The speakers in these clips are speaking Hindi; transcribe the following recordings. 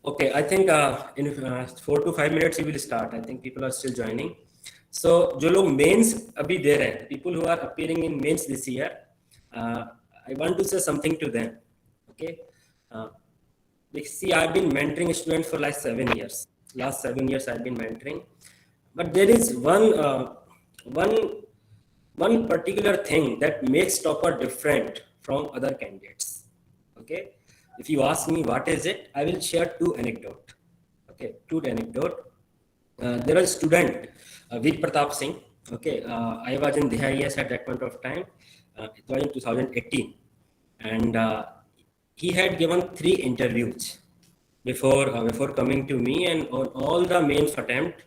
Okay, I think in 4 to 5 minutes we will start. I think people are still joining. So जो लोग mains अभी दे रहे हैं, people who are appearing in mains this year, I want to say something to them. Okay, see, I've been mentoring students for like 7 years. Last 7 years I've been mentoring, but there is one one particular thing that makes topper different from other candidates. Okay, if you ask me what is it, I will share two anecdote. Okay, two anecdote. There was a student, Veer Pratap Singh. Okay, I was in DIS at that point of time. It was in 2018, and he had given 3 interviews before coming to me, and on all the mains attempt.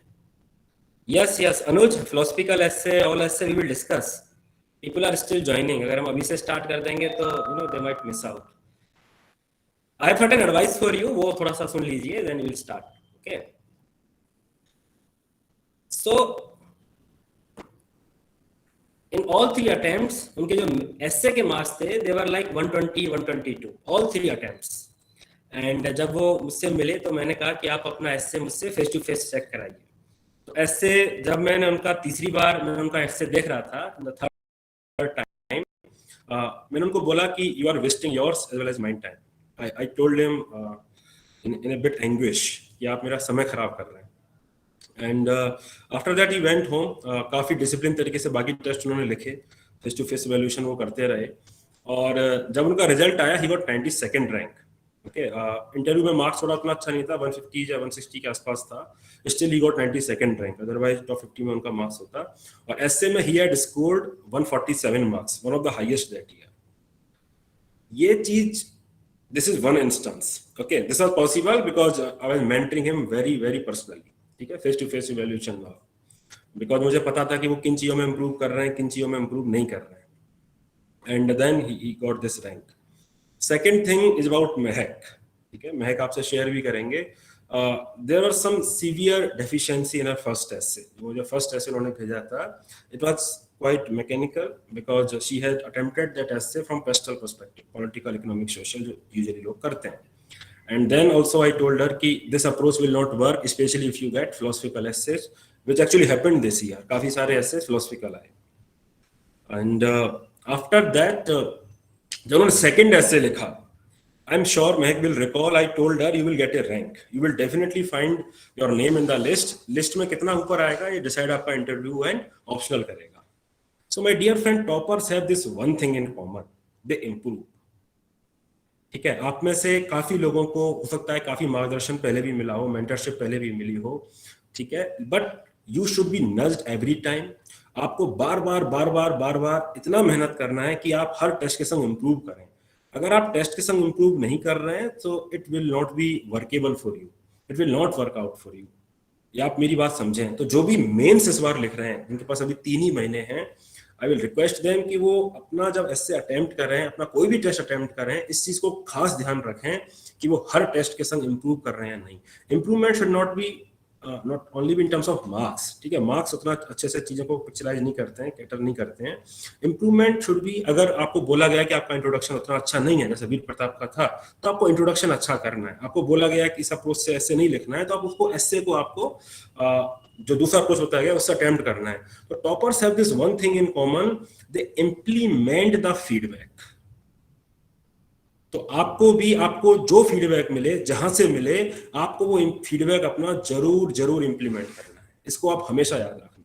Yes, Anuj, philosophical essay, all essay we will discuss. People are still joining. अगर हम अभी से start कर देंगे तो they might miss out. I have got an advice for you. वो थोड़ा सा सुन लीजिए, then we will start. Okay. So in all 3 attempts, उनके जो essay के marks थे, they were like 120, 122. All 3 attempts. And जब वो मुझसे मिले तो मैंने कहा कि आप अपना essay मुझसे face to face check कराइए. तो ऐसे जब मैंने उनका तीसरी बार मैं उनका ऐसे देख रहा था, थर्ड टाइम, मैंने उनको बोला कि you are wasting yours as well as mine time. I told him in a bit anguish कि आप मेरा समय खराब कर रहे हैं. And after that he went home. काफी डिसिप्लिन तरीके से बाकी टेस्ट उन्होंने लिखे, फेस टू फेस इवैल्यूएशन वो करते रहे, और जब उनका रिजल्ट आया he got 92nd rank. Okay, interview में मार्क्स थोड़ा उतना अच्छा नहीं था, 150 या 160 के आसपास था. Still he got 92nd rank, otherwise top 50 में उनका मार्क्स होता. और एसए में he had scored 147 marks, one of the highest that year. ये चीज, this is one instance. Okay, this was possible because I was mentoring him very very personally. ठीक है, फेस टू फेस इवैल्यूएशन में, बिकॉज मुझे पता था कि वो किन चीजों में इंप्रूव कर रहे हैं, किन चीजों में इंप्रूव नहीं कर रहे हैं. And then he got this rank. Second thing is about Mehak. ठीक है, महक आपसे शेयर भी करेंगे. There are some severe deficiency in first essay. वो जो फर्स्ट एसे उन्होंने भेजा था, it was quite mechanical because she had attempted that essay from PESTEL perspective, political, economic, social, जो यूजुअली लोग करते हैं. And then also I told her कि this approach will not work, specially if you get philosophical essays, which actually happened this year. काफी सारे एसेज फिलोसफिकल आए. एंड आफ्टर दैट जब उन्होंने सेकंड ऐसे लिखा, I am sure Mahak will recall, I told her you will get a rank, you will definitely find your name in the list. List में कितना ऊपर आएगा ये डिसाइड आपका इंटरव्यू एंड ऑप्शनल करेगा. So my dear friend, toppers have this one thing in common, they improve. ठीक है, आप में से काफी लोगों को हो सकता है काफी मार्गदर्शन पहले भी मिला हो, मेंटरशिप पहले भी मिली हो. ठीक है, but you should be nudged every time. आपको बार बार इतना मेहनत करना है कि आप हर टेस्ट के संग इंप्रूव करें. अगर आप टेस्ट के संग इंप्रूव नहीं कर रहे हैं तो it will not be workable for you, it will not work out for you. या आप मेरी बात समझें. तो जो भी मेंस इस बार लिख रहे हैं, जिनके पास अभी 3 ही महीने हैं, आई विल रिक्वेस्ट देम कि वो अपना जब ऐसे अटेम्प्ट कर रहे हैं, अपना कोई भी टेस्ट अटेम्प्ट कर रहे हैं, इस चीज को खास ध्यान रखें कि वो हर टेस्ट के संग इंप्रूव कर रहे हैं. नहीं, improvement should not B not only in terms of marks. ठीक है, मार्क्स उतना अच्छे से चीजों को पिक्चराइज नहीं करते हैं, कैटर नहीं करते हैं. इंप्रूवमेंट शुड बी, अगर आपको बोला गया कि आपका इंट्रोडक्शन उतना अच्छा नहीं है, जैसे वीर प्रताप का था, तो आपको इंट्रोडक्शन अच्छा करना है. आपको बोला गया कि इस अप्रोच से ऐसे नहीं लिखना है, तो आप उसको ऐसे को आपको जो दूसरा अप्रोच होता है उससे अटेम्प्ट करना है. तो toppers have this one thing in common, they implement the feedback. तो आपको जो फीडबैक मिले, जहां से मिले, आपको वो फीडबैक अपना जरूर इंप्लीमेंट करना है. इसको आप हमेशा याद रखना.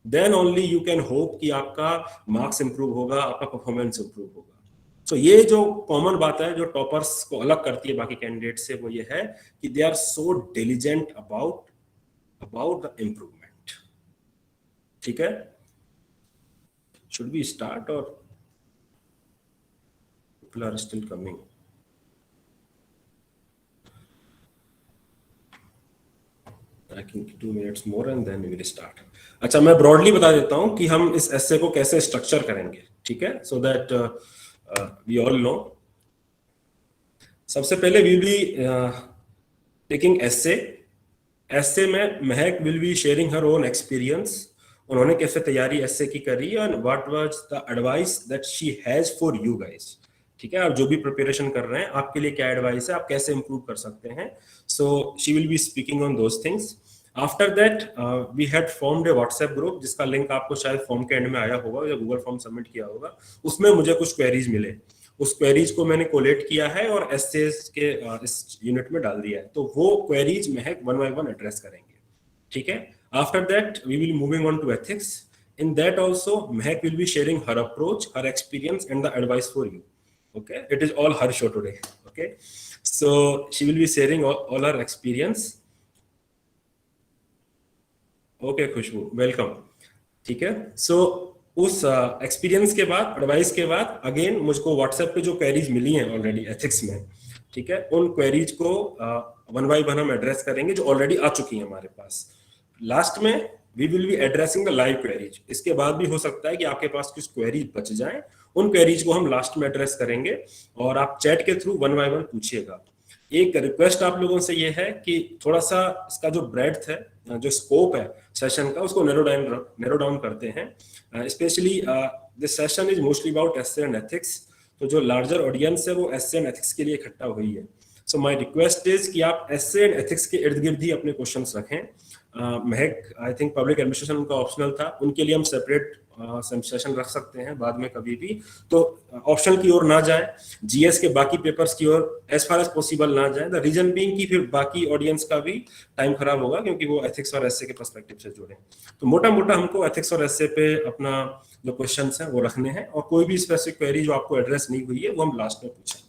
Then only you can hope कि आपका मार्क्स इंप्रूव होगा, आपका परफॉर्मेंस इंप्रूव होगा. सो ये जो कॉमन बात है जो टॉपर्स को अलग करती है बाकी कैंडिडेट से, वो ये है कि they are so diligent about the improvement. ठीक है, शुड वी स्टार्ट और people are still coming? I think 2 minutes more and then we will start. अच्छा, मैं ब्रॉडली बता देता हूं कि हम इस एसे को कैसे स्ट्रक्चर करेंगे. ठीक है, so that we all know. सबसे पहले we will be taking essay में Mahak will be sharing her own experience. उन्होंने कैसे तैयारी एसे की करी and what was the advice that she has for you guys. ठीक है, आप जो भी प्रिपरेशन कर रहे हैं आपके लिए क्या एडवाइस है, आप कैसे इंप्रूव कर सकते हैं. So she will be speaking on those things. After that we had formed a WhatsApp group जिसका लिंक आपको शायद फॉर्म के एंड में आया होगा या गूगल फॉर्म सबमिट किया होगा. उसमें मुझे कुछ क्वेरीज मिले, उस क्वेरीज को मैंने कोलेक्ट किया है और एसेस के इस यूनिट में डाल दिया है. तो वो queries Mahak one by one address करेंगे. ठीक है. After that we will moving on to ethics. In that also, Mehak will be sharing her approach, her experience, and the advice for you. Okay, it is all her show today. Okay, so she will be sharing all her experience. Okay, Khushboo, welcome. ठीक है. So उस एक्सपीरियंस के बाद, एडवाइस के बाद, अगेन मुझको व्हाट्सएप पे जो क्वेरीज मिली हैं ऑलरेडी एथिक्स में, ठीक है, उन क्वेरीज को वन बाय वन हम एड्रेस करेंगे जो ऑलरेडी आ चुकी हैं हमारे पास. लास्ट में we will be addressing the live queries. इसके बाद भी हो सकता है कि आपके पास कुछ क्वेरीज बच जाएं, उन क्वेरीज को हम लास्ट में एड्रेस करेंगे और आप चैट के थ्रू वन बाय वन पूछिएगा. एक रिक्वेस्ट आप लोगों से ये है कि थोड़ा सा इसका जो ब्रेड्थ है, जो स्कोप है सेशन का, उसको नैरो डाउन करते हैं. Specially this session is mostly about essay and ethics. तो जो लार्जर ऑडियंस है वो एसे एंड एथिक्स के लिए इकट्ठा हुई है. सो माय रिक्वेस्ट इज कि आप एसे एंड एथिक्स के इर्द गिर्द ही अपने क्वेश्चंस रखें. महक, आई थिंक पब्लिक एडमिनिस्ट्रेशन उनका ऑप्शनल था, उनके लिए हम सेपरेट सेशन रख सकते हैं बाद में कभी भी. तो ऑप्शनल की ओर ना जाएं, जीएस के बाकी पेपर्स की ओर एज फार एज पॉसिबल ना जाएं. द रीजन बीइंग कि फिर बाकी ऑडियंस का भी टाइम खराब होगा क्योंकि वो एथिक्स और एसए के पर्सपेक्टिव से जुड़े. तो मोटा मोटा हमको एथिक्स और एसए पे अपना जो क्वेश्चंस हैं वो रखने हैं और कोई भी स्पेसिफिक क्वेरी जो आपको एड्रेस नहीं हुई है वो हम लास्ट में पूछेंगे.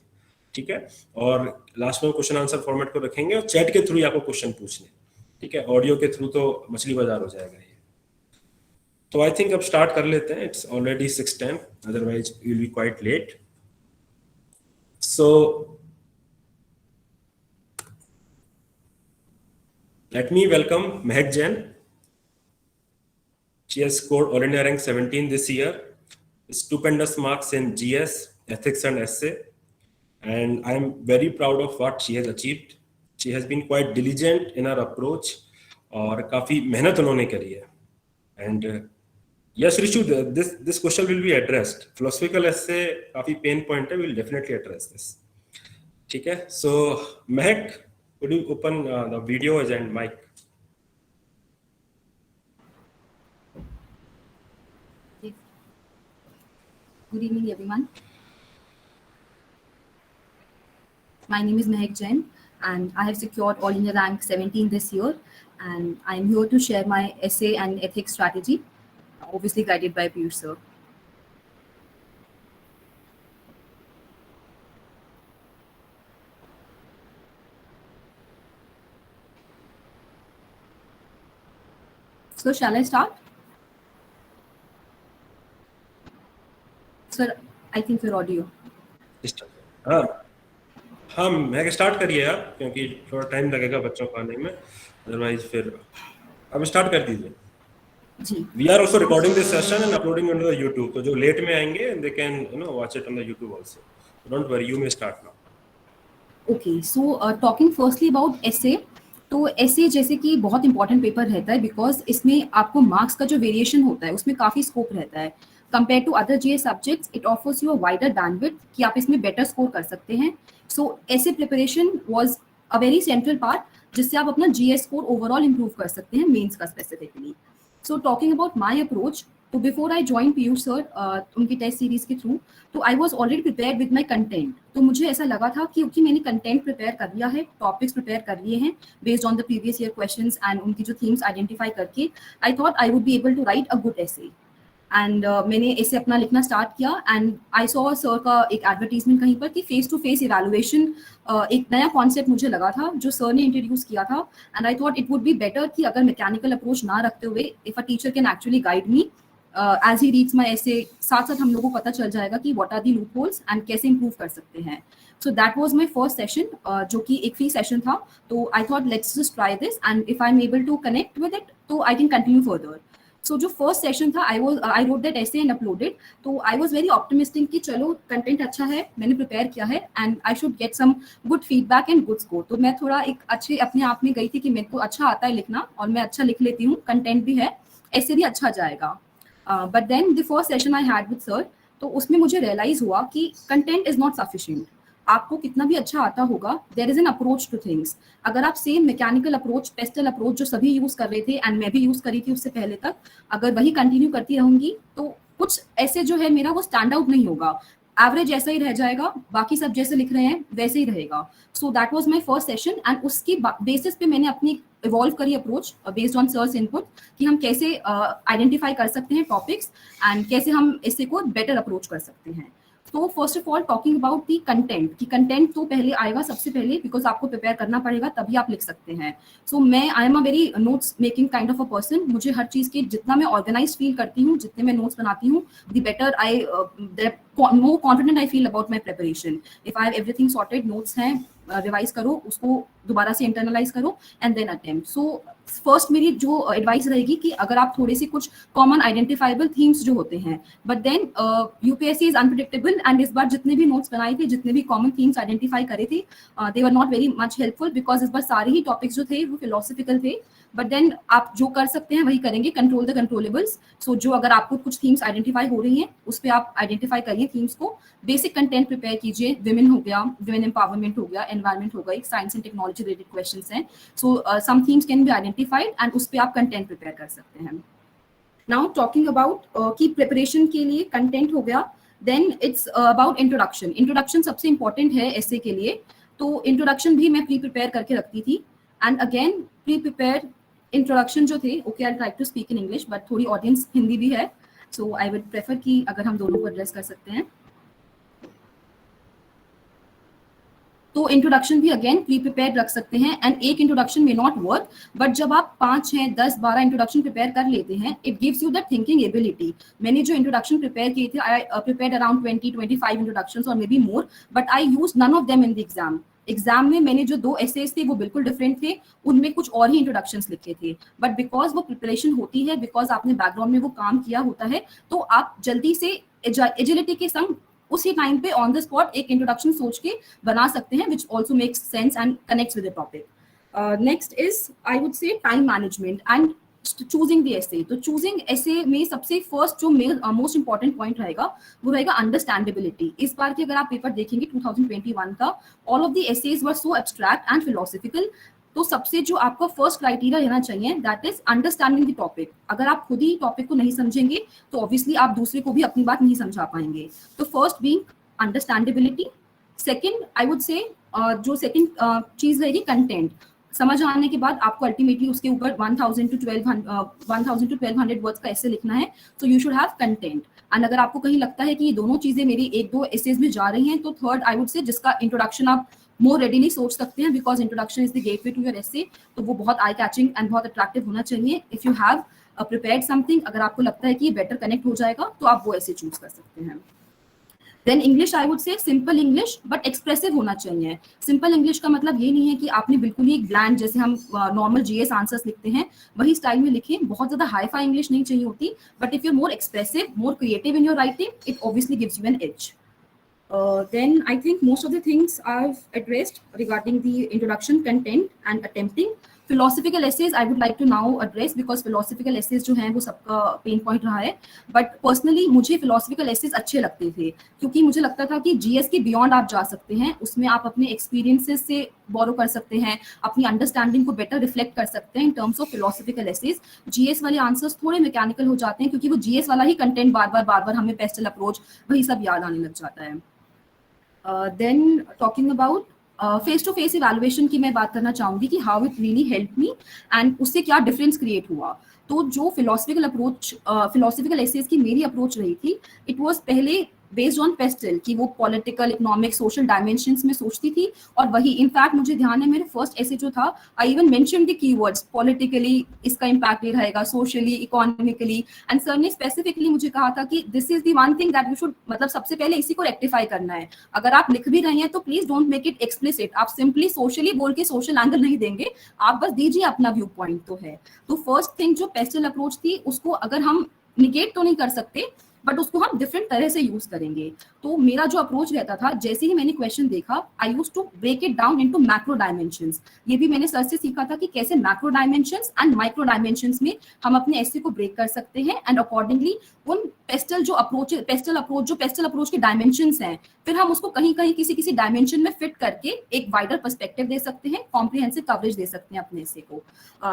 ठीक है. और लास्ट में क्वेश्चन आंसर फॉर्मेट को रखेंगे और चैट के थ्रू आपको क्वेश्चन पूछने. ठीक है. ऑडियो के थ्रू तो मछली बाजार हो जाएगा ये. तो आई थिंक अब स्टार्ट कर लेते हैं. It's already 6:10, otherwise will be quite late. So let me welcome Mehak Jain. She has scored All India rank 17 this year. Stupendous marks in GS, ethics and essay. And I am very proud of what she has achieved. She has been quite diligent in her approach और काफी मेहनत उन्होंने करी है. And yes, Rishu, this question will be addressed. Philosophical essay काफी pain point है. We'll definitely address this. ठीक है. So Mehak, could you open the video and mic? Good evening, everyone. My name is Mehak Jain, and I have secured All India rank 17 this year, and I am here to share my essay and ethics strategy, obviously guided by Piyush sir. So shall I start? Sir, I think your audio. हाँ, मैं स्टार्ट करिए आप, क्योंकि थोड़ा टाइम लगेगा बच्चों को आने में, अदरवाइज फिर अब स्टार्ट कर दीजिए. जी. We are also recording this session and uploading on the YouTube. तो जो लेट में आएंगे, they can watch it on the YouTube also. So don't worry, you may start now. Okay, so talking firstly about essay. तो ऐसे जैसे कि बहुत इंपॉर्टेंट पेपर रहता है बिकॉज इसमें आपको मार्क्स का जो वेरिएशन होता है उसमें काफ़ी स्कोप रहता है compare to other GS subjects. It offers you a wider bandwidth कि आप इसमें बेटर स्कोर कर सकते हैं. सो ऐसे preparation was a very central part जिससे आप अपना जीएस स्कोर ओवरऑल इंप्रूव कर सकते हैं मेंस का specifically. So talking about my approach, तो before I join Piyush sir उनकी टेस्ट सीरीज के थ्रू, तो I was already prepared with my content. तो मुझे ऐसा लगा था कि क्योंकि मैंने कंटेंट प्रिपेयर कर लिया है, टॉपिक्स प्रिपेयर कर लिए हैं based on the previous year questions and उनकी जो थीम्स आइडेंटिफाई करके, I thought I would be able to write a good essay. And मैंने ऐसे अपना लिखना स्टार्ट किया एंड आई सॉ सर का एक एडवर्टीजमेंट कहीं पर कि फेस टू फेस इवैल्यूएशन एक नया कॉन्सेप्ट मुझे लगा था जो सर ने इंट्रोड्यूस किया था. And I thought it would be better कि अगर मैकेनिकल अप्रोच ना रखते हुए if a teacher can actually guide me as he reads my essay, साथ साथ हम लोगों को पता चल जाएगा कि what are the loopholes and कैसे इंप्रूव कर सकते हैं. So that was my first session जो कि एक फ्री सेशन था. तो I thought let's just try this and if I am able to connect with it तो I can continue further. So जो फर्स्ट सेशन था I wrote that essay and uploaded. तो आई वाज वेरी ऑप्टिमिस्टिक कि चलो कंटेंट अच्छा है, मैंने प्रिपेयर किया है and I should get some good feedback and good score. तो मैं थोड़ा एक अच्छे अपने आप में गई थी कि मेरे को अच्छा आता है लिखना और मैं अच्छा लिख लेती हूँ, कंटेंट भी है, ऐसे भी अच्छा जाएगा. But then the first session I had with sir, तो उसमें मुझे रियलाइज हुआ कि कंटेंट इज नॉट सफिशिएंट। आपको कितना भी अच्छा आता होगा, there is an approach to things. अगर आप same mechanical approach, pestle approach जो सभी यूज कर रहे थे एंड मैं भी यूज करी थी उससे पहले तक, अगर वही कंटिन्यू करती रहूंगी तो कुछ ऐसे जो है मेरा वो स्टैंड आउट नहीं होगा, एवरेज ऐसा ही रह जाएगा, बाकी सब जैसे लिख रहे हैं वैसे ही रहेगा। सो that was my first session and उसकी बेसिस पे मैंने अपनी इवॉल्व करी approach based on search input कि हम कैसे आइडेंटिफाई कर सकते हैं टॉपिक्स एंड कैसे हम इससे को बेटर अप्रोच कर सकते हैं। तो first of all talking about the content, कि कंटेंट तो पहले आएगा सबसे पहले, बिकॉज आपको प्रिपेयर करना पड़ेगा तभी आप लिख सकते हैं। सो मैं I am a very notes making kind of a person. मुझे हर चीज के जितना मैं ऑर्गेनाइज फील करती हूँ, जितने मैं नोट्स बनाती हूँ, the better I more confident I feel about my preparation. If I have everything sorted, notes हैं, रिवाइज करो उसको, दोबारा से इंटरनलाइज करो and then attempt. So first मेरी जो एडवाइस रहेगी कि अगर आप थोड़े से कुछ कॉमन आइडेंटिफाइबल थीम्स जो होते हैं, but then UPSC is unpredictable and इस बार जितने भी नोट्स बनाए थे, जितने भी कॉमन थीम्स आइडेंटिफाई करे थे, they were not very much helpful, because इस बार सारे ही टॉपिक्स जो थे वो फिलोसफिकल थे। बट देन आप जो कर सकते हैं वही करेंगे, कंट्रोल द कंट्रोलेबल्स। सो जो अगर आपको कुछ थीम्स आइडेंटिफाई हो रही हैं उस पर आप आइडेंटिफाई करिए थीम्स को, बेसिक कंटेंट प्रिपेयर कीजिए। विमेन हो गया, विमेन एम्पावरमेंट हो गया, एनवायरमेंट हो गई, science and technology related questions हैं। So some themes can be identified and उस पर आप कंटेंट प्रिपेयर कर सकते हैं। नाउ टॉकिंग अबाउट की प्रिपरेशन के लिए कंटेंट हो गया, then it's about introduction. Introduction सबसे इंपॉर्टेंट है ऐसे के लिए, तो इंट्रोडक्शन भी मैं प्री प्रिपेयर करके रखती थी। And again pre prepare introduction जो थे, okay I try to speak in English, but थोड़ी ऑडियंस हिंदी भी है, सो आई वुड प्रेफर कि अगर हम दोनों को एड्रेस कर सकते हैं। तो इंट्रोडक्शन भी अगेन प्री प्रिपेयर रख सकते हैं एंड एक इंट्रोडक्शन में नॉट वर्क, बट जब आप 5, 6, 10, 12 इंट्रोडक्शन प्रिपेयर कर लेते हैं, it gives you the thinking ability. मैंने जो इंट्रोडक्शन प्रिपेयर किए थे, आई प्रिपेयर्ड अराउंड 20-25 इंट्रोडक्शंस और maybe more, but I use none of them in the exam. Exam में मैंने जो 2 एसेज थे वो बिल्कुल डिफरेंट थे, उनमें कुछ और ही इंट्रोडक्शंस लिखे थे, बट बिकॉज वो प्रिपरेशन होती है, बिकॉज आपने बैकग्राउंड में वो काम किया होता है, तो आप जल्दी से एजिलिटी के संग उसी टाइम पे ऑन द स्पॉट एक इंट्रोडक्शन सोच के बना सकते हैं, which also makes sense and connects with the topic. Next is I would say time management and choosing the essay. तो चूजिंग एसे में सबसे फर्स्ट जो मोस्ट इंपॉर्टेंट पॉइंट रहेगा वो रहेगा अंडरस्टैंडेबिलिटी। इस बार की अगर आप पेपर देखेंगे 2021 का, all of the essays were so abstract and philosophical. तो सबसे जो आपका फर्स्ट क्राइटेरिया रहना चाहिए, that is understanding the topic. अगर आप खुद ही टॉपिक को नहीं समझेंगे तो ऑब्वियसली आप दूसरे को भी अपनी बात नहीं समझा पाएंगे। तो first being understandability. Second I would से जो सेकंड चीज रहेगी कंटेंट। समझ आने के बाद आपको अल्टीमेटली उसके ऊपर 1000 to 1200 वर्ड्स का ऐसे लिखना है, so you should have content. And अगर आपको कहीं लगता है कि ये दोनों चीजें मेरी 1-2 एसेज में जा रही हैं, तो थर्ड आई वुड से जिसका इंट्रोडक्शन आप मोर रेडीली सोच सकते हैं, because introduction is the gateway to your essay, तो वो बहुत आई कैचिंग एंड बहुत अट्रैक्टिव होना चाहिए। If you have prepared something, अगर आपको लगता है कि ये बेटर कनेक्ट हो जाएगा, तो आप वो ऐसे चूज कर सकते हैं। Then English I would say simple English but expressive होना चाहिए। सिंपल इंग्लिश का मतलब ये नहीं है कि आपने बिल्कुल ही ब्लैंड, जैसे हम नॉर्मल जीएस आंसर्स लिखते हैं वही स्टाइल में लिखें, बहुत ज्यादा हाई फाई इंग्लिश नहीं चाहिए होती, but if you more expressive, more creative in your writing, it obviously gives you an edge. Then I think most of the things I've addressed regarding the introduction, content and attempting. Philosophical essays I would like to now address, because philosophical essays जो हैं वो सबका पेन पॉइंट रहा है, बट पर्सनली मुझे philosophical essays अच्छे लगते थे, क्योंकि मुझे लगता था कि जीएस के बियॉन्ड आप जा सकते हैं, उसमें आप अपने एक्सपीरियंसेस से बोरो कर सकते हैं, अपनी अंडरस्टैंडिंग को बेटर रिफ्लेक्ट कर सकते हैं इन terms of philosophical essays। GS वाले आंसर्स थोड़े मैकेनिकल हो जाते हैं, क्योंकि वो जीएस वाला ही कंटेंट बार बार हमें पेस्टल अप्रोच वही सब याद आने लग जाता है। Then talking about face to face evaluation की मैं बात करना चाहूंगी कि how it really help me and उससे क्या डिफरेंस क्रिएट हुआ। तो जो फिलोसफिकल अप्रोच, फिलोसफिकल एसेज की मेरी अप्रोच रही थी, इट वाज पहले बेस्ड ऑन पेस्टल, कि वो पॉलिटिकल, इकोनॉमिक, सोशल डायमेंशंस में सोचती थी, और वही इनफैक्ट मुझे ध्यान है मेरे फर्स्ट एसे जो था, I even mention the keywords, politically इसका इम्पैक्ट ये रहेगा, सोशली, इकोनॉमिकली, एंड सर ने स्पेसिफिकली मुझे कहा था कि this is the one thing that you should, मतलब सबसे पहले इसी को रेक्टिफाई करना है। अगर आप लिख भी रहे हैं तो please don't make it explicit, आप सिंपली सोशली बोल के सोशल एंगल नहीं देंगे, आप बस दीजिए अपना व्यू पॉइंट तो है। तो फर्स्ट थिंग जो पेस्टल अप्रोच थी, उसको अगर हम निगेट तो नहीं कर सकते, बट उसको हम डिफरेंट तरह से यूज करेंगे। तो मेरा जो अप्रोच रहता था, जैसे ही मैंने क्वेश्चन देखा, I use to break it down into macro dimensions. ये भी मैंने सर से सीखा था कि कैसे macro dimensions and micro dimensions में हम अपने एसे को ब्रेक कर सकते हैं, एंड अकॉर्डिंगली उन पेस्टल अप्रोच के डायमेंशंस हैं, फिर हम उसको कहीं कहीं किसी किसी डायमेंशन में फिट करके एक वाइडर पर्सपेक्टिव दे सकते हैं, कॉम्प्रिहेंसिव कवरेज दे सकते हैं अपने एसे को।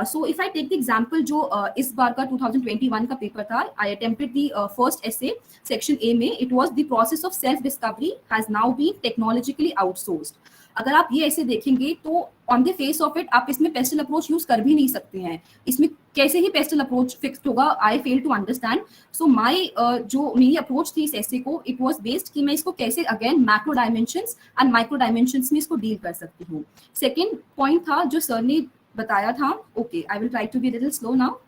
So if I take the example, जो इस बार का 2021 का पेपर था, I attempted the first essay section A में, it was the process of self discovery has now been technologically outsourced. अगर आप ये ऐसे देखेंगे तो on the face of it आप इसमें पेस्टल अप्रोच यूज कर भी नहीं सकते हैं। इसमें कैसे ही पेस्टल अप्रोच फिक्स्ड होगा, I fail to understand. So my जो मेरी अप्रोच थी इस ऐसे को, इट वाज बेस्ड कि मैं इसको कैसे again macro dimensions and micro dimensions में इसको डील कर सकती हूँ। सेकेंड पॉइंट था जो सर ने बताया था, okay I will try to be little slow now.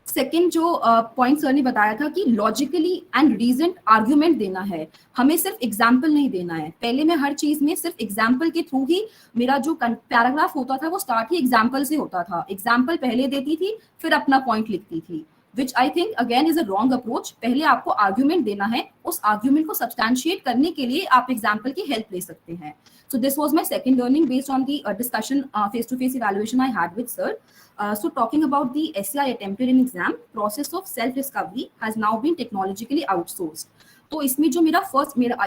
Second जो पॉइंट सर ने बताया था कि लॉजिकली एंड रीजन आर्ग्यूमेंट देना है, हमें सिर्फ एग्जाम्पल नहीं देना है। पहले मैं हर चीज में सिर्फ एग्जाम्पल के थ्रू ही, मेरा जो पैराग्राफ होता था वो स्टार्ट ही एग्जाम्पल से होता था, एग्जाम्पल पहले देती थी फिर अपना पॉइंट लिखती थी, which I think again is a wrong approach. पहले आपको आर्ग्यूमेंट देना है, उस आर्ग्यूमेंट को सब्सटैंशिएट करने के लिए आप एग्जाम्पल की हेल्प ले सकते हैं। So this was my second learning based on the discussion face-to-face evaluation I had with sir. So talking about the essay I attempted in exam, process of self-discovery has now been technologically outsourced. तो इसमें जो मेरा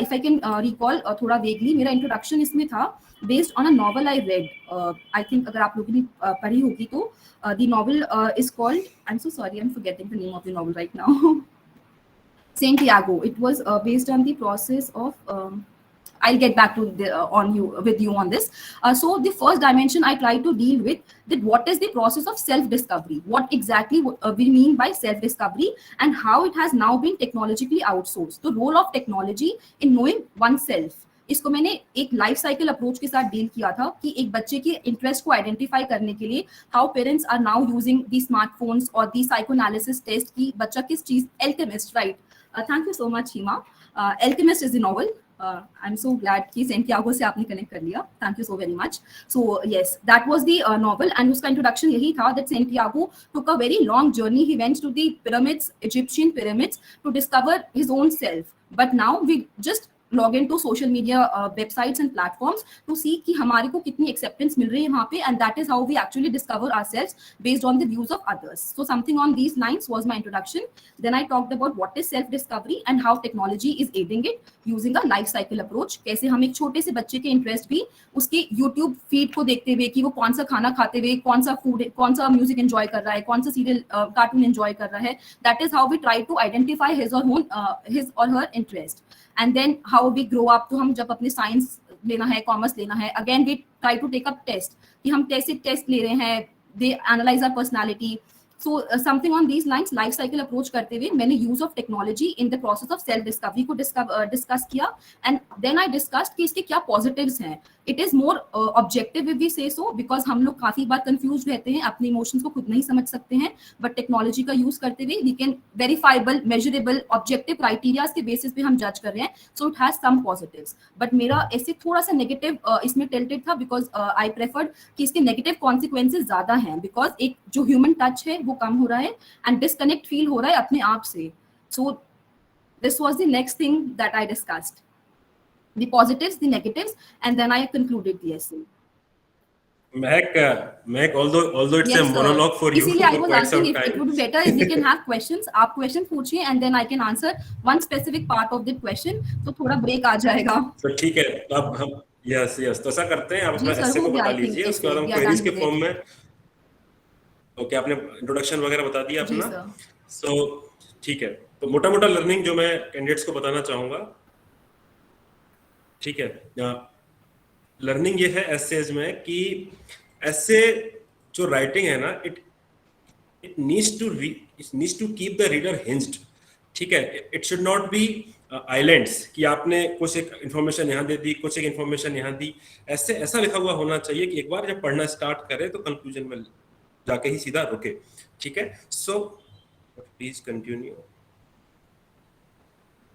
if I can recall थोड़ा vaguely, मेरा introduction इसमें था based on a novel I read. I think अगर आप लोगों ने पढ़ी होगी तो the novel is called, I'm so sorry, I'm forgetting the name of the novel right now. Santiago. It was based on the process of I'll get back to with you on this. So the first dimension I try to deal with, that what is the process of self-discovery? What exactly we mean by self-discovery, and how it has now been technologically outsourced. The role of technology in knowing oneself. इसको मैंने एक लाइफ साइकिल अप्रोच के साथ डील किया था कि एक बच्चे के इंटरेस्ट को आइडेंटिफाई करने के लिए how parents are now using the smartphones और दी साइकोएनालिसिस टेस्ट की बच्चा किस चीज, Alchemist, right? Thank you so much Hima. Alchemist is the novel. I'm so glad कि सेंटियागो से आपने कनेक्ट कर लिया, thank you so very much. So yes, that was the novel, and उसका इंट्रोडक्शन यही था that Santiago took a very long journey. He went to the pyramids, Egyptian pyramids, to discover his own self. But now we just log into social media websites and platforms to see कि हमारे को कितनी acceptance मिल रही है वहाँ पे, and that is how we actually discover ourselves based on the views of others. So something on these lines was my introduction. Then I talked about what is self-discovery and how technology is aiding it using a life cycle approach. कैसे हम एक छोटे से बच्चे के इंटरेस्ट भी उसके YouTube फीड को देखते हुए कि वो कौन सा खाना खाते हुए, कौन सा फूड, कौन सा म्यूजिक एंजॉय कर रहा है, कौन सा सीरियल कार्टून एंजॉय कर रहा है, that is how we try to identify his or her interest. And then how we grow up, तो हम जब अपने साइंस लेना है, कॉमर्स लेना है, again we try to take up test कि हम टेस्ट ले रहे हैं, they analyse our personality. So something on these lines, life cycle approach करते हुए मैंने use of technology in the process of self discovery को डिस्कस किया, एंड देन आई डिस्कस्ड कि इसके क्या पॉजिटिव्स हैं। It is more objective if we say so, because हम लोग काफी बार कंफ्यूज रहते हैं, अपने इमोशंस को खुद नहीं समझ सकते हैं, बट टेक्नोलॉजी का यूज करते हुए we can verifiable, measurable, objective criterias के बेसिस पे हम जज कर रहे हैं। So it has some positives, but मेरा ऐसे थोड़ा सा नेगेटिव इसमें टिल्टेड था, बिकॉज आई प्रेफर्ड कि इसके नेगेटिव कॉन्सिक्वेंसेज ज्यादा हैं, बिकॉज एक जो ह्यूमन टच है वो कम हो रहा है एंड डिस्कनेक्ट फील हो रहा है अपने आप से। So this was the next thing that I discussed, the positives, the negatives, and then I concluded the essay. Mehak, although it's a monologue for you इसीलिए I for was quite asking some if it time. would be better if we can have questions. आप question पूछिए and then I can answer one specific part of the question. तो थोड़ा break आ जाएगा। तो ठीक है, तो अब हम यस तो ऐसा करते हैं, आप अपना जी essay सर, को हो गया बता I think लीजिए, उसके बाद हम essay. We are queries done के with फॉर्म it. में। ओके, आपने इंट्रोडक्शन वगैरह बता दिया जी अपना। सर। सो ठीक है, तो मोटा लर्निंग जो मैं कैंडिडेट्स को बताना चाहूंगा, ठीक है, लर्निंग ये है एसेज में कि एसे जो राइटिंग है ना, it needs to keep the reader hinged, ठीक है। It should not be islands कि आपने कुछ एक इन्फॉर्मेशन यहाँ दे दी, कुछ एक इन्फॉर्मेशन यहाँ दी। ऐसा लिखा हुआ होना चाहिए कि एक बार जब पढ़ना स्टार्ट करे तो कंक्लूजन में जाके ही सीधा रुके, ठीक है। So please continue.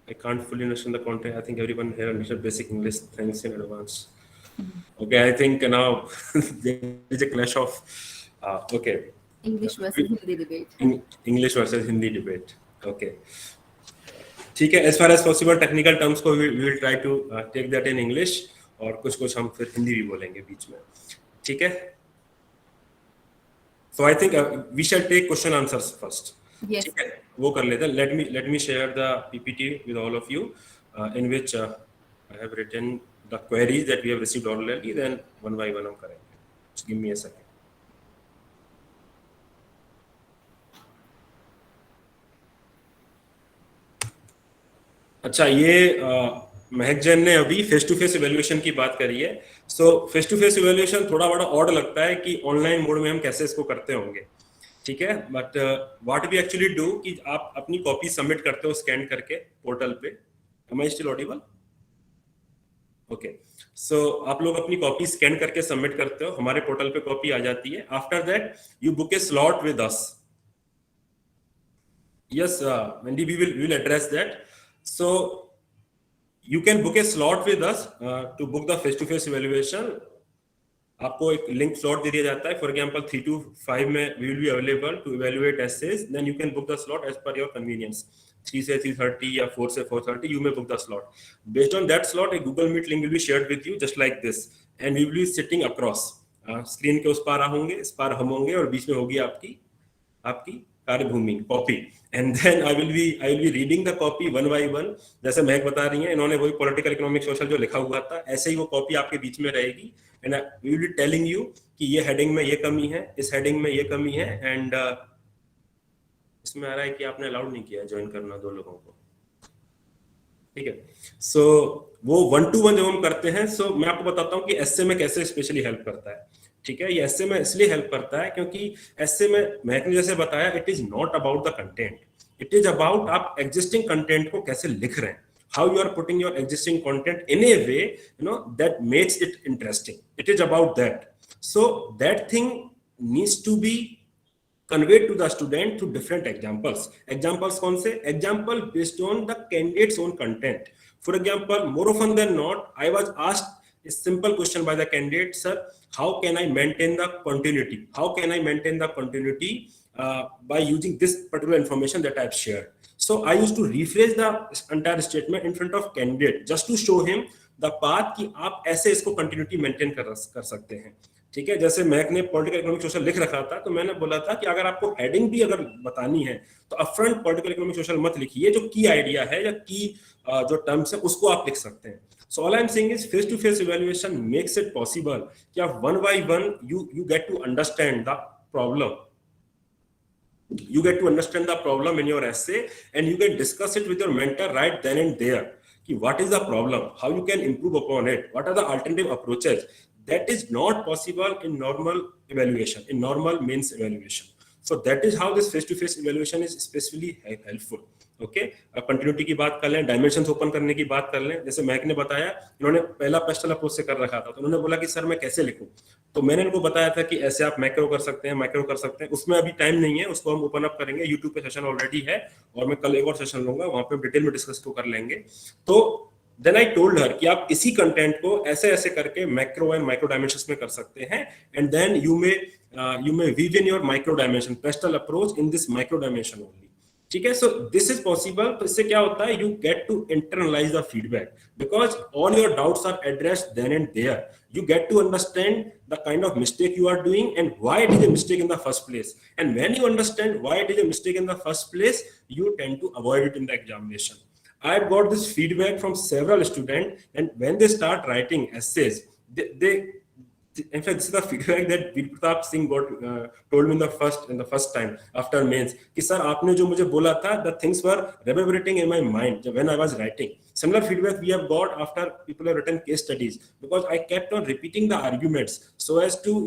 I can't fully understand the content. I think everyone here understood basic English. Thanks in advance. Okay, I think now there is a clash of okay. English versus Hindi debate. English versus Hindi debate. Okay. ठीक है, as far as possible technical terms को we will try to take that in English, और कुछ कुछ हम फिर हिंदी भी बोलेंगे बीच में, ठीक है। So I think we shall take question answers first, Yes. ठीक है, वो कर लेते हैं। Let me share the PPT with all of you in which I have written the queries that we have received already, then one by one हम करेंगे। Just give me a second. अच्छा, ये महक जैन ने अभी फेस टू फेस इवैल्यूएशन की बात करी है। So face to face evaluation थोड़ा बड़ा ऑड लगता है कि ऑनलाइन मोड में हम कैसे इसको करते होंगे, ठीक है, but what we actually do कि आप अपनी कॉपी सबमिट करते हो स्कैन करके पोर्टल पे। Am I still audible? Okay, so आप लोग अपनी कॉपी स्कैन करके सबमिट करते हो, हमारे पोर्टल पे कॉपी आ जाती है। After that you book A slot with us. Yes, Mandy, we will address that. So you can book a slot with us to book the face-to-face evaluation. आपको एक लिंक स्लॉट दे दिया जाता है। फॉर एग्जांपल 3 to 5 में we will be available to evaluate essays. Then you can book the slot as per your convenience. 3 से 3:30 या 4 से 4:30 you may book the slot. Based on that slot, a Google Meet link will be shared with you just like this, and we will be sitting across. Screen के उस पार होंगे, इस पार हम होंगे, और बीच में होगी आपकी कार्यभूमि copy, and then I will be reading the copy one by one. जैसे महक बता रही हैं, इन्होंने वही पॉलिटिकल इकोनॉमिक सोशल जो लिखा हुआ था, ऐसे ही वो कॉपी आपके बीच में रहेगी, and we will be telling you कि ये हेडिंग में ये कमी है, इस हेडिंग में ये कमी है, एंड इसमें आ रहा है कि आपने अलाउड नहीं किया ज्वाइन करना 2 लोगों को, ठीक है। सो वो 1-to-1 जब हम करते हैं, सो मैं आपको बताता हूँ कि एसए में कैसे स्पेशली हेल्प करता है, ठीक है। ये एसए में इसलिए हेल्प करता है क्योंकि एसए में महक ने जैसे बताया, it is not about the content, it is about आप एग्जिस्टिंग कंटेंट को कैसे लिख रहे हैं, how you are putting your existing content in a way that makes it interesting, it is about that. So that thing needs to be conveyed to the student through different examples. Examples कौन से? Example based on the candidate's own content. For example, more often than not, I was asked a simple question by the candidate, sir, how can I maintain the continuity? How can I maintain the continuity by using this particular information that I have shared? So I used to rephrase the entire statement in front of candidate just to show him the path कि आप ऐसे इसको continuity maintain कर सकते हैं, ठीक है। जैसे महक ने पॉलिटिकल इकोनॉमिक सोशल लिख रखा था, तो मैंने बोला था कि अगर आपको हेडिंग भी अगर बतानी है तो अपफ्रंट पॉलिटिकल इकोनॉमिक सोशल मत लिखिए, जो की आइडिया है या की जो टर्म्स है उसको आप लिख सकते हैं। So all I am saying is face to face evaluation makes it possible कि आप one by one you get to understand the problem, you get to understand the problem in your essay, and you can discuss it with your mentor right then and there ki what is the problem, how you can improve upon it, what are the alternative approaches. That is not possible in normal evaluation, in normal mains evaluation. So that is how this face to face evaluation is especially helpful. Okay, continuity की बात कर लें, डायमेंशंस ओपन करने की बात कर लें। जैसे महक ने बताया, इन्होंने पहला पेस्टल अप्रोच से कर रखा था, तो उन्होंने बोला कि सर मैं कैसे लिखूं, तो मैंने इनको बताया था कि ऐसे आप मैक्रो कर सकते हैं, माइक्रो कर सकते हैं। उसमें अभी टाइम नहीं है, उसको हम ओपन अप करेंगे, यूट्यूब पे सेशन ऑलरेडी है, और मैं कल एक और सेशन लूंगा, वहां पे डिटेल में डिस्कस को कर लेंगे। तो देन आई टोल्ड हर कि आप इसी कंटेंट को ऐसे ऐसे करके मैक्रो एंड माइक्रो डायमेंशंस में कर सकते हैं, and then you may weave in your micro dimension pestle approach in this micro dimension only, ठीक है। So this is possible. तो इससे क्या होता है, you get to internalise the feedback because all your doubts are addressed then and there, you get to understand the kind of mistake you are doing and why it is a mistake in the first place, and when you understand why it is a mistake in the first place, you tend to avoid it in the examination. I've got this feedback from several students, and when they start writing essays, they in fact this is the feedback that Veer Pratap Singh got told me in the first time after mains कि सर आपने जो मुझे बोला था, the things were reverberating in my mind when I was writing. Similar feedback we have got after people have written case studies, because I kept on repeating the arguments so as to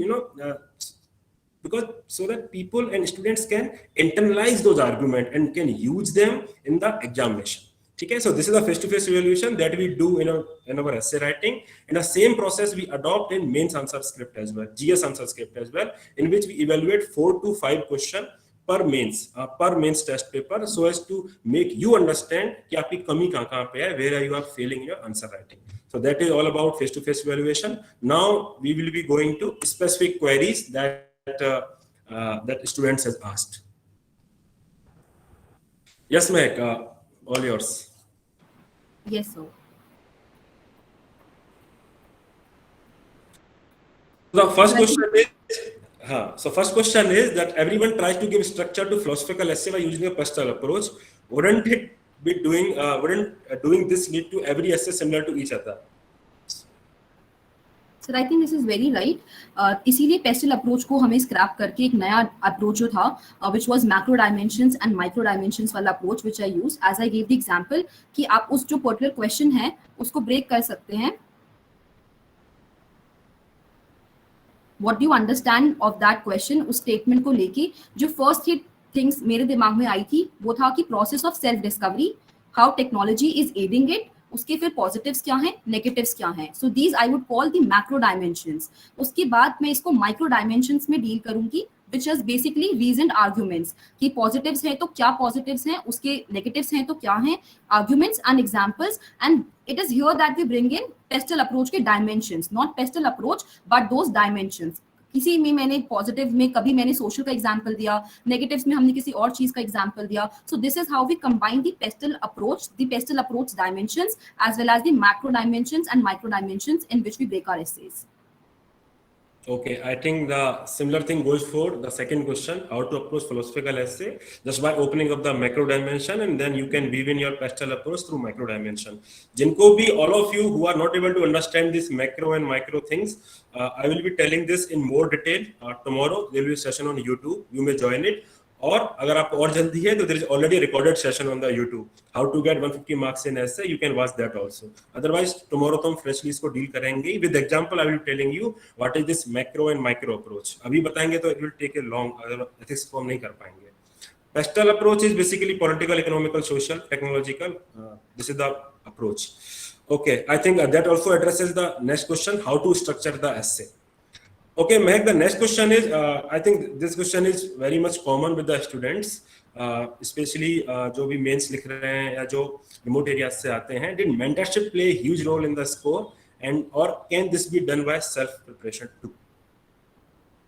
because so that people and students can internalize those arguments and can use them in the examination. Okay, so this is a face-to-face evaluation that we do in our essay writing, and the same process we adopt in mains answer script as well, GS answer script as well, in which we evaluate 4 to 5 question per mains test paper, so as to make you understand कि आपकी कमी कहाँ पे है, where you are failing in your answer writing. So that is all about face-to-face evaluation. Now we will be going to specific queries that students has asked. Yes, Mehak, all yours. Yes, sir. The first So I think question is, so first question is that everyone tries to give structure to philosophical essay by using a pastoral approach. Wouldn't it be doing this lead to every essay similar to each other? Sir I think this is very right, इसीलिए पेस्टल अप्रोच को हमें स्क्रैप करके एक नया अप्रोच जो था which was macro dimensions and micro dimensions वाला approach which I use as I give the example कि आप उस जो पर्टिकुलर क्वेश्चन है उसको ब्रेक कर सकते हैं. What do you understand of that question, उस स्टेटमेंट को लेके जो फर्स्ट ही थिंग्स मेरे दिमाग में आई थी वो था कि process of self discovery, how technology is adding it, उसके फिर पॉजिटिव्स क्या हैं, नेगेटिव्स क्या हैं. So these I would call the macro dimensions. उसके बाद मैं इसको माइक्रो डायमेंशंस में डील करूंगी which is basically reasoned arguments कि पॉजिटिव्स हैं तो क्या पॉजिटिव्स हैं, उसके नेगेटिव्स हैं तो क्या हैं, arguments and examples. And it is here that we bring in pestle approach के dimensions, not pestle approach but those dimensions. किसी में मैंने पॉजिटिव में कभी मैंने सोशल का एग्जांपल दिया, नेगेटिव्स में हमने किसी और चीज का एग्जांपल दिया. So this is how we combine the pestle approach dimensions as well as the macro dimensions and micro dimensions in which we break our essays. Okay, I think the similar thing goes for the second question, how to approach philosophical essay, just by opening up the macro dimension and then you can weave in your pastel approach through micro dimension. Jinko bhi, all of you who are not able to understand this macro and micro things, I will be telling this in more detail tomorrow. There will be a session on YouTube, you may join it. और अगर आपको और जल्दी है तो there is already a recorded session on the YouTube, how to get 150 marks in essay, you can watch that also. Otherwise tomorrow तो हम freshly इसको deal करेंगे. With example I will be telling you what is this macro and micro approach. अभी बताएंगे तो it will take a long, ethics को हम नहीं कर पाएंगे. Pastel approach is basically political, economical, social, technological. This is the approach. Okay, I think that also addresses the next question, how to structure the essay. Okay, Mehak, the next question is, I think this question is very much common with the students, especially जो भी मेंस लिख रहे हैं या जो remote areas से आते हैं. Did mentorship play a huge role in the score, and or can this be done by self preparation too?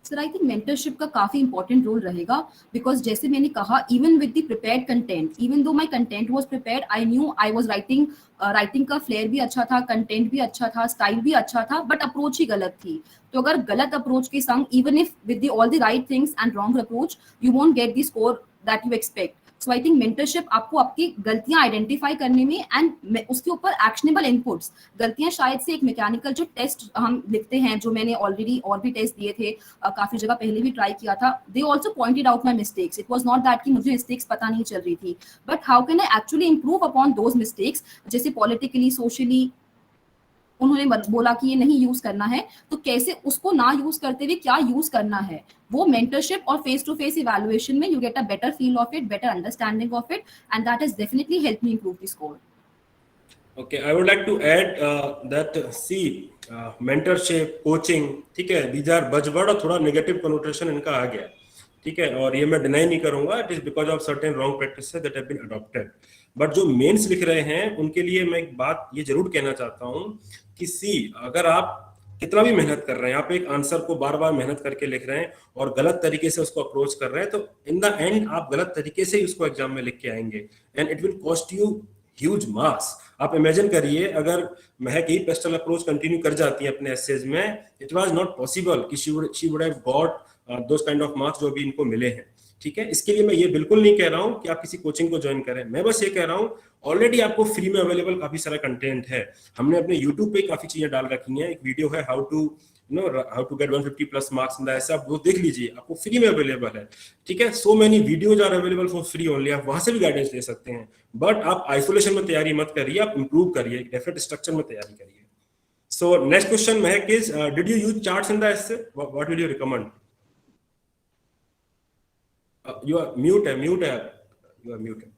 Sir I think mentorship का काफी इंपॉर्टेंट रोल रहेगा बिकॉज जैसे मैंने कहा even with the prepared content, even though my content was prepared, I knew I was writing का फ्लेयर भी अच्छा था, कंटेंट भी अच्छा था, स्टाइल भी अच्छा था, बट अप्रोच ही गलत थी. तो अगर गलत अप्रोच के संग even if with all the right things and wrong approach you won't get the score that you expect. So I think mentorship आपको आपकी गलतियां आइडेंटिफाई करने में एंड उसके ऊपर एक्शनेबल इनपुट्स, गलतियां शायद से एक मैकेनिकल जो टेस्ट हम लिखते हैं जो मैंने ऑलरेडी और भी टेस्ट दिए थे, काफी जगह पहले भी ट्राई किया था, they also pointed out my mistakes. It was not that कि मुझे मिस्टेक्स पता नहीं चल रही थी, but how can I actually improve upon those mistakes. जैसे पॉलिटिकली सोशली उन्होंने बोला कि ये नहीं यूज करना है, तो कैसे उसको ना यूज करते हुए क्या यूज करना है, वो मेंटरशिप और फेस टू फेस इवैल्यूएशन में you get a better feel of it, better understanding of it, and that has definitely helped me improve the score. Okay, I would like to add that see mentorship, coaching, ठीक है, these are buzzword और थोड़ा negative connotation इनका आ गया, ठीक है, और ये मैं डिनाई नहीं करूंगा, it is because of certain wrong practices that have been adopted. But जो मेंस लिख रहे हैं उनके लिए मैं एक बात ये जरूर कहना चाहता हूँ कि सी अगर आप कितना भी मेहनत कर रहे हैं, आप एक आंसर को बार बार मेहनत करके लिख रहे हैं और गलत तरीके से उसको अप्रोच कर रहे हैं, तो इन द एंड आप गलत तरीके से ही उसको एग्जाम में लिख के आएंगे and it will cost you huge marks. आप इमेजिन करिए अगर महक ही पेस्टल अप्रोच कंटिन्यू कर जाती है अपने एसेज में, इट वाज नॉट पॉसिबल कि she would have got those kind of marks जो भी इनको मिले हैं. ठीक है, इसके लिए मैं ये बिल्कुल नहीं कह रहा हूं कि आप किसी कोचिंग को ज्वाइन करें, मैं बस ये कह रहा हूं ऑलरेडी आपको फ्री में अवेलेबल काफी सारा कंटेंट है. हमने अपने YouTube पे काफी चीजें डाल रखी हैं. एक वीडियो है how to get 150 plus marks in the essay, आप वो देख लीजिए, आपको फ्री में अवेलेबल है. ठीक है, so many videos are available for free only, आप वहां से भी गाइडेंस ले सकते हैं. बट आप आइसोलेशन में तैयारी मत करिए, आप इंप्रूव करिए, डेफिनेट स्ट्रक्चर में तैयारी करिए. So next question Mahak is, did you use charts in the essay? What will you recommend? You are mute. You are muted.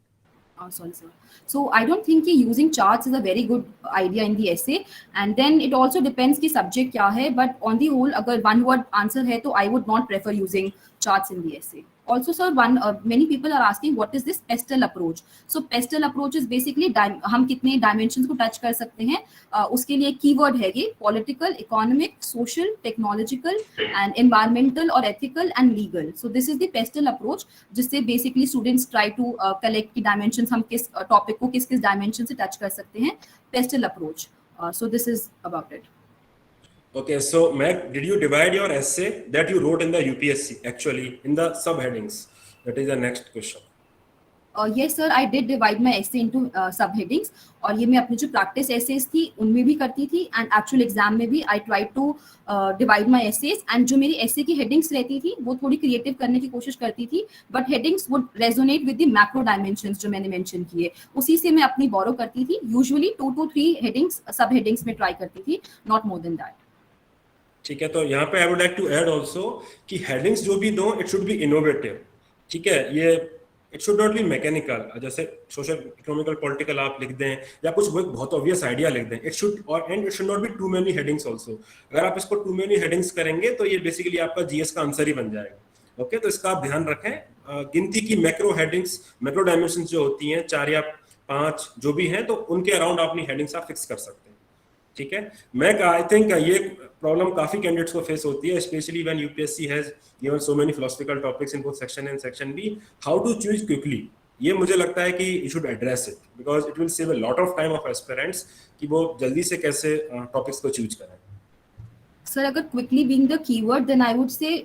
Sorry, sir. So I don't think कि using charts is a very good idea in the essay, and then it also depends कि subject क्या है. But on the whole, अगर one word answer है तो I would not prefer using charts in the essay Also, sir, many people are asking what is this pestle approach. So pestle approach is basically हम कितने dimensions को touch कर सकते हैं, उसके लिए keyword है ये political, economic, social, technological and environmental or ethical and legal. So this is the pestle approach जिससे basically students try to collect की dimensions, हम किस topic को किस किस dimension से touch कर सकते हैं, pestle approach. So this is about it. Okay, so Meg, did you divide your essay that you wrote in the UPSC actually in the subheadings? That is the next question. Yes sir, I did divide my essay into subheadings, और ये मैं अपनी जो practice essays थी उनमें भी करती थी and actual exam में भी I tried to divide my essays, and जो मेरी essay की headings रहती थी वो थोड़ी creative करने की कोशिश करती थी, but headings would resonate with the macro dimensions जो मैंने mention किए, उसी से मैं अपनी borrow करती थी. Usually 2 to 3 headings subheadings में try करती थी, not more than that. ठीक है, तो यहाँ पे I would like to add also कि हेडिंग्स जो भी दो इट शुड बी इनोवेटिव. ठीक है, ये it should not B mechanical. जैसे सोशल इकोनॉमिकल पॉलिटिकल आप लिख दें या कुछ बहुत ऑब्वियस आइडिया लिख दें, it should not be too many headings also. अगर आप इसको टू मेनी हेडिंग्स करेंगे तो ये बेसिकली आपका जीएस का आंसर ही बन जाएगा. ओके, तो इसका आप ध्यान रखें. गिनती की मैक्रो हेडिंग्स, मैक्रो डायमेंशन जो होती हैं 4 या 5 जो भी हैं, तो उनके अराउंड अपनी हेडिंग्स आप फिक्स कर सकते हैं. ठीक है, मैं आई थिंक ये प्रॉब्लम काफी कैंडिडेट्स को फेस होती है, specially when UPSC has given so many philosophical topics in both section A and section B. How to choose quickly, ये मुझे लगता है कि you should address it because it will save a lot of time of aspirants कि वो जल्दी से कैसे टॉपिक्स को चूज करें. सर अगर quickly being the keyword, then I would say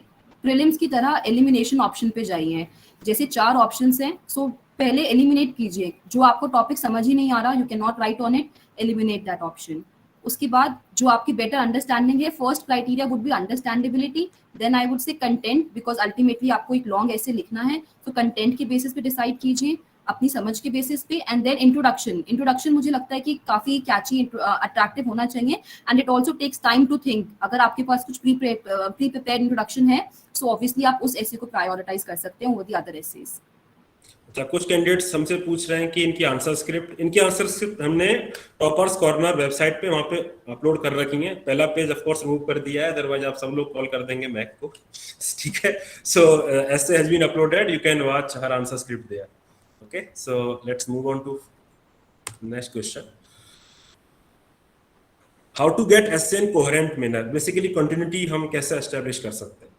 prelims की तरह एलिमिनेशन ऑप्शन पे जाइए. जैसे 4 ऑप्शंस हैं, सो पहले एलिमिनेट कीजिए. जो आपको टॉपिक समझ ही नहीं आ रहा, you can not write on it, eliminate that option. उसके बाद जो आपकी बेटर अंडरस्टैंडिंग है, first criteria would be understandability, then I would say content, because ultimately आपको एक लॉन्ग ऐसे लिखना है, तो कंटेंट के बेसिस पे डिसाइड कीजिए, अपनी समझ के बेसिस पे. एंड देन इंट्रोडक्शन मुझे लगता है कि काफी कैची, अट्रैक्टिव होना चाहिए, and it also takes time to think. अगर आपके पास कुछ प्री प्रिपेयर्ड इंट्रोडक्शन है, सो ऑब्वियसली आप उस ऐसे को प्रायोरिटाइज कर सकते हैं ओवर द अदर एसेज. कुछ कैंडिडेट्स हमसे पूछ रहे हैं कि इनकी आंसर स्क्रिप्ट हमने टॉपर्स कॉर्नर वेबसाइट पे वहां पे अपलोड कर रखी है. पहला पेज ऑफ कोर्स रिमूव कर दिया है, अदरवाइज आप सब लोग कॉल कर देंगे मैक को. ठीक है, so essay has been uploaded, you can watch her answer script there. Okay, so let's move on to next question. How to get essay in coherent manner, basically continuity हम कैसे एस्टैब्लिश कर सकते हैं?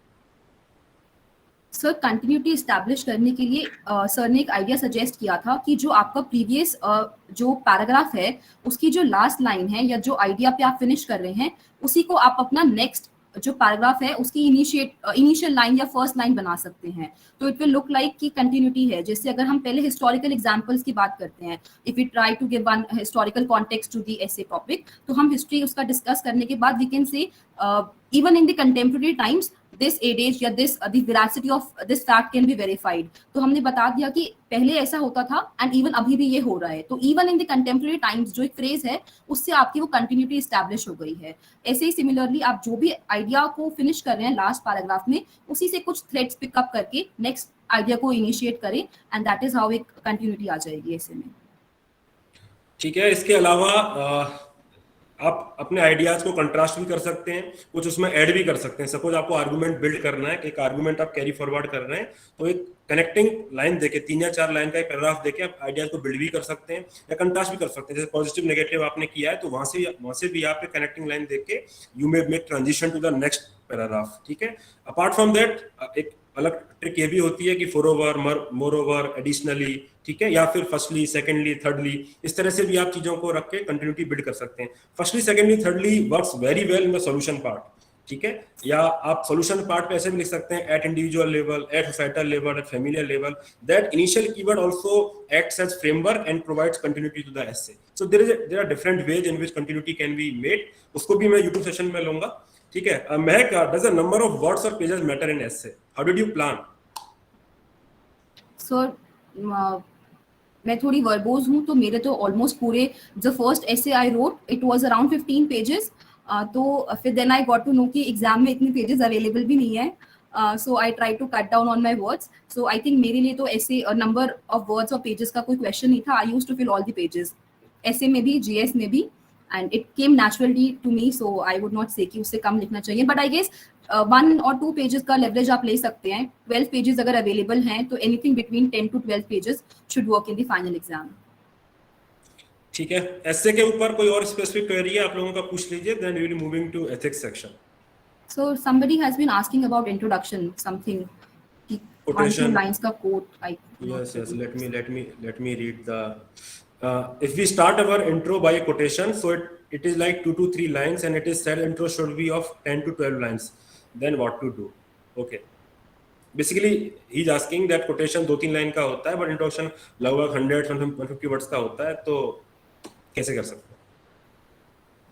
सर कंटिन्यूटी इस्टेब्लिश करने के लिए सर ने एक आइडिया सजेस्ट किया था कि जो आपका प्रीवियस जो पैराग्राफ है उसकी जो लास्ट लाइन है या जो आइडिया पे आप फिनिश कर रहे हैं, उसी को आप अपना नेक्स्ट जो पैराग्राफ है उसकी इनिशियल लाइन या फर्स्ट लाइन बना सकते हैं. तो इट विल लुक लाइक कि कंटिन्यूटी है. जैसे अगर हम पहले हिस्टोरिकल एग्जांपल्स की बात करते हैं, if we try to give one historical context to the essay topic, तो हम हिस्ट्री उसका डिस्कस करने के बाद we can say even in the contemporary times this adage या this the veracity of this fact can be verified. तो हमने बता दिया कि पहले ऐसा होता था एंड इवन अभी भी ये हो रहा है. तो even in the contemporary times जो एक फ्रेज है उससे आपकी वो कंटिन्यूटी एस्टैब्लिश हो गई है. ऐसे ही सिमिलरली आप जो भी आइडिया को फिनिश कर रहे हैं लास्ट पैराग्राफ में, उसी से कुछ थ्रेड्स पिकअप करके नेक्स्ट आइडिया को इनिशिएट करें, एंड दैट इज हाउ एक कंटिन्यूटी आ जाएगी ऐसे में. ठीक है, इसके अलावा आप अपने आइडियाज को कंट्रास्ट भी कर सकते हैं, कुछ उसमें ऐड भी कर सकते हैं. सपोज आपको आर्गुमेंट बिल्ड करना है, एक आर्गुमेंट आप कैरी फॉरवर्ड कर रहे हैं, तो एक कनेक्टिंग लाइन देके 3 या 4 लाइन का एक पैराग्राफ देके आप आइडियाज को बिल्ड भी कर सकते हैं या कंट्रास्ट भी कर सकते हैं. जैसे पॉजिटिव नेगेटिव आपने किया है, तो वहां से भी आप एक कनेक्टिंग लाइन देके you may make transition to the next paragraph. ठीक है, अपार्ट फ्रॉम दैट एक अलग ट्रिक ये भी होती है कि four over, more over, additionally, ठीक है, या फिर फर्स्टली, सेकेंडली, थर्डली, इस तरह से भी आप चीजों को रख के कंटिन्यूटी बिल्ड कर सकते हैं. Firstly, secondly, thirdly works very well in the solution part. ठीक है, या आप सॉल्यूशन पार्ट पे ऐसे भी लिख सकते हैं at individual level, at societal level, at familiar level. That initial keyword also acts as framework and provides continuity to the essay. So there are different ways in which continuity can be made. उसको भी मैं यूट्यूब सेशन में लूंगा. ठीक है, Mehak, does the number of words और pages matter in essay? How did you plan? Sir मैं थोड़ी वर्बोज हूँ, तो मेरे तो ऑलमोस्ट पूरे the first essay I wrote it was around 15 pages. तो फिर then I got to know कि एग्जाम में इतने पेजेस अवेलेबल भी नहीं है, so I try to cut down on my words. So I think मेरे लिए तो ऐसे नंबर ऑफ वर्ड्स और पेजेस का कोई क्वेश्चन नहीं था. I used to fill all the pages, essay में भी, जीएस में भी. And it came naturally to me, so I would not say कि उससे कम लिखना चाहिए, बट आई गेस 1 और 2 पेजेस का लेवरेज आप ले सकते हैं. 12 पेजेस अगर अवेलेबल हैं तो anything between 10 to 12 pages should work in the final exam. ठीक है, एसए के ऊपर कोई और स्पेसिफिक क्वेरी है आप लोगों का, पूछ लीजिए, then we will moving to ethics section. So somebody has been asking about introduction, something कि 1-2 lines का quote. Yes. Let me read the. If we start our intro by a quotation, so it is like 2 to 3 lines, and it is said intro should be of 10 to 12 lines. Then what to do? Okay. Basically, he is asking that quotation 2-3 line का होता है, but introduction लगभग 100-150 words का होता है, तो कैसे कर सकते हैं?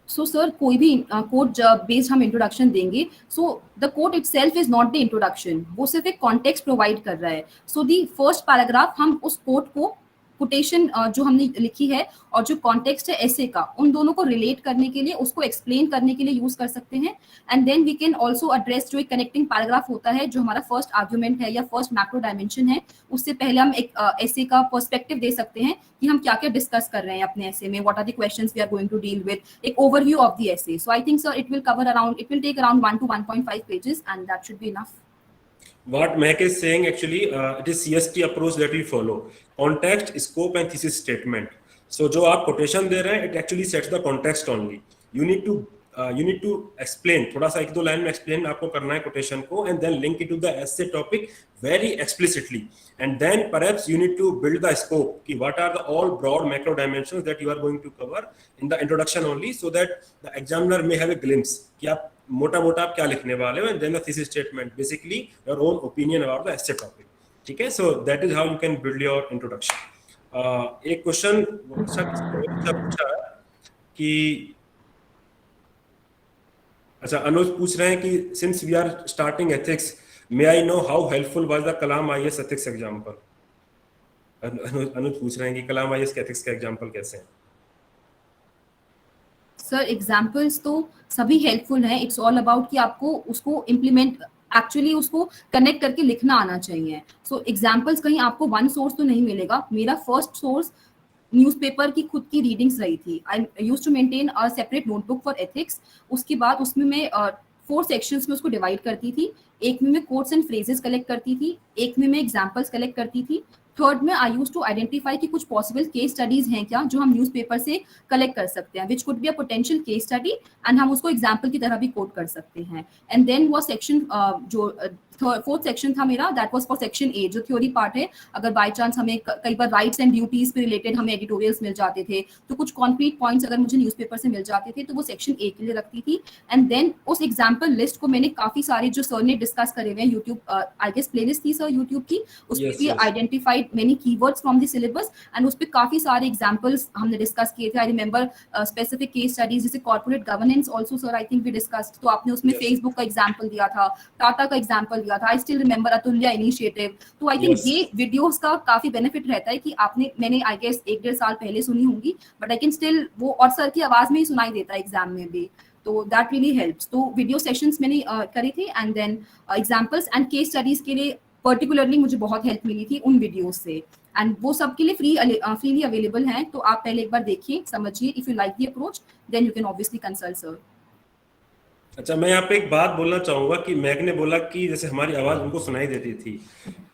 So sir, कोई भी कोट बेस्ड हम इंट्रोडक्शन देंगे, so the quote itself is not the introduction, वो सिर्फ एक कॉन्टेक्स्ट प्रोवाइड कर रहा है. सो द फर्स्ट पैराग्राफ हम उस कोट को, कोटेशन जो हमने लिखी है और जो कॉन्टेक्स्ट है एसे का, उन दोनों को रिलेट करने के लिए, उसको एक्सप्लेन करने के लिए यूज कर सकते हैं. And then we can also address जो एक कनेक्टिंग पैराग्राफ होता है, जो हमारा फर्स्ट आर्ग्यूमेंट है या फर्स्ट मैक्रो डायमेंशन है, उससे पहले हम एक एसे का पर्सपेक्टिव दे सकते हैं कि हम क्या क्या डिस्कस कर रहे हैं अपने एसे में, what are the questions we are going to deal with, एक overview of the essay. So I think sir it will take around 1 to 1.5 pages and that should be enough. What Mehak is saying actually, it is CST approach that we follow: context, scope, and thesis statement. So जो आप quotation दे रहे हैं, it actually sets the context only. You need to explain, थोड़ा सा 1-2 लाइन में explain आपको करना है quotation को, and then link it to the essay topic very explicitly. And then perhaps you need to build the scope कि what are the all broad macro dimensions that you are going to cover in the introduction only, so that the examiner may have a glimpse कि आप मोटा आप क्या लिखने वाले हो, and then the thesis statement, basically your own opinion about the essay topic. ठीक है, so that is how you can build your introduction. एक क्वेश्चन पूछा है कि, अच्छा, अनुज पूछ रहे हैं कि since we are starting ethics, may I know how helpful was the Kalam IAS ethics example? अनुज पूछ रहे हैं कि कलाम IAS के ethics का एग्जाम्पल कैसे हैं? सर एग्जाम्पल्स तो सभी हेल्पफुल हैं, इट्स ऑल अबाउट कि आपको उसको इम्प्लीमेंट, एक्चुअली उसको कनेक्ट करके लिखना आना चाहिए. सो एग्जाम्पल्स कहीं आपको वन सोर्स तो नहीं मिलेगा. मेरा फर्स्ट सोर्स न्यूज़पेपर की खुद की रीडिंग्स रही थी. I used to maintain a separate notebook for ethics. उसके बाद उसमें मैं 4 सेक्शंस में उसको डिवाइड करती थी. एक में मैं कोट्स एंड फ्रेजेस कलेक्ट करती थी, एक में मैं एग्जाम्पल्स कलेक्ट करती थी, थर्ड में आई यूज टू आइडेंटिफाई कि कुछ पॉसिबल केस स्टडीज हैं क्या जो हम न्यूज़पेपर से कलेक्ट कर सकते हैं, which could be a potential case study, and हम उसको एग्जाम्पल की तरह भी कोट कर सकते हैं. एंड देन वो सेक्शन जो फोर्थ सेक्शन था मेरा, that was for section A, जो थ्योरी पार्ट है. अगर बाय चांस हमें कई बार राइट्स एंड ड्यूटीज पे रिलेटेड हमें एडिटोरियल्स मिल जाते थे, तो कुछ कॉन्क्रीट पॉइंट्स अगर मुझे न्यूज़पेपर से मिल जाते थे तो वो सेक्शन ए के लिए रखती थी. एंड देन उस एग्जाम्पल लिस्ट को मैंने काफी सारे जो सर ने डिस्कस करे हुए हैं, यूट्यूब आई गेस प्लेलिस्ट थी सर यूट्यूब की, उसमें भी identified many keywords from the syllabus, and उस पे काफी सारे एग्जांपल्स हमने डिस्कस किए थे. I remember specific case studies जैसे corporate governance also sir I think we discussed, तो आपने उसमें फेसबुक का एग्जांपल दिया था, टाटा का एग्जांपल दिया था, आई स्टिल रिमेंबर अतुल्य इनिशिएटिव. तो आई थिंक ये वीडियोस का काफी बेनिफिट रहता है कि मैंने आई गेस 1-1.5 साल पहले सुनी होंगी, बट आई कैन स्टिल वो, और सर की आवाज में ही सुनाई देता है एग्जाम में भी, तो दैट रियली हेल्प्स. तो वीडियो सेशंस मैंने करी थी, and then examples and case studies के लिए पर्टिकुलरली मुझे बहुत हेल्प मिली थी उन वीडियोस से, एंड वो सबके लिए फ्रीली अवेलेबल हैं. तो आप पहले एक बार देखिए, समझिए. If you like the approach then you can obviously consult sir. अच्छा, मैं यहाँ पे एक बात बोलना चाहूंगा कि मैग ने बोला कि जैसे हमारी आवाज उनको सुनाई देती थी.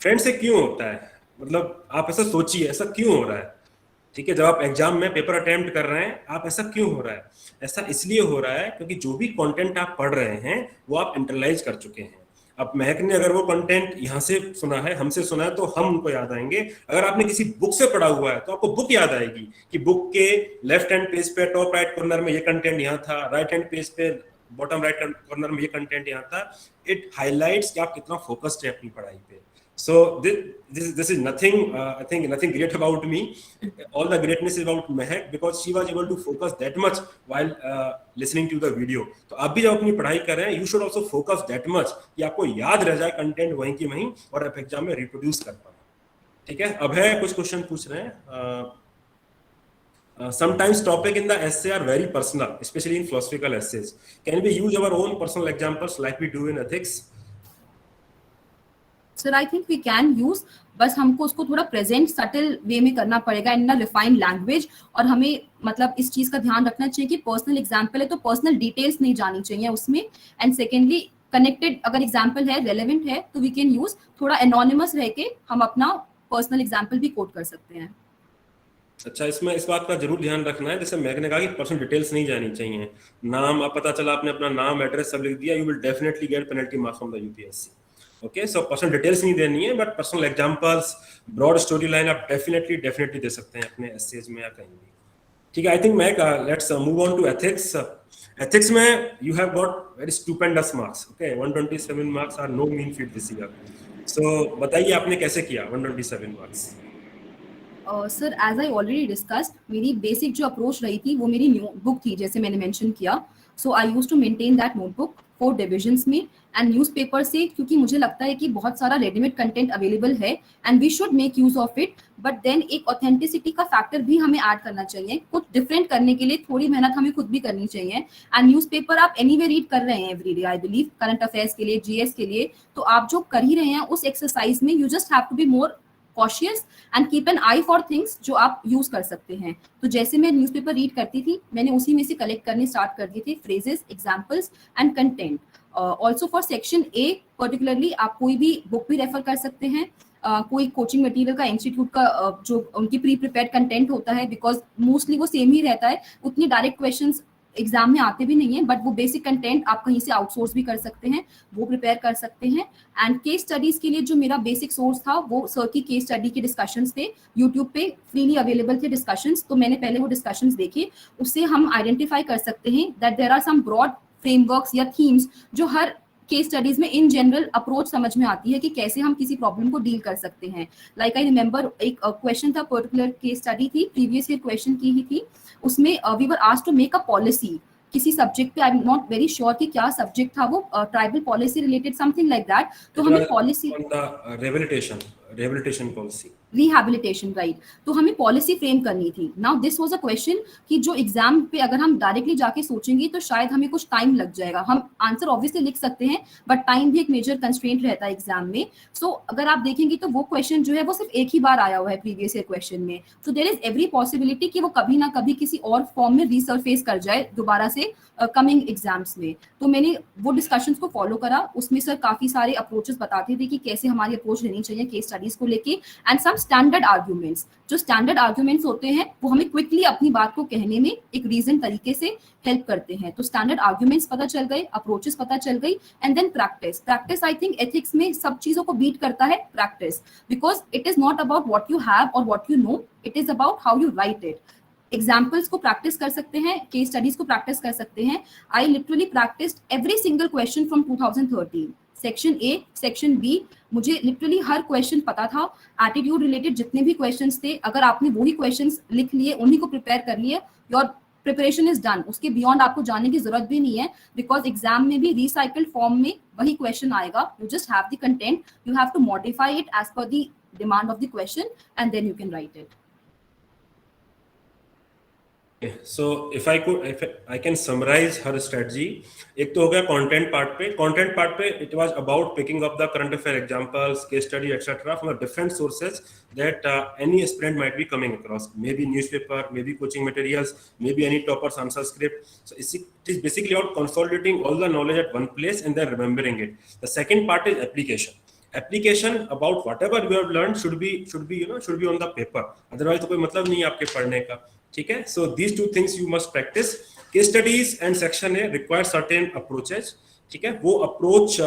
फ्रेंड से क्यों होता है, मतलब आप ऐसा सोचिए, ऐसा क्यों हो रहा है? ठीक है, जब आप एग्जाम में पेपर अटेम्प्ट कर रहे हैं, आप ऐसा क्यों हो रहा है? ऐसा इसलिए हो रहा है क्योंकि जो भी कंटेंट आप पढ़ रहे हैं वो आप इंटरलाइज कर चुके हैं. अब महक ने अगर वो कंटेंट यहाँ से सुना है, हमसे सुना है, तो हम उनको याद आएंगे. अगर आपने किसी बुक से पढ़ा हुआ है तो आपको बुक याद आएगी कि बुक के लेफ्ट हैंड पेज पे टॉप राइट कॉर्नर में ये कंटेंट यहाँ था, राइट हैंड पेज पे बॉटम राइट कॉर्नर में ये कंटेंट यहाँ था. इट हाईलाइट्स कि आप कितना फोकस्ड है अपनी पढ़ाई पे. So this is nothing, I think nothing great about me. All the greatness is about Mehak because she was able to focus that much while listening to the video. तो आप भी जब अपनी पढ़ाई कर रहे हैं, you should also focus that much कि आपको याद रह जाए कंटेंट वहीं की वहीं और आप एग्जाम में रिप्रोड्यूस कर पाए. ठीक है, अब है कुछ क्वेश्चन पूछ रहे हैं. Sometimes topic in the essay are very personal, especially in philosophical essays. Can we use our own personal examples like we do in ethics? Sir I think we can use, बस हमको उसको थोड़ा प्रेजेंट सटल वे में करना पड़ेगा इन रिफाइंड लैंग्वेज, और हमें मतलब इस चीज का ध्यान रखना चाहिए कि पर्सनल एग्जाम्पल है तो पर्सनल डिटेल्स नहीं जानी चाहिए उसमें। एंड सेकेंडली कनेक्टेड अगर एग्जाम्पल है, रेलेवेंट है, तो वी कैन यूज थोड़ा एनोनिमस रह के हम अपना पर्सनल एग्जाम्पल भी कोट कर सकते हैं। अच्छा, इसमें इस बात का जरूर ध्यान रखना है, जैसे मैंने कहा कि पर्सनल डिटेल्स नहीं जानी चाहिए। नाम, अब पता चला आपने अपना नाम, एड्रेस सब लिख दिया, you will definitely get penalty marks from the UPSC. Okay, so personal details नहीं देनी है, but personal examples, broad story line आप डेफिनेटली दे सकते हैं अपने एसेज में या कहीं भी। ठीक है, आई थिंक मैं let's move on to ethics. Ethics में you have got very stupendous marks. Okay, 127 marks are no mean feat this year. So बताइए आपने कैसे किया 127 marks? Sir as I already discussed, मेरी बेसिक जो अप्रोच रही थी वो मेरी नोटबुक थी, जैसे मैंने मेंशन किया। So I use to maintain that notebook 4 divisions में। एंड न्यूज़पेपर से, क्योंकि मुझे लगता है कि बहुत सारा रेडीमेड कंटेंट अवेलेबल है and we should make use of it, but then एक ऑथेंटिसिटी का फैक्टर भी हमें ऐड करना चाहिए। कुछ डिफरेंट करने के लिए थोड़ी मेहनत हमें खुद भी करनी चाहिए। एंड न्यूज़पेपर आप एनीवे रीड कर रहे हैं everyday, I believe current affairs के लिए, जीएस के लिए, तो आप जो कर ही रहे हैं उस एक्सरसाइज में you just have to be more cautious and keep an eye for things जो आप यूज कर सकते हैं। तो जैसे मैं न्यूज़पेपर रीड करती थी, मैंने उसी में से कलेक्ट करने स्टार्ट कर दिए थे phrases, examples and content. Also for section A particularly आप कोई भी बुक भी रेफर कर सकते हैं, कोई कोचिंग मटेरियल का, इंस्टीट्यूट का जो उनकी प्री प्रिपेयर्ड कंटेंट होता है, बिकॉज मोस्टली वो सेम ही रहता है, उतनी डायरेक्ट क्वेश्चंस एग्जाम में आते भी नहीं है, बट वो बेसिक कंटेंट आप कहीं से आउटसोर्स भी कर सकते हैं, वो प्रिपेयर कर सकते हैं। एंड केस स्टडीज के लिए जो मेरा बेसिक सोर्स था वो सर की केस स्टडी के डिस्कशंस थे, यूट्यूब पे फ्रीली अवेलेबल थे डिस्कशंस, तो मैंने पहले वो डिस्कशंस देखे। उससे हम आइडेंटिफाई कर सकते हैं that there are some broad frameworks या थीम्स जो हर केस स्टडीज में इन जनरल अप्रोच समझ में आती है कि कैसे हम किसी प्रॉब्लम को डील कर सकते हैं। लाइक आई रिमेंबर एक क्वेश्चन था, पर्टिकुलर केस स्टडी थी, प्रीवियस ईयर क्वेश्चन की ही थी, उसमें we were asked to make a policy किसी सब्जेक्ट पे, I am not very sure कि क्या सब्जेक्ट था वो, tribal policy related something like that. तो हमें policy, rehabilitation policy, rehabilitation, right. तो हमें पॉलिसी फ्रेम करनी थी। Now this was a question कि जो एग्जाम पे अगर हम डायरेक्टली जाके सोचेंगे तो शायद हमें कुछ टाइम लग जाएगा। हम आंसर ऑब्वियसली लिख सकते हैं, बट टाइम भी एक मेजर कंस्ट्रेंट रहता है एग्जाम में। सो अगर आप देखेंगे तो वो क्वेश्चन जो है वो सिर्फ एक ही बार आया हुआ है प्रीवियस ईयर क्वेश्चन में, so there is every possibility कि वो कभी ना कभी किसी और फॉर्म में रिसरफेस कर जाए दोबारा से कमिंग एग्जाम्स में। तो मैंने वो डिस्कशंस को फॉलो करा, उसमें सर काफी सारे अप्रोचेस बताते थे कि कैसे हमारी अप्रोच लेनी चाहिए केस स्टडीज को लेके, एंड सम स्टैंडर्ड आर्ग्यूमेंट्स, जो स्टैंडर्ड आर्ग्यूमेंट्स होते हैं वो हमें क्विकली अपनी बात को कहने में एक रीजन तरीके से हेल्प करते हैं। तो स्टैंडर्ड आर्ग्यूमेंट्स पता चल गए, अप्रोचेस पता चल गई, and then practice. Practice I think ethics में सब चीजों को बीट करता है practice, because it is not about what you have और what you know, it is about how you write it. Examples को प्रैक्टिस कर सकते हैं, केस स्टडीज को प्रैक्टिस कर सकते हैं। I literally practised every single question from 2013, section A, section B, मुझे लिटरली हर क्वेश्चन पता था। एटीट्यूड रिलेटेड जितने भी क्वेश्चंस थे, अगर आपने वही क्वेश्चंस लिख लिए, उन्हीं को प्रिपेयर कर लिए, योर प्रिपरेशन इज डन। उसके बियॉन्ड आपको जाने की जरूरत भी नहीं है, बिकॉज एग्जाम में भी रिसाइकल्ड फॉर्म में वही क्वेश्चन आएगा। You just have the content, you have to modify it as per the demand of the question, and then you can write it. So if I can summarize her strategy, एक तो हो गया कंटेंट पार्ट पे। कंटेंट पार्ट पे it was about picking up the current affair examples, case study, etc. from the different sources that any aspirant might be coming across. Maybe newspaper, maybe coaching materials, maybe any topper's answer script. So it is basically about consolidating all the knowledge at one place and then remembering it. The second part is application. Application about whatever you have learned should be on the paper. Otherwise तो कोई मतलब नहीं है आपके पढ़ने का। ठीक है, so these two things you must practice. Case studies and section है रिक्वायर सर्टेन अप्रोचेस। ठीक है, वो अप्रोच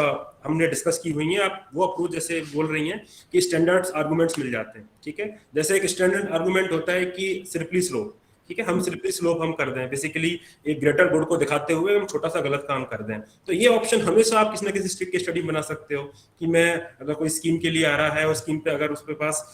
हमने डिस्कस की हुई है। आप वो अप्रोच जैसे बोल रही हैं कि स्टैंडर्ड आर्गुमेंट्स मिल जाते हैं। ठीक है, जैसे एक स्टैंडर्ड आर्गुमेंट होता है कि सिर्फली स्लोप। ठीक है, हम सिर्फली स्लोप हम कर दें, बेसिकली एक ग्रेटर गुड को दिखाते हुए हम छोटा सा गलत काम कर दें। तो ये ऑप्शन हमेशा आप किसी ना किसी स्ट्रिक्ट केस स्टडी बना सकते हो कि मैं अगर कोई स्कीम के लिए आ रहा है और स्कीम पे अगर उसके पास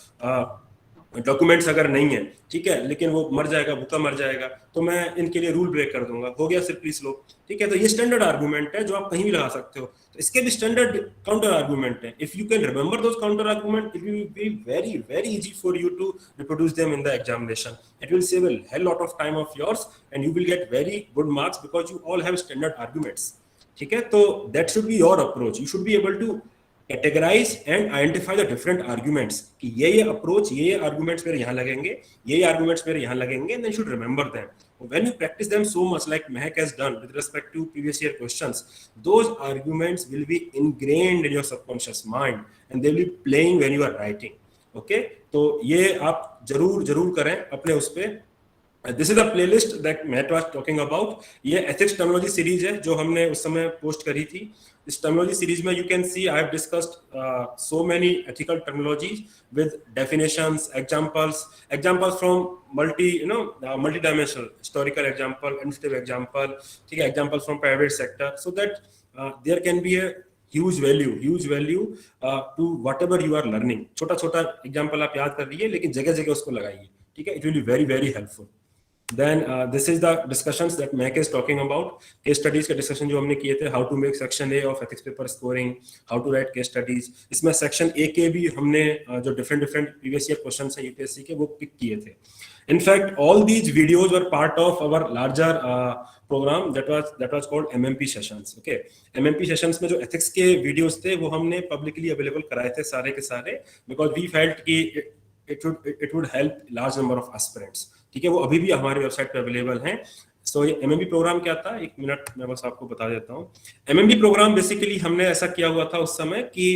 डॉक्यूमेंट्स अगर नहीं है, ठीक है, लेकिन वो मर जाएगा, भूखा मर जाएगा, तो मैं इनके लिए रूल ब्रेक कर दूंगा, हो गया सिर्फ स्लोप। ठीक है, तो ये स्टैंडर्ड आर्गुमेंट है जो आप कहीं भी लगा सकते हो। तो इसके भी स्टैंडर्ड काउंटर आर्गुमेंट है। If you can remember those counter argument, it will be very very easy for you to reproduce them in the examination. It will save a hell lot of time of yours and you will get very good marks because you all have standard arguments. ठीक है, तो that should be your approach. You should be able to categorise and identify the different arguments कि ये अप्रोच, ये आर्गुमेंट्स मेरे यहाँ लगेंगे, ये आर्गुमेंट्स मेरे यहाँ लगेंगे, and then should remember them. When you practice them so much, like Mehak has done with respect to previous year questions, those arguments will be ingrained in your subconscious mind and they will be playing when you are writing. Okay, तो ये आप जरूर करें अपने उस पे. This is a playlist that Matt was talking about. ये एथिक्स टर्मिनोलॉजी सीरीज है जो हमने उस समय पोस्ट करी थी. इस टर्मिनोलॉजी सीरीज में you can see I have discussed so many ethical terminologies with definitions, examples from multi dimensional historical example, administrative example, ठीक है, examples from private sector, so that there can be a huge value to whatever you are learning. छोटा एग्जांपल आप याद कर रहिए लेकिन जगह उसको लगाइए, ठीक है. It will be very helpful. Then this is the discussions that Mehak is talking about. Case studies के discussion जो हमने किए थे, how to make section A of ethics paper scoring, how to write case studies. इसमें section A के भी हमने जो different previous year questions हैं UPSC के वो pick किए थे. In fact, all these videos were part of our larger program that was called MMP sessions. Okay, MMP sessions में जो ethics के videos थे वो हमने publicly available कराए थे सारे के सारे, because we felt कि it would help large number of aspirants. ठीक है, वो अभी भी हमारी वेबसाइट पे अवेलेबल हैं. सो ये एमएमबी प्रोग्राम क्या था, एक मिनट मैं बस आपको बता देता हूँ. एमएमबी प्रोग्राम बेसिकली हमने ऐसा किया हुआ था उस समय कि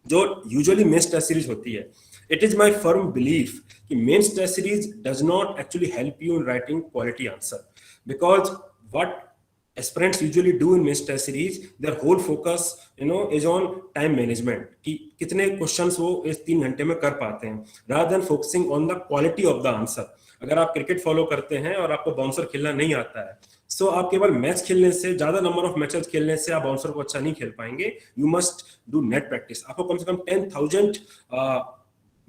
जो यूजुअली मेंस टेस्ट सीरीज होती है, it is my firm belief कि mains test series does not actually help you in writing quality answer, because what aspirants usually do in mains test series, their whole focus is on time management कि कितने क्वेश्चंस वो इस 3 घंटे में कर पाते हैं, rather than focusing on the quality of the answer. अगर आप क्रिकेट फॉलो करते हैं और आपको बाउंसर खेलना नहीं आता है, सो आप केवल मैच खेलने से, ज्यादा नंबर ऑफ मैचेस खेलने से आप बाउंसर को अच्छा नहीं खेल पाएंगे. You must do net practice. आपको कम से कम 10,000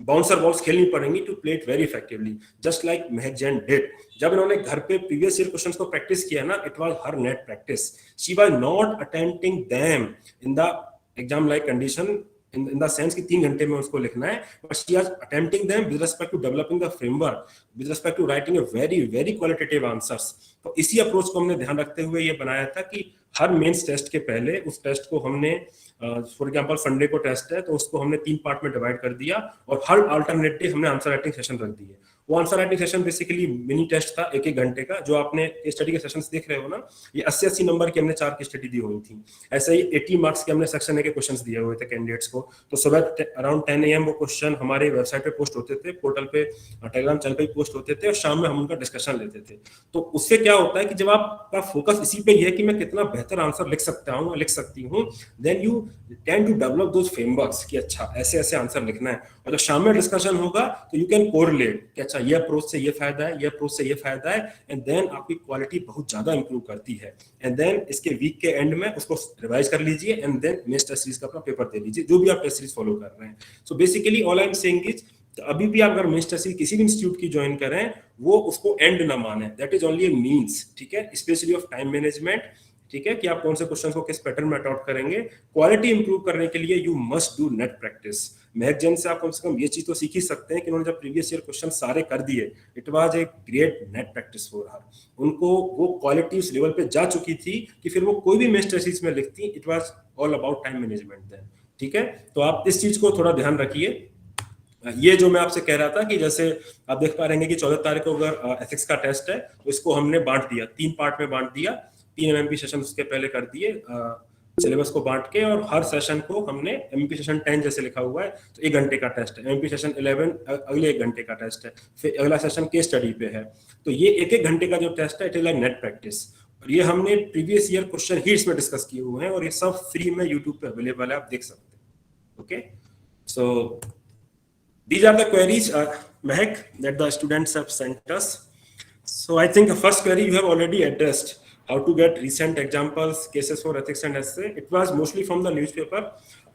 बाउंसर बॉल्स खेलनी पड़ेंगी to play it very effectively, just like Mahak Jain did. जब इन्होंने घर पे प्रीवियस ईयर क्वेश्चंस को प्रैक्टिस किया ना, it was her net practice. She was not attempting them in the exam like condition, in the sense कि 3 घंटे में उसको लिखना है, but she was attempting them with respect to developing the framework, with respect to writing a very qualitative answers. तो इसी अप्रोच को हमने ध्यान रखते हुए ये बनाया था कि हर मेंस टेस्ट के पहले उस टेस्ट को हमने फॉर एग्जांपल संडे को टेस्ट है तो उसको हमने 3 पार्ट में डिवाइड कर दिया और हर अल्टरनेट डे हमने आंसर राइटिंग सेशन रख दिए. वो answer writing session basically mini test था 1-1 घंटे का. जो आपने स्टडी के सेशंस देख रहे हो ना, ये 80-80 नंबर की हमने 4 की स्टडी दी हुई थी. ऐसे ही 80 मार्क्स के हमने सेक्शन ए के क्वेश्चंस दिए हुए थे कैंडिडेट्स को. तो सुबह अराउंड 10 AM वो क्वेश्चन हमारे वेबसाइट पे पोस्ट होते थे, पोर्टल पे, टेलीग्राम चैनल पे पोस्ट होते थे, और शाम में हम उनका डिस्कशन लेते थे. तो उससे क्या होता है कि जब आपका फोकस इसी पे है कि मैं कितना बेहतर आंसर लिख सकता हूँ, लिख सकती हूँ, then you tend to develop those frameworks कि अच्छा ऐसे शांसर लिखना है. और जब शाम में डिस्कशन होगा तो यू कैन कोरिलेट कि अच्छा ये अप्रोच से ये फायदा है, ये अप्रोच से ये फायदा है, एंड देन आपकी क्वालिटी बहुत ज्यादा इंप्रूव करती है. एंड देन इसके वीक के एंड में उसको रिवाइज कर लीजिए and then next test series का अपना पेपर दे लीजिए, जो भी आप टेस्ट सीरीज फॉलो कर रहे हैं. So basically all I am saying is, अभी भी आप अगर मेंस टेस्ट सीरीज किसी भी इंस्टीट्यूट की ज्वाइन करें, वो उसको एंड ना माने, that is only A means. ठीक है, स्पेशली ऑफ टाइम मैनेजमेंट. ठीक है, कि आप कौन से क्वेश्चन को किस पैटर्न में अडॉप्ट करेंगे. क्वालिटी इंप्रूव करने के लिए you must do net practice. महक जैन से आप कम से कम ये चीज तो सीख ही सकते हैं कि उन्होंने जब प्रीवियस ईयर क्वेश्चन सारे कर दिए, it was a great net practice for her. उनको वो क्वालिटी उस लेवल पे जा चुकी थी कि फिर वो कोई भी मेंस टेस्ट में लिखती, it was all about time management then. ठीक है, तो आप इस चीज को थोड़ा ध्यान रखिए. ये जो मैं आपसे कह रहा था कि जैसे आप देख पा रहे हैं कि 14 तारीख को अगर एथिक्स का टेस्ट है तो इसको हमने बांट दिया, 3 पार्ट में बांट दिया. 3 एमएमपी सेशन उसके पहले कर दिए सिलेबस को बांट के, और हर सेशन को हमने एमएमपी सेशन 10 जैसे लिखा हुआ है तो 1 घंटे का टेस्ट है. एमएमपी सेशन 11 अगले 1 घंटे का टेस्ट है. फिर अगला सेशन केस स्टडी पे है. तो ये 1-1 घंटे का जो टेस्ट है, it is like net practice. और ये हमने प्रीवियस ईयर क्वेश्चन हीट्स में डिस्कस किए हुए हैं और ये सब फ्री में यूट्यूब पे अवेलेबल है, आप देख सकते हैं. Okay, so these are the queries, Mehak, that the students have sent us. So I think the first query you have already addressed, how to get recent examples, cases for ethics and essay. It was mostly from the newspaper.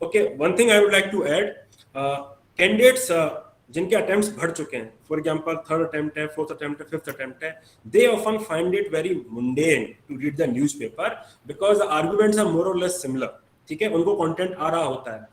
Okay, one thing I would like to add, candidates जिनके attempts बढ़ चुके हैं, for example 3rd attempt है, 4th attempt है, 5th attempt है, they often find it very mundane to read the newspaper because the arguments are more or less similar. ठीक है, उनको content आ रहा होता है.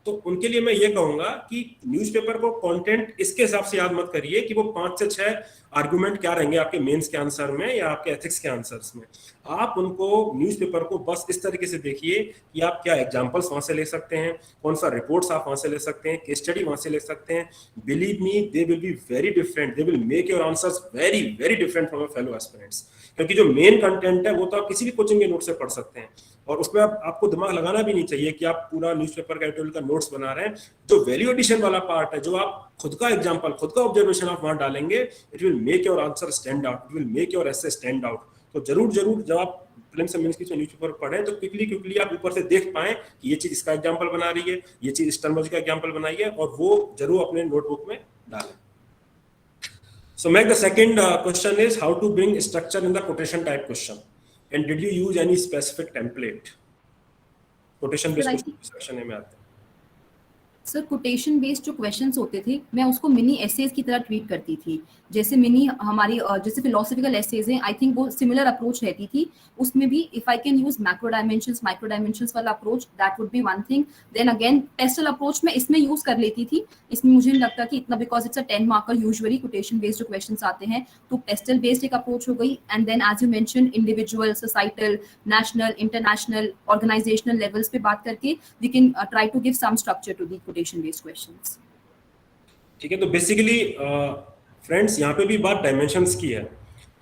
तो उनके लिए मैं ये कहूंगा कि न्यूज़पेपर को कंटेंट इसके हिसाब से याद मत करिए कि वो 5 से 6 आर्गुमेंट क्या रहेंगे आपके मेंस के आंसर में या आपके एथिक्स के आंसर्स में। आप उनको न्यूज़पेपर को बस इस तरीके से देखिए कि आप क्या एग्जांपल्स वहां से ले सकते हैं, कौन सा रिपोर्ट्स आप वहां से ले सकते हैं, केस स्टडी वहां से ले सकते हैं। Believe me, they will be very different, they will make your answers very very different from your fellow aspirants. क्योंकि जो मेन कंटेंट है वो तो आप किसी भी कोचिंग के नोट से पढ़ सकते हैं, और उसमें आपको दिमाग लगाना भी नहीं चाहिए कि आप पूरा न्यूज़पेपर का एडिटोरियल का नोट्स बना रहे हैं। जो वैल्यू एडिशन वाला पार्ट है, जो आप खुद का एग्जांपल, खुद का ऑब्जर्वेशन आप वहां डालेंगे, it will make your answer stand out, it will make your essay stand out. तो जरूर जब आप प्रीलिम्स और मेंस की न्यूज़पेपर पढ़ें तो क्विकली आप ऊपर से देख पाएं कि ये चीज इसका एग्जांपल बना रही है, ये चीज इस टर्मिनोलॉजी का एग्जांपल बनाई है, और वो जरूर अपने नोटबुक में डालें। So Meg, the second question is how to bring structure in the quotation type question, and did you use any specific template? Quotation based question section में आते हैं। सर कोटेशन बेस्ड जो क्वेश्चंस होते थे मैं उसको मिनी एसेज की तरह ट्रीट करती थी। जैसे मिनी हमारी जैसे फिलोसफिकल एसेज हैं, आई थिंक वो सिमिलर अप्रोच रहती थी। उसमें भी if I can use micro dimensions वाला approach, that would be one thing. Then again PESTLE approach में इसमें यूज कर लेती थी। इसमें मुझे नहीं लगता कि इतना, because it's a 10 marker usually quotation based जो क्वेश्चंस आते हैं, तो पेस्टल बेस्ड एक अप्रोच हो गई। And then as you mention individual, societal, national, international, organisational levels पे बात करके we can try to give some structure to the quotation based questions. ठीक है, तो बेसिकली फ्रेंड्स यहाँ पे भी बात डायमेंशंस की है।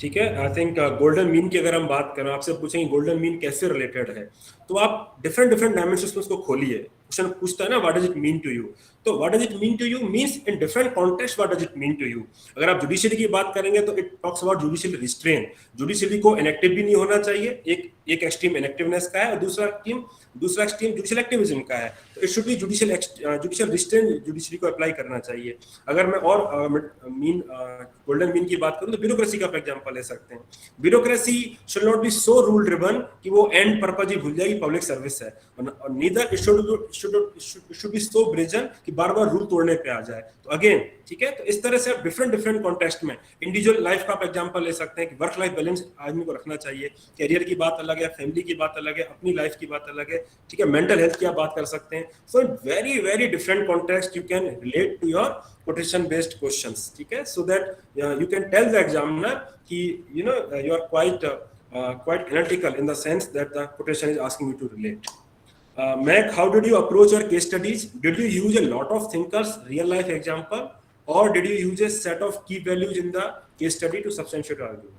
ठीक है, आई थिंक गोल्डन मीन की अगर हम बात करें, आपसे पूछेंगे गोल्डन मीन कैसे रिलेटेड है, तो आप डिफरेंट डायमेंशंस में उसको खोलिए। क्वेश्चन पूछता है ना what does it mean to you, तो what does it mean to you means in different context what does it mean to you. अगर आप जुडिशरी की बात करेंगे तो it talks about judicial restraint. Judiciary को इनएक्टिव भी नहीं होना चाहिए, एक एक्सट्रीम इनएक्टिवनेस का है और दूसरा एक्सट्रीम जुडिशियल एक्टिविज्म का है। तो it should B judicial restraint, judiciary को अप्लाई करना चाहिए। अगर मैं और गोल्डन मीन की बात करूं तो ब्यूरोक्रेसी का एग्जांपल ले सकते हैं। Bureaucracy should not B so rule driven कि वो एंड पर्पज ही भूल जाएगी पब्लिक सर्विस है, और neither it should B so brazen कि बार-बार रूल तोड़ने पे आ जाए। तो अगेन ठीक है, तो इस तरह से आप डिफरेंट कॉन्टेक्स्ट में इंडिविजुअल लाइफ का आप एग्जांपल ले सकते हैं कि वर्क लाइफ बैलेंस आदमी को रखना चाहिए। कैरियर की बात अलग है, फैमिली की बात अलग है, अपनी लाइफ की बात अलग है। ठीक है, मेंटल हेल्थ की आप बात कर सकते हैं। So very different context you can relate to your quotation based questions। ठीक है, so that you can tell the examiner कि you know you are quite analytical in the sense that the quotation is asking you to relate। Meg, how did you approach your case studies? Did you use a lot of thinkers real life example, or did you use a set of key values in the case study to substantiate your argument?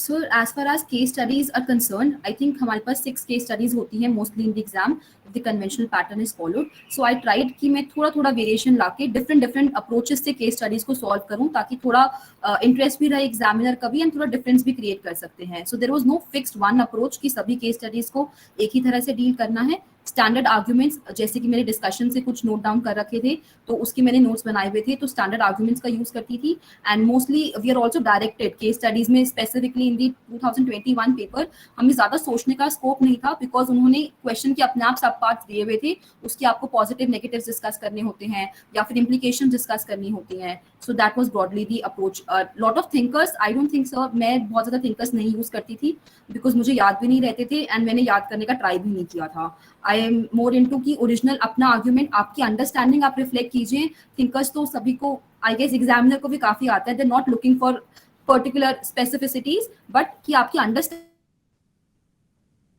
So as far as case studies are concerned, I think हमारे पास 6 case studies होती हैं mostly in the exam if the conventional pattern is followed। So I tried कि मैं थोड़ा वेरिएशन लाके different approaches से case studies को solve करूं, ताकि थोड़ा interest भी रहे examiner का भी, and थोड़ा difference भी create कर सकते हैं। So there was no fixed one approach कि सभी case studies को एक ही तरह से deal करना है। स्टैंडर्ड आर्ग्यूमेंट्स, जैसे कि मेरे डिस्कशन से कुछ नोट डाउन कर रखे थे तो उसके मैंने नोट्स बनाए हुए थे, तो स्टैंडर्ड आर्ग्यूमेंट्स का यूज करती थी। And mostly we are also directed case studies में, स्पेसिफिकली इन दी 2021 पेपर हमें ज्यादा सोचने का स्कोप नहीं था, बिकॉज उन्होंने क्वेश्चन के अपने आप सब पार्ट्स दिए हुए थे, उसके आपको पॉजिटिव नेगेटिव डिस्कस करने होते हैं या फिर इम्प्लीकेशन डिस्कस करनी होती हैं। So that was broadly the approach. Lot of thinkers, I don't think sir मैं बहुत ज्यादा थिंकर्स नहीं यूज करती थी, बिकॉज मुझे याद भी नहीं रहते थे एंड मैंने याद करने का ट्राई भी नहीं किया था। आई एम मोर इनटू की ओरिजिनल अपना आर्ग्यूमेंट, आपकी अंडरस्टैंडिंग आप रिफ्लेक्ट कीजिए। थिंकर्स तो सभी को, आई गेस एग्जामिनर को भी काफी आता है, they not looking for particular specificities, but कि आपकी अंडरस्टैंडिंग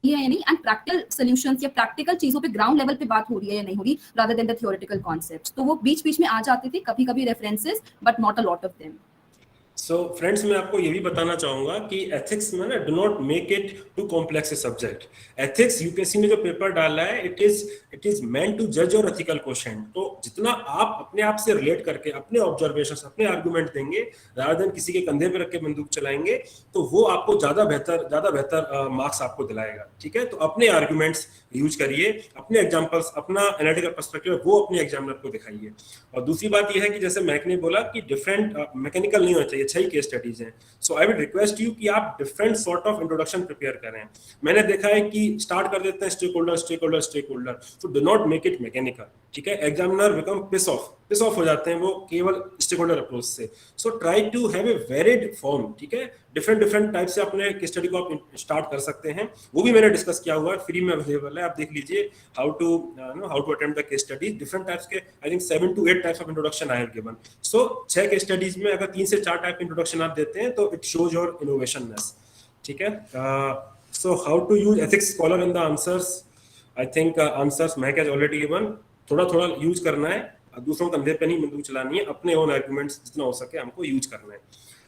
है या नहीं, एंड प्रैक्टिकल सॉल्यूशंस या प्रैक्टिकल चीजों पे ग्राउंड लेवल पे बात हो रही है या नहीं हो रही, rather than the theoretical concepts. तो वो बीच में आ जाते थे कभी references, but not a lot of them. So friends, मैं आपको ये भी बताना चाहूंगा कि एथिक्स में ना, do not make it too complex a subject. Ethics UPSC ने जो पेपर डाला है, इट इज मेंट टू जज योर एथिकल क्वेश्चन। तो जितना आप अपने आप से रिलेट करके अपने ऑब्जर्वेशंस, अपने आर्गुमेंट देंगे रादर देन किसी के कंधे पे रख के बंदूक चलाएंगे, तो वो आपको ज्यादा बेहतर मार्क्स आपको दिलाएगा। ठीक है, तो अपने आर्गुमेंट्स यूज करिए, अपने एग्जांपल्स, अपना एनालिटिकल पर्सपेक्टिव वो अपने एग्जामिनर को दिखाइए। और दूसरी बात ये है कि जैसे मैक ने बोला कि डिफरेंट मैकेनिकल नहीं होना चाहिए, 6 केस स्टडीज हैं। So I would request you कि आप different sort of introduction prepare करें। मैंने देखा है कि स्टार्ट कर देते हैं स्टेक होल्डर, तो do not make it mechanical. ठीक है, examiner never become pissed off हो जाते हैं वो केवल स्टेक होल्डर अप्रोच से. So try to have a varied form. ठीक है, डिफरेंट टाइप से अपने केस स्टडी को आप स्टार्ट कर सकते हैं. वो भी मैंने डिस्कस किया हुआ है, फ्री में अवेलेबल है, आप देख लीजिए. How to attempt the case studies, different types के I think 7 to 8 types of introduction I have given. So 6 case studies में अगर 3 से 4 टाइप के इंट्रोडक्शन आप देते हैं तो इट शोज योर इनोवेशननेस. ठीक है. So how to use ethics scholar in the answers. I think answers Mahak has already given. थोड़ा यूज करना है, दूसरों कंधे पे नहीं बंदूक चलानी है, अपने ओन आर्गुमेंट्स जितना हो सके हमको यूज करना है.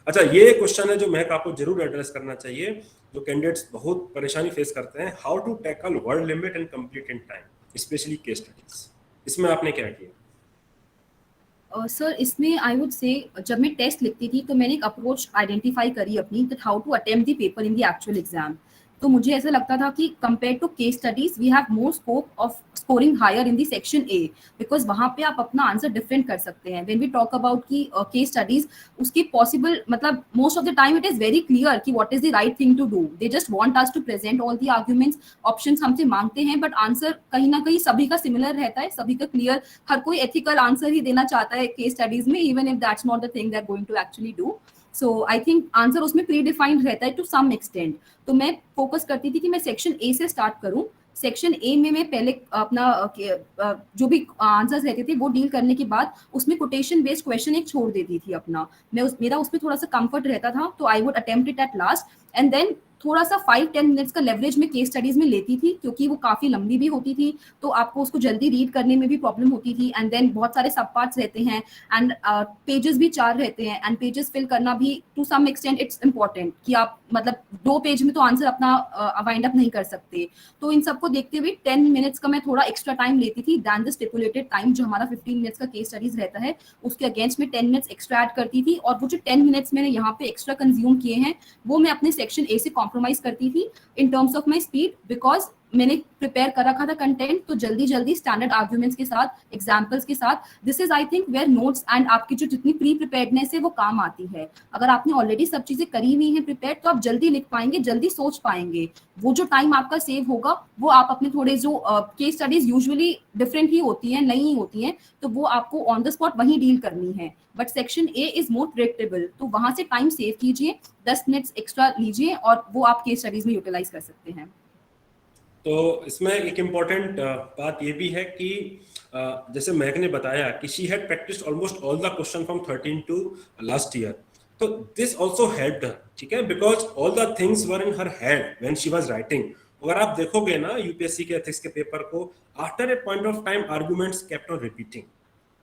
अच्छा, ये क्वेश्चन है जो महक आपको जरूर एड्रेस करना चाहिए, जो कैंडिडेट्स बहुत परेशानी फेस करते हैं. How to tackle word limit and complete in time, specially case studies. इसमें आपने क्या किया? सर इसमें आई वुड से जब मैं टेस्ट लिखती थी तो मैंने एक अप्रोच आइडेंटिफाई करी अपनी, that how to attempt the paper in the actual exam. तो मुझे ऐसा लगता था कि compare to case studies we have more scope of scoring higher in the section A, because वहाँ पे आप अपना आंसर डिफरेंट कर सकते हैं. व्हेन वी टॉक अबाउट की केस स्टडीज, उसकी पॉसिबल मतलब most of the time it is very clear कि what is the right thing to do. They just want us to present all the arguments, options हमसे मांगते हैं, बट आंसर कहीं ना कहीं सभी का सिमिलर रहता है, सभी का क्लियर. हर कोई एथिकल आंसर ही देना चाहता है केस स्टडीज में, even if that's not the thing they are going to actually do. So I think answer उसमें प्री डिफाइंड रहता है टू सम एक्सटेंट. तो मैं फोकस करती थी कि मैं सेक्शन ए से स्टार्ट करूं. सेक्शन ए में मैं पहले अपना जो भी आंसर्स रहते थे वो डील करने के बाद उसमें कोटेशन बेस्ड क्वेश्चन एक छोड़ देती थी अपना. मेरा उसमें थोड़ा सा कंफर्ट रहता था, तो I would attempt it at last. And then थोड़ा सा 5-10 मिनट्स का लेवरेज में केस स्टडीज में लेती थी, क्योंकि वो काफी लंबी भी होती थी, तो आपको उसको जल्दी रीड करने में भी प्रॉब्लम होती थी. एंड देन बहुत सारे सब पार्ट्स रहते हैं, एंड पेजेस भी 4 रहते हैं, एंड पेजेस फिल करना भी to some extent it's important कि आप मतलब 2 पेज में तो आंसर अपना वाइंड अप नहीं कर सकते. तो इन सबको देखते हुए 10 मिनट्स का मैं थोड़ा एक्स्ट्रा टाइम लेती थी दैन द स्टिपुलेटेड टाइम, जो हमारा 15 मिनट्स का केस स्टडीज रहता है, उसके अगेंस्ट में 10 मिनट्स एक्स्ट्रा ऐड करती थी. और वो जो 10 मिनट्स मैंने यहाँ पे एक्स्ट्रा कंज्यूम किए हैं वो मैं अपने सेक्शन ए से कॉम्प्रोमाइज करती थी in terms of my speed, because मैंने प्रिपेयर कर रखा था कंटेंट, तो जल्दी स्टैंडर्ड आर्ग्यूमेंट्स के साथ, एग्जांपल्स के साथ. This is I think where notes and आपकी जो जितनी प्री प्रिपेयर्डनेस है वो काम आती है. अगर आपने ऑलरेडी सब चीजें करी हुई हैं प्रिपेयर, तो आप जल्दी लिख पाएंगे, जल्दी सोच पाएंगे. वो जो टाइम आपका सेव होगा वो आप अपने थोड़े जो केस स्टडीज यूजुअली डिफरेंट ही होती हैं, नई ही होती हैं, तो वो आपको ऑन द स्पॉट वहीं डील करनी है. But section A is more predictable, तो वहां से टाइम सेव कीजिए, 10 मिनट्स एक्स्ट्रा लीजिए और वो आप केस स्टडीज में यूटिलाइज कर सकते हैं. तो इसमें एक इम्पॉर्टेंट बात ये भी है कि जैसे महक ने बताया कि she had practised almost all the question from 13 to last year. तो दिस आल्सो हेल्प्ड हर. ठीक है, because all the things were in her head when she was writing. अगर आप देखोगे ना यूपीएससी के एथिक्स के पेपर को, after a point of time arguments kept on repeating.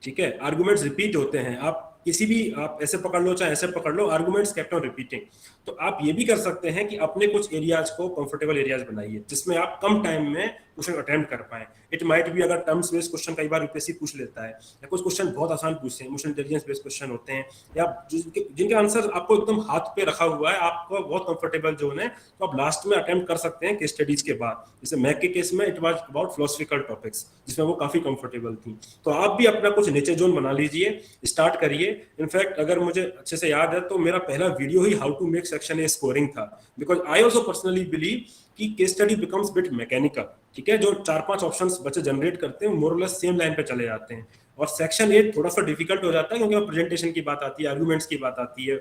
ठीक है, आर्गुमेंट्स रिपीट होते हैं. आप किसी भी, आप ऐसे पकड़ लो चाहे ऐसे पकड़ लो, आर्गुमेंट्स केप्ट ऑन रिपीटिंग. तो आप ये भी कर सकते हैं कि अपने कुछ एरियाज को कंफर्टेबल एरियाज बनाइए जिसमें आप कम टाइम में क्वेश्चन अटेम्प्ट कर पाए. इट माइट भी, अगर टर्म्स बेस्ड क्वेश्चन कई बार यूपीएससी पूछ लेता है, या कुछ क्वेश्चन बहुत आसान पूछते हैं, इमोशनल इंटेलिजेंस बेस्ड क्वेश्चन होते हैं, या जिनके आंसर आपको एकदम हाथ पे रखा हुआ है, आपको बहुत कंफर्टेबल जोन है, तो आप लास्ट में अटेम्प्ट कर सकते हैं केस स्टडीज के बाद. जैसे मैक के केस में it was about philosophical topics जिसमें वो काफी कंफर्टेबल थी. तो आप भी अपना कुछ नीचे जोन बना लीजिए, स्टार्ट करिए. इनफैक्ट अगर मुझे अच्छे से याद है तो मेरा पहला वीडियो ही how to make section A scoring था, because I also personally believe कि case study becomes bit mechanical. ठीक है, जो 4-5 ऑप्शंस बच्चे जनरेट करते हैं मोर और लेस सेम लाइन पे चले जाते हैं, और सेक्शन ए थोड़ा सा डिफिकल्ट हो जाता है क्योंकि प्रेजेंटेशन की बात आती है, आर्गुमेंट्स की बात आती है,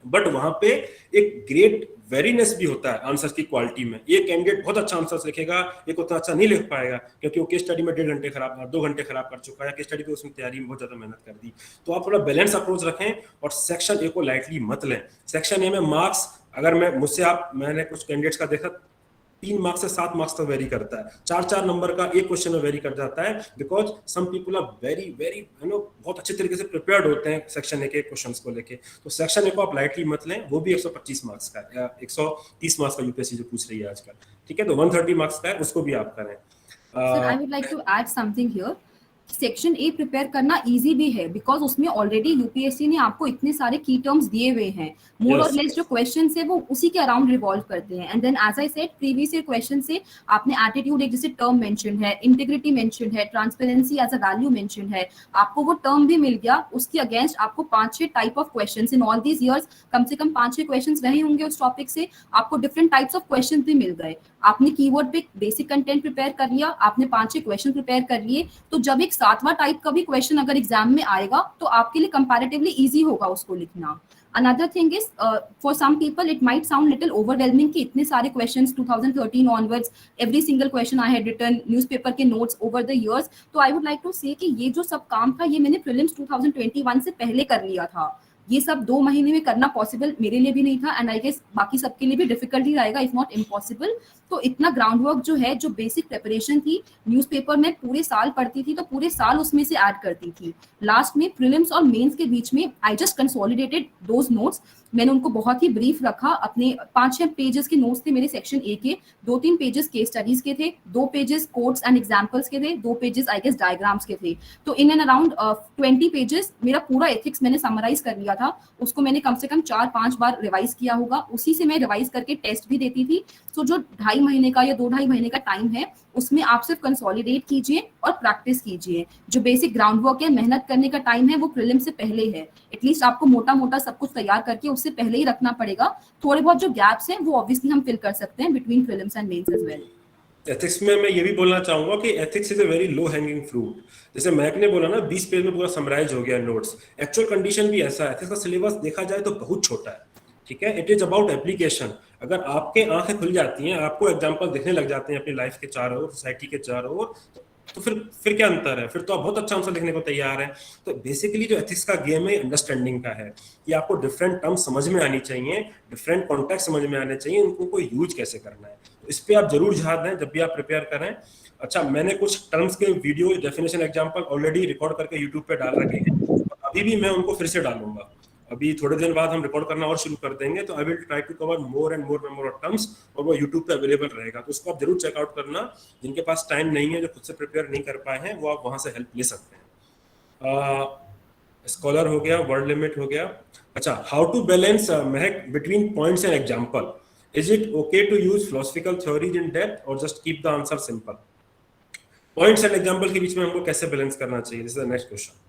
बट वहां पे एक ग्रेट वेरीनेस भी होता है आंसर की क्वालिटी में. एक कैंडिडेट बहुत अच्छा आंसर लिखेगा, एक उतना अच्छा नहीं लिख पाएगा क्योंकि वो केस स्टडी में 1.5 घंटे खराब, 2 घंटे खराब कर चुका है, केस स्टडी पे उसमें तैयारी में बहुत ज्यादा मेहनत कर दी. तो आप थोड़ा बैलेंस अप्रोच रखें और सेक्शन ए को लाइटली मत लें. सेक्शन ए में मार्क्स, अगर मैंने कुछ कैंडिडेट्स का देखा, 3 मार्क्स से 7 मार्क्स तक वेरी करता है. 4-4 नंबर का एक क्वेश्चन में वेरी कर जाता है, because some people are very बहुत अच्छे तरीके से प्रिपेयर्ड होते हैं सेक्शन ए के क्वेश्चंस को लेके. तो सेक्शन ए को आप लाइटली मत लें, वो भी 125 मार्क्स का या 130 मार्क्स का यूपीएससी जो पूछ रही है आजकल. ठीक है, तो 130 मार्क्स का है, उसको भी आप करें. Sir I would like to add something here. Section A prepare करना इजी भी है, बिकॉज उसमें ऑलरेडी यूपीएससी ने आपको इतने सारे की टर्म्स दिए हुए हैं, मोर और लेस जो क्वेश्चंस है वो उसी के अराउंड रिवॉल्व करते हैं. And then as I said, previous year question से आपने एटीट्यूड एक जैसे टर्म मेंशन है, इंटीग्रिटी मेंशन है, transparency as a value mention है, आपको वो टर्म भी मिल गया. उसके अगेंस्ट आपको 5-6 type of questions in all these years, कम से कम 5-6 क्वेश्चंस रहे होंगे उस टॉपिक से, आपको डिफरेंट टाइप्स ऑफ क्वेश्चंस भी मिल गए. आपने कीवर्ड पे बेसिक कंटेंट प्रिपेयर कर लिया, आपने 5-6 क्वेश्चन प्रिपेयर कर लिए, तो जब एक सातवां टाइप का भी क्वेश्चन अगर एग्जाम में आएगा तो आपके लिए कंपैरेटिवली इजी होगा उसको लिखना। Another thing is, for some people it might sound little overwhelming कि इतने सारे questions 2013 onwards, every single question I had written, newspaper के notes over the years। तो I would like to say कि ये जो सब काम था ये मैंने prelims 2021 से पहले कर लिया था। ये सब 2 महीने में करना पॉसिबल मेरे लिए भी नहीं था, एंड आई गेस बाकी सबके लिए भी डिफिकल्ट ही रहेगा, इफ नॉट इम्पॉसिबल। तो इतना ग्राउंड वर्क जो है, जो बेसिक प्रिपरेशन थी, न्यूज़पेपर में पूरे साल पढ़ती थी तो पूरे साल उसमें से ऐड करती थी। लास्ट में प्रीलिम्स और मेंस के बीच में I just consolidated those notes. मैंने उनको बहुत ही ब्रीफ रखा। अपने 5-6 पेजेस के नोट्स थे मेरे सेक्शन ए के, 2-3 पेजेस केस स्टडीज के थे, 2 पेजेस कोड्स एंड एग्जांपल्स के थे, 2 पेजेस आई गेस डायग्राम्स के थे। तो इन एंड अराउंड 20 पेजेस मेरा पूरा एथिक्स मैंने समराइज कर लिया था। उसको मैंने कम से कम 4-5 बार रिवाइज किया होगा, उसी से मैं रिवाइज करके टेस्ट भी देती थी। सो जो 2.5 महीने का या 2-2.5 महीने का टाइम है उसमें आप सिर्फ कंसोलिडेट कीजिए और प्रैक्टिस कीजिए। जो बेसिक ग्राउंड वर्क है, मेहनत करने का टाइम है, वो प्रीलिम से पहले है। एटलीस्ट आपको मोटा मोटा सब कुछ तैयार करके उससे पहले ही रखना पड़ेगा। थोड़े बहुत जो गैप्स हैं वो ऑब्वियसली हम फिल कर सकते हैं between prelims and mains as well. Ethics में मैं ये भी बोलना चाहूंगा कि ethics is a very low hanging fruit. जैसे मैक ने बोला ना 20 पेज में पूरा समराइज हो गया नोट्स, एक्चुअल कंडीशन भी ऐसा है। एथिक्स का सिलेबस देखा जाए तो बहुत छोटा है, ठीक है। It is about application. अगर आपके आंखें खुल जाती हैं, आपको एग्जांपल दिखने लग जाते हैं अपनी लाइफ के चारों ओर, सोसाइटी के चारों ओर, तो फिर क्या अंतर है? फिर तो आप बहुत अच्छा आंसर लिखने को तैयार हैं। तो बेसिकली जो एथिक्स का गेम है अंडरस्टैंडिंग का है कि आपको डिफरेंट टर्म्स समझ में आनी चाहिए, डिफरेंट कॉन्टेक्स्ट समझ में आने चाहिए, उनको यूज कैसे करना है। तो इस पे आप जरूर ध्यान दें जब भी आप प्रिपेयर करें। अच्छा, मैंने कुछ टर्म्स के video definition example already record करके यूट्यूब पे डाल रखे हैं, और अभी भी मैं उनको फिर से डालूंगा। अभी थोड़े दिन बाद हम रिकॉर्ड करना और शुरू कर देंगे, तो I will try to cover more and more number of terms, और वो यूट्यूब पे अवेलेबल रहेगा। तो उसको आप जरूर चेकआउट करना। जिनके पास टाइम नहीं है, जो खुद से प्रिपेयर नहीं कर पाए हैं, वो आप वहां से हेल्प ले सकते हैं। स्कॉलर हो गया, वर्ड लिमिट हो गया। अच्छा, हाउ टू बैलेंस महक between points and example? Is it okay to use philosophical theories in depth और just keep the answer simple? Points and example के बीच में हमको कैसे बैलेंस करना चाहिए? This is the next question.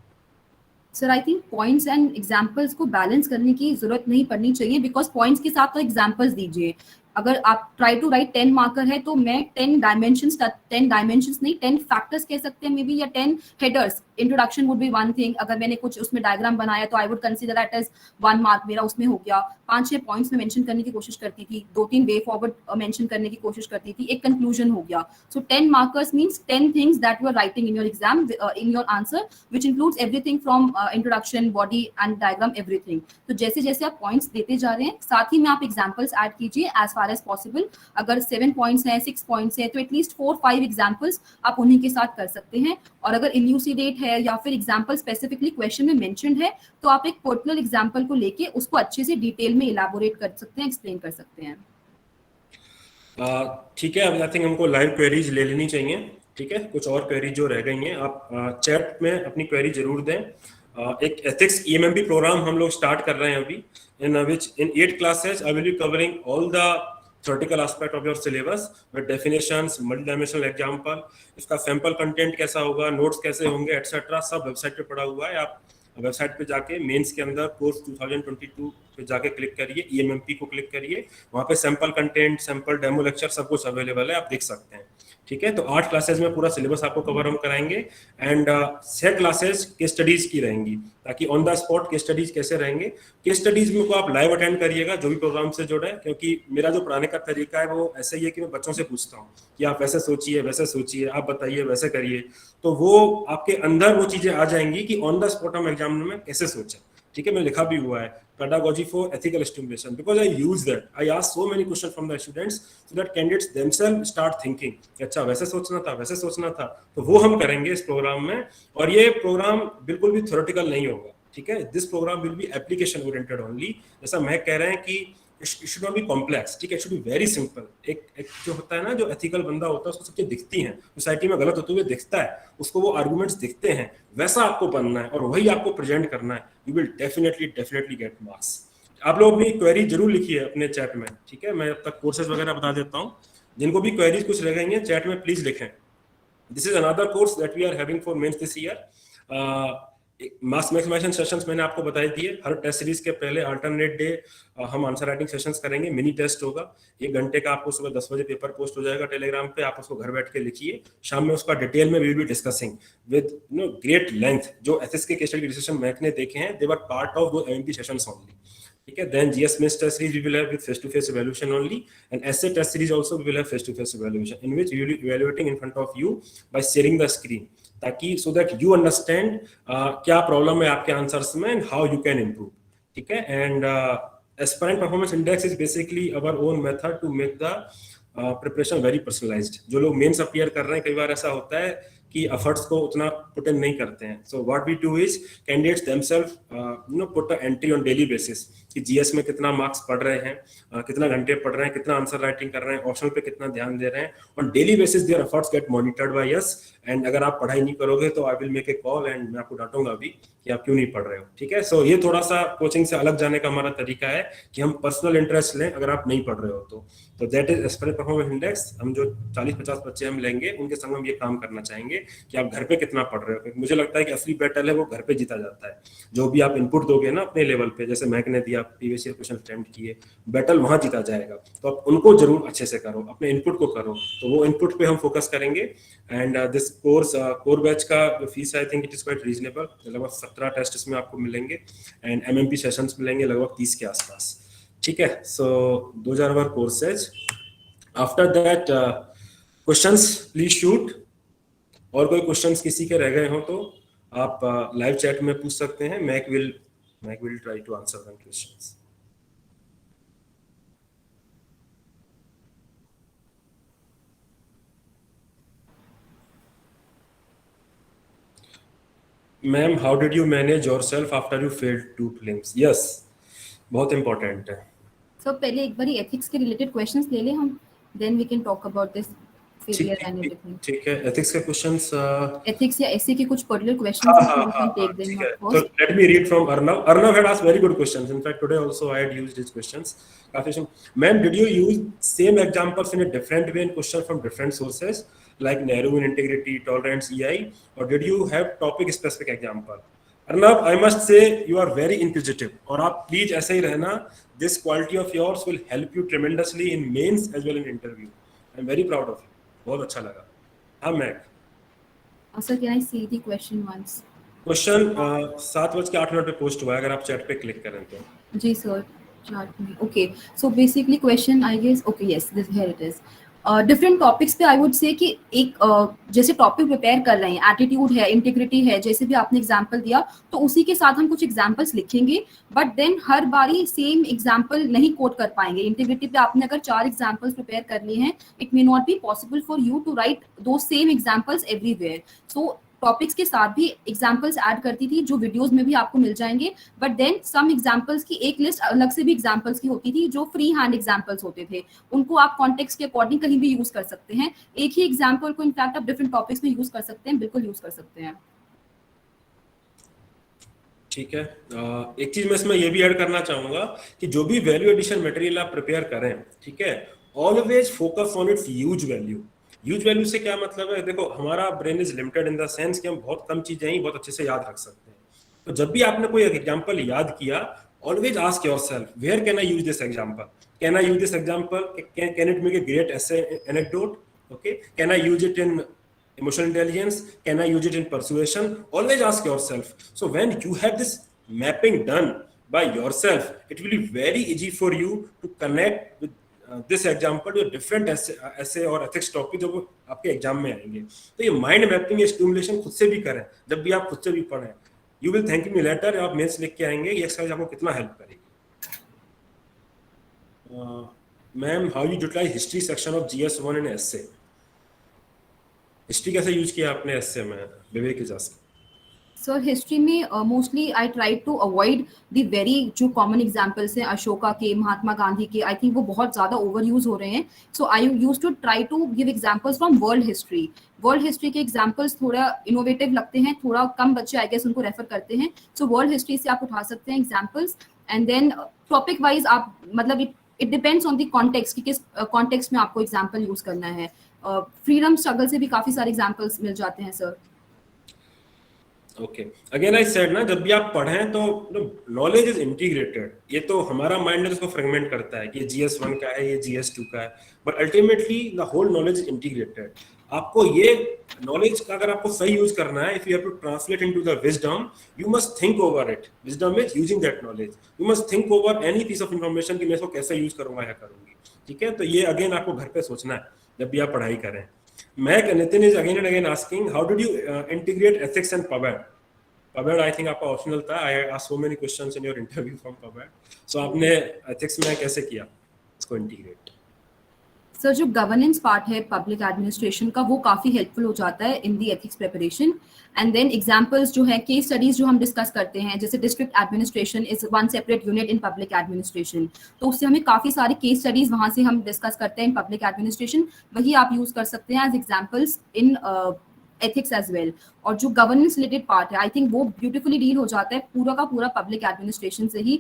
Sir I think points and examples को बैलेंस करने की जरूरत नहीं पड़नी चाहिए, बिकॉज पॉइंट्स के साथ तो एग्जांपल्स दीजिए। अगर आप ट्राई टू राइट 10 मार्कर है तो मैं 10 डायमेंशंस नहीं 10 फैक्टर्स कह सकते हैं मे बी, या 10 headers. Introduction would be one thing. अगर मैंने कुछ उसमें डायग्राम बनाया तो I would consider that as 1 mark मेरा उसमें हो गया। 5-6 पॉइंट्स में मेंशन करने की कोशिश करती थी, 2-3 वे फॉरवर्ड मेंशन करने की कोशिश करती थी, एक कंक्लूजन हो गया। So 10 markers means 10 things that you are writing in your exam, in your answer, which includes everything from introduction, body and diagram, everything. तो जैसे जैसे आप पॉइंट्स देते जा रहे हैं, साथ ही में आप एग्जांपल्स ऐड कीजिए एज फार एज पॉसिबल। अगर 7 पॉइंट्स हैं, 6 पॉइंट्स हैं, तो एटलीस्ट 4-5 एग्जांपल्स आप उन्हीं के साथ कर सकते हैं। और अगर इल्यूसिडेट है या फिर एग्जांपल स्पेसिफिकली क्वेश्चन में मेंशन्ड है, तो आप एक पर्टिकुलर एग्जांपल को लेके उसको अच्छे से डिटेल में इलैबोरेट कर सकते हैं, एक्सप्लेन कर सकते हैं। ठीक है, अब आई थिंक हमको लाइव क्वेरीज ले लेनी चाहिए। ठीक है, कुछ और क्वेरी जो रह गई हैं आप चैट में अपनी क्वेरी जरूर दें। एक एथिक्स EMMP प्रोग्राम हम लोग स्टार्ट कर रहे हैं अभी, in which in 8 classes I will be covering all the theoretical aspect of your syllabus with definitions, multidimensional example, इसका सैंपल कंटेंट कैसा होगा, नोट्स कैसे होंगे, एटसेट्रा, सब वेबसाइट पे पड़ा हुआ है। आप वेबसाइट पे जाके मेंस के अंदर कोर्स 2022 पे जाके क्लिक करिए, EMMP को क्लिक करिए, वहाँ पे sample content, sample demo lecture सब कुछ अवेलेबल है, आप देख सकते हैं। ठीक है, तो 8 क्लासेस में पूरा सिलेबस आपको कवर हम कराएंगे, एंड 6 क्लासेस केस स्टडीज की रहेंगी, ताकि on the spot case studies कैसे रहेंगे। केस स्टडीज में को आप लाइव अटेंड करिएगा जो भी प्रोग्राम से जुड़े, क्योंकि मेरा जो पढ़ाने का तरीका है वो ऐसे ही है कि मैं बच्चों से पूछता हूँ कि आप वैसे सोचिए, आप बताइए, वैसे करिए, तो वो आपके अंदर वो चीजें आ जाएंगी कि ऑन द स्पॉट हम एग्जाम में कैसे सोचें। ठीक है, मैं लिखा भी हुआ है pedagogy for ethical stimulation, because I use that. I ask so many questions from the students so that candidates themselves start thinking अच्छा वैसे सोचना था, तो वो हम करेंगे इस प्रोग्राम में। और ये प्रोग्राम बिल्कुल भी थ्योरेटिकल नहीं होगा। ठीक है, this program will be application oriented only. जैसा मैं कह रहे हैं कि it should not be complex, ठीक है, it should be very simple. एक जो होता है ना, जो एथिकल बंदा होता है उसको सब चीजें दिखती हैं, सोसाइटी में गलत होते हुए दिखता है, उसको वो आर्गुमेंट्स दिखते हैं, वैसा आपको बनना है और वही आपको प्रेजेंट करना है। You will definitely get marks. आप लोग अपनी क्वेरी जरूर लिखिए अपने चैट में। ठीक है, मैं अब तक कोर्सेज वगैरह बता देता हूँ, जिनको भी क्वेरीज कुछ रह गई हैं चैट में प्लीज लिखें। This is another course that we are having for mains this year. Marks maximization sessions मैंने आपको बता दिए। हर टेस्ट सीरीज के पहले अल्टरनेट डे हम आंसर राइटिंग सेशंस करेंगे, मिनी टेस्ट होगा 1 घंटे का, आपको सुबह 10 बजे पेपर पोस्ट हो जाएगा टेलीग्राम पे, आप उसको घर बैठ के लिखिए। शाम में उसका डिटेल में we will be discussing with great length. जो एथिक्स के केस स्टडी डिस्कशन मैंने देखे हैं, दे वर पार्ट ऑफ दो एमपी सेशंस ओनली, ठीक है। Then GS mains test series we will have with face to face evaluation only, and SA test series also we will have face to face evaluation, in which we will be evaluating in front of you by sharing the screen, ताकि सो दैट यू अंडरस्टैंड क्या प्रॉब्लम है आपके आंसर्स में and how you can improve, ठीक है। And aspirant performance index is basically our own method to make the preparation very personalized. जो लोग मेंस अपीयर कर रहे हैं, कई बार ऐसा होता है कि एफर्ट्स को उतना पुट इन नहीं करते हैं। So what we do is candidates themselves put a entry on daily basis कि जीएस में कितना मार्क्स पढ़ रहे हैं, कितना घंटे पढ़ रहे हैं, कितना आंसर राइटिंग कर रहे हैं, ऑप्शनल पे कितना ध्यान दे रहे हैं। On daily basis their efforts get monitored by us, and अगर आप पढ़ाई नहीं करोगे तो I will make a call and मैं आपको डांटूंगा भी कि आप क्यों नहीं पढ़ रहे हो, ठीक है। सो ये थोड़ा सा कोचिंग से अलग जाने का हमारा तरीका है कि हम पर्सनल इंटरेस्ट लें अगर आप नहीं पढ़ रहे हो तो that is aspirant performance index. हम जो 40-50 बच्चे हम लेंगे उनके संग हम ये काम करना चाहेंगे कि आप घर पे कितना पढ़ रहे हो। मुझे लगता है कि असली बैटल है वो घर पे जीता जाता है। जो भी आप इनपुट दोगे ना अपने लेवल पे, जैसे मैक ने दिया, प्रीवियस ईयर क्वेश्चन अटेम्प्ट किए, बैटल वहां जीता जाएगा। तो आप उनको जरूर अच्छे से करो, अपने इनपुट को करो, तो वो इनपुट पे हम फोकस करेंगे। एंड दिस कोर बैच का fees I think it is quite reasonable, लगभग 17 टेस्ट इसमें आपको मिलेंगे एंड एमएमपी सेशंस मिलेंगे लगभग 30 के आसपास, ठीक है। So those are our courses. After that questions please shoot, और कोई क्वेश्चंस किसी के रह गए हो तो आप लाइव चैट में पूछ सकते हैं। Mac will try to answer the questions. Ma'am, how did you manage yourself after you failed 2 prelims? Yes, बहुत इंपॉर्टेंट है। सो पहले एक बार एथिक्स के रिलेटेड क्वेश्चंस ले ले हम, then we can talk about this failure and everything. ठीक है, एथिक्स के क्वेश्चंस, एथिक्स या ऐसे के कुछ पर्टिकुलर क्वेश्चंस हैं, we can take them So let me read from Arnav. Arnav had asked very good questions. In fact, today also I had used his questions. Ma'am, did you use same examples in a different way in question from different sources like Nehru in integrity, tolerance, EI, or did you have topic specific example? Arnav, I must say you are very inquisitive. और आप please ऐसे ही रहना. This quality of yours will help you tremendously in mains as well in interview. I'm very proud of you. बहुत अच्छा लगा। हाँ Mac. Sir, can I see the question once? Question 7:08 पे पोस्ट हुआ है, अगर आप चैट पे क्लिक करें तो। जी सर, चैट में। Okay, so basically question I guess, okay yes, this here it is. Different topics पे आई वुड से कि एक जैसे टॉपिक प्रिपेयर कर रहे हैं, एटीट्यूड है, इंटीग्रिटी है, जैसे भी आपने एग्जांपल दिया, तो उसी के साथ हम कुछ एग्जांपल्स लिखेंगे, बट देन हर बारी सेम एग्जांपल नहीं कोट कर पाएंगे। इंटीग्रिटी पे आपने अगर 4 एग्जांपल्स प्रिपेयर कर लिए हैं, it may not be possible for you to write दो same examples everywhere. So topics के साथ भी एग्जांपल्स ऐड करती थी, जो वीडियोस में भी आपको मिल जाएंगे, बट देन सम एग्जांपल्स की एक लिस्ट अलग से भी एग्जांपल्स की होती थी, जो फ्री हैंड एग्जांपल्स होते थे। उनको आप कॉन्टेक्स्ट के अकॉर्डिंग कहीं भी यूज कर सकते हैं। एक ही एग्जांपल को इनफैक्ट आप डिफरेंट टॉपिक्स में यूज कर सकते हैं, बिल्कुल यूज कर सकते हैं। ठीक है, एक चीज मैं इसमें ये भी ऐड करना चाहूंगा कि जो भी वैल्यू एडिशन मटेरियल आप प्रिपेयर करें, ठीक है, always focus on it's huge value. Huge value से क्या मतलब है? देखो, हमारा brain is limited in the sense कि हम बहुत कम चीजें ही बहुत अच्छे से याद रख सकते हैं। तो जब भी आपने कोई एग्जांपल याद किया, always ask yourself, where can I use this example? Can I use this example? Can it make a great essay anecdote? Okay, can I use it in emotional intelligence? Can I use it in persuasion? Always ask yourself. So when you have this mapping done by yourself, it will be very easy for you to connect with this example to different essay और ethics topic जो आपके एग्जाम में आएंगे। तो ये माइंड मैपिंग स्टिमुलेशन खुद से भी करें, जब भी आप खुद से भी पढ़ें। You will thank me later. आप मेंस लिख के आएंगे, ये एक्सरसाइज आपको कितना हेल्प करेगी। Ma'am, how you utilize history section of GS1 in essay? History कैसे यूज किया आपने एसे में? Vivek is asking. Sir, history में mostly I try to avoid the very जो कॉमन एग्जांपल्स हैं अशोका के, महात्मा गांधी के, आई थिंक वो बहुत ज़्यादा ओवर यूज हो रहे हैं। So I use to try to give examples from world history. World history के एग्जांपल्स थोड़ा इनोवेटिव लगते हैं, थोड़ा कम बच्चे आई गेस उनको रेफर करते हैं। सो वर्ल्ड हिस्ट्री से आप उठा सकते हैं examples, and then topic wise आप मतलब it depends on the context कि किस कॉन्टेक्स्ट में आपको एग्जाम्पल यूज करना है। फ्रीडम स्ट्रगल से भी काफ़ी सारे एग्जाम्पल्स मिल जाते हैं sir. Okay, again I said ना, जब भी आप पढ़ें तो नॉलेज इज इंटीग्रेटेड। ये तो हमारा माइंड है उसको फ्रेगमेंट करता है कि GS1 का है, ये GS2 का है, but ultimately the whole knowledge is integrated. आपको ये नॉलेज का अगर आपको सही यूज करना है, if you have to translate into the wisdom, you must think over it. Wisdom is using that knowledge, you must think over any piece of information कि मैं इसको कैसे यूज करूंगा या करूंगी। ठीक है, तो ये अगेन आपको घर पे सोचना है जब भी आप पढ़ाई करें। Nitin is again and again asking, how did you integrate ethics and PubEd? PubEd I think आपका ऑप्शनल था। I asked so many questions in your interview from PubEd. So आपने ethics में कैसे किया इसको integrate? सर जो गवर्नेंस पार्ट है पब्लिक एडमिनिस्ट्रेशन का, वो काफ़ी हेल्पफुल हो जाता है in the ethics preparation. And then examples जो है, केस स्टडीज जो हम डिस्कस करते हैं, जैसे district administration is one separate unit in public administration, तो उससे हमें काफ़ी सारी केस स्टडीज वहाँ से हम डिस्कस करते हैं इन पब्लिक एडमिनिस्ट्रेशन, वही आप यूज़ कर सकते हैं as examples in ethics as well. और जो गवर्नेंस रिलेटेड पार्ट है, आई थिंक वो ब्यूटीफुली डील हो जाता है पूरा का पूरा पब्लिक एडमिनिस्ट्रेशन से ही।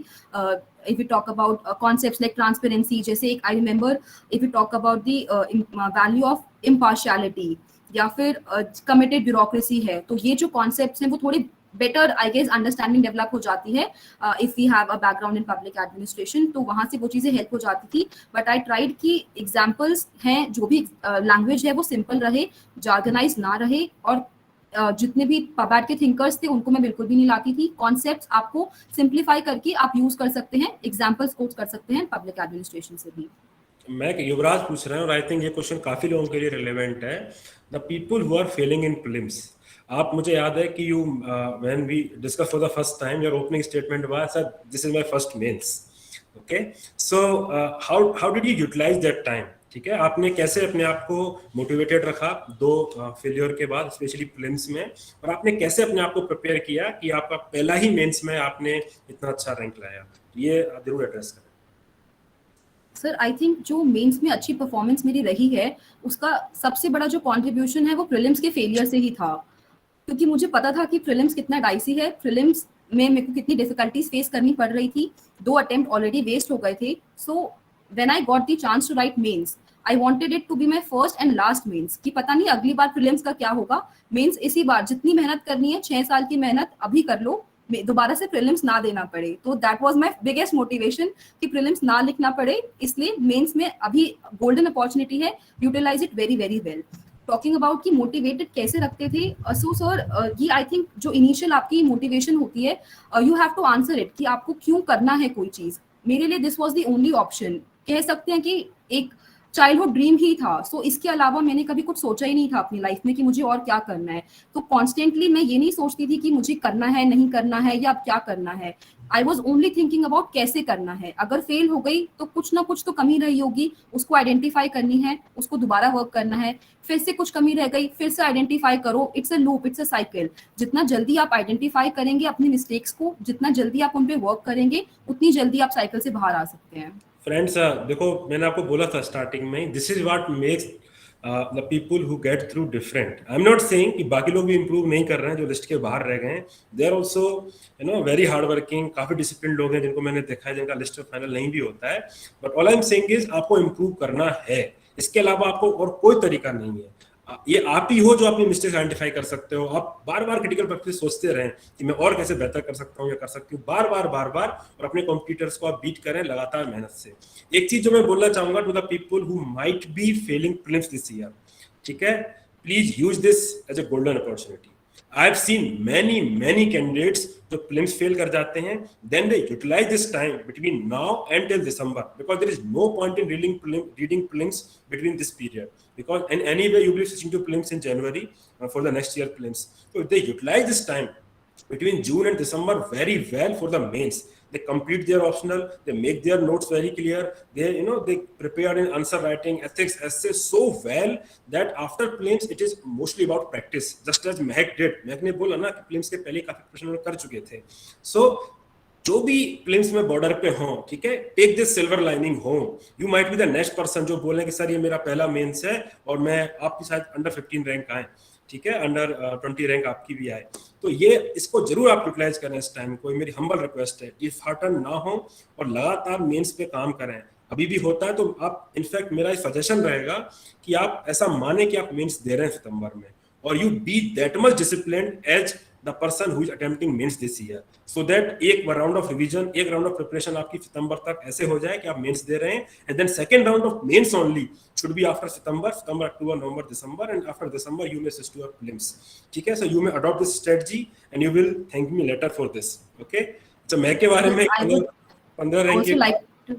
If you talk about concepts like transparency, जैसे एक I remember if you talk about the value of impartiality या फिर कमिटेड ब्यूरोक्रेसी है, तो ये जो कॉन्सेप्ट्स हैं वो थोड़े better I guess understanding develop हो जाती है if we have a background in public administration, तो वहाँ से वो चीज़ें हेल्प हो जाती थी। बट आई ट्राइड कि एग्जाम्पल्स हैं, जो भी लैंग्वेज है वो सिंपल रहे, जार्गनाइज ना रहे, और जितने भी पबैड के थिंकर्स थे उनको मैं बिल्कुल भी नहीं लाती थी। कॉन्सेप्ट्स आपको सिंप्लीफाई करके आप यूज कर सकते हैं, एग्जाम्पल्स कोट कर सकते हैं पब्लिक एडमिनिस्ट्रेशन से भी। मैं युवराज पूछ रहा हूँ और आई थिंक ये क्वेश्चन काफी लोगों के लिए रिलेवेंट है। The people who are failing in prelims, आप, मुझे याद है कि you when we discuss for the first time, your opening statement was sir this is my first mains. Okay, so how did you utilize that time? ठीक है, आपने कैसे अपने आप को मोटिवेटेड रखा दो फेलियर के बाद, स्पेशली प्रीलिम्स में, और आपने कैसे अपने आप को प्रिपेयर किया कि आपका पहला ही मेंस में आपने इतना अच्छा रैंक लाया? ये जरूर एड्रेस करें। सर आई थिंक जो मेंस में अच्छी परफॉर्मेंस मेरी रही है, उसका सबसे बड़ा जो कंट्रीब्यूशन है वो प्रीलिम्स के फेलियर से ही था, क्योंकि मुझे पता था कि प्रीलिम्स कितना डाइसी है, प्रीलिम्स में मेरे को कितनी डिफिकल्टीज फेस करनी पड़ रही थी, 2 अटेम्प्ट ऑलरेडी वेस्ट हो गए थे। So when I got the chance to write mains, I wanted it to be my first and last mains, कि पता नहीं अगली बार प्रीलिम्स का क्या होगा, मेंस इसी बार जितनी मेहनत करनी है, 6 साल की मेहनत अभी कर लो, दोबारा से प्रीलिम्स ना देना पड़े। तो that was my biggest motivation कि प्रीलिम्स ना लिखना पड़े, इसलिए मेंस में अभी गोल्डन अपॉर्चुनिटी है, utilize it very very well. Talking about कि मोटिवेटेड कैसे रखते थे, सो सर ये आई थिंक जो इनिशियल आपकी मोटिवेशन होती है, you have to answer it कि आपको क्यों करना है कोई चीज। मेरे लिए this was the only option, कह सकते हैं कि एक चाइल्डहुड ड्रीम ही था। सो इसके अलावा मैंने कभी कुछ सोचा ही नहीं था अपनी लाइफ में कि मुझे और क्या करना है। तो कॉन्स्टेंटली मैं ये नहीं सोचती थी कि मुझे करना है, नहीं करना है या क्या करना है। I was only thinking about कैसे करना है। अगर फेल हो गई तो कुछ ना कुछ तो कमी रही होगी, उसको आइडेंटिफाई करनी है, उसको दोबारा वर्क करना है, फिर से कुछ कमी रह गई, फिर से आइडेंटिफाई करो। It's a loop, it's a cycle. जितना जल्दी आप आइडेंटिफाई करेंगे अपनी मिस्टेक्स को, जितना जल्दी आप उन पे वर्क करेंगे, उतनी जल्दी आप साइकिल से बाहर आ सकते हैं। फ्रेंड्स, देखो मैंने आपको बोला था स्टार्टिंग में, this is what makes the people who get through different. I am not saying कि बाकी लोग भी इंप्रूव नहीं कर रहे हैं जो लिस्ट के बाहर रह गए हैं, they are also very hard working, काफी डिसिप्लिन लोग हैं जिनको मैंने देखा है जिनका लिस्ट फाइनल नहीं भी होता है। But all I am saying is आपको इंप्रूव करना है, इसके अलावा आपको और कोई तरीका नहीं है। ये आप ही हो जो अपनी मिस्टेक्स आइडेंटिफाई कर सकते हो। आप बार बार क्रिटिकल प्रैक्टिस सोचते रहें कि मैं और कैसे बेहतर कर सकता हूँ या कर सकती हूँ, बार बार, और अपने कॉम्पिटिटर्स को आप बीट करें लगातार मेहनत से। एक चीज जो मैं बोलना चाहूंगा to the people who might be failing prelims this year, ठीक है, please use this as a golden opportunity. I have seen many candidates जो प्रीलिम्स फेल कर जाते हैं, then they utilize this time between now and till December, because there is no point in reading prelims between this period, because in any way you will be switching to prelims in January for the next year prelims. So if they utilize this time between June and December very well for the mains, they complete their optional, they make their notes very clear, they prepare in answer writing, ethics, essay so well that after prelims it is mostly about practice, just as Mehak did. Mehak ने बोला ना कि prelims के पहले काफी प्रश्न कर चुके थे। So जो भी प्रीलिम्स में बॉर्डर पे हो, ठीक है, take this silver lining home. You might be the next person जो बोले कि सर ये मेरा पहला मेंस है और मैं, आपकी शायद अंडर 15 रैंक आए, ठीक है, अंडर 20 रैंक आपकी भी आए, तो ये इसको जरूर आप यूटिलाइज करें इस टाइम को। मेरी हम्बल रिक्वेस्ट है, डिसहार्टन ना हो और लगातार मेंस पे काम करें। अभी भी होता है तो आप, इनफैक्ट मेरा सजेशन रहेगा कि आप ऐसा माने कि आप मेंस दे रहे हैं सितंबर में, और you be that much disciplined as the person who is attempting mains this year, so that एक राउंड ऑफ रिवीजन, एक राउंड ऑफ प्रिपरेशन आपकी सितंबर तक ऐसे हो जाए कि आप मेंस दे रहे हैं, and then second round of mains only should be after September, October, November, December, and after December you may switch to your prelims. ठीक है, so you may adopt this strategy and you will thank me later for this. Okay, so मैं के बारे में 15 rank also like to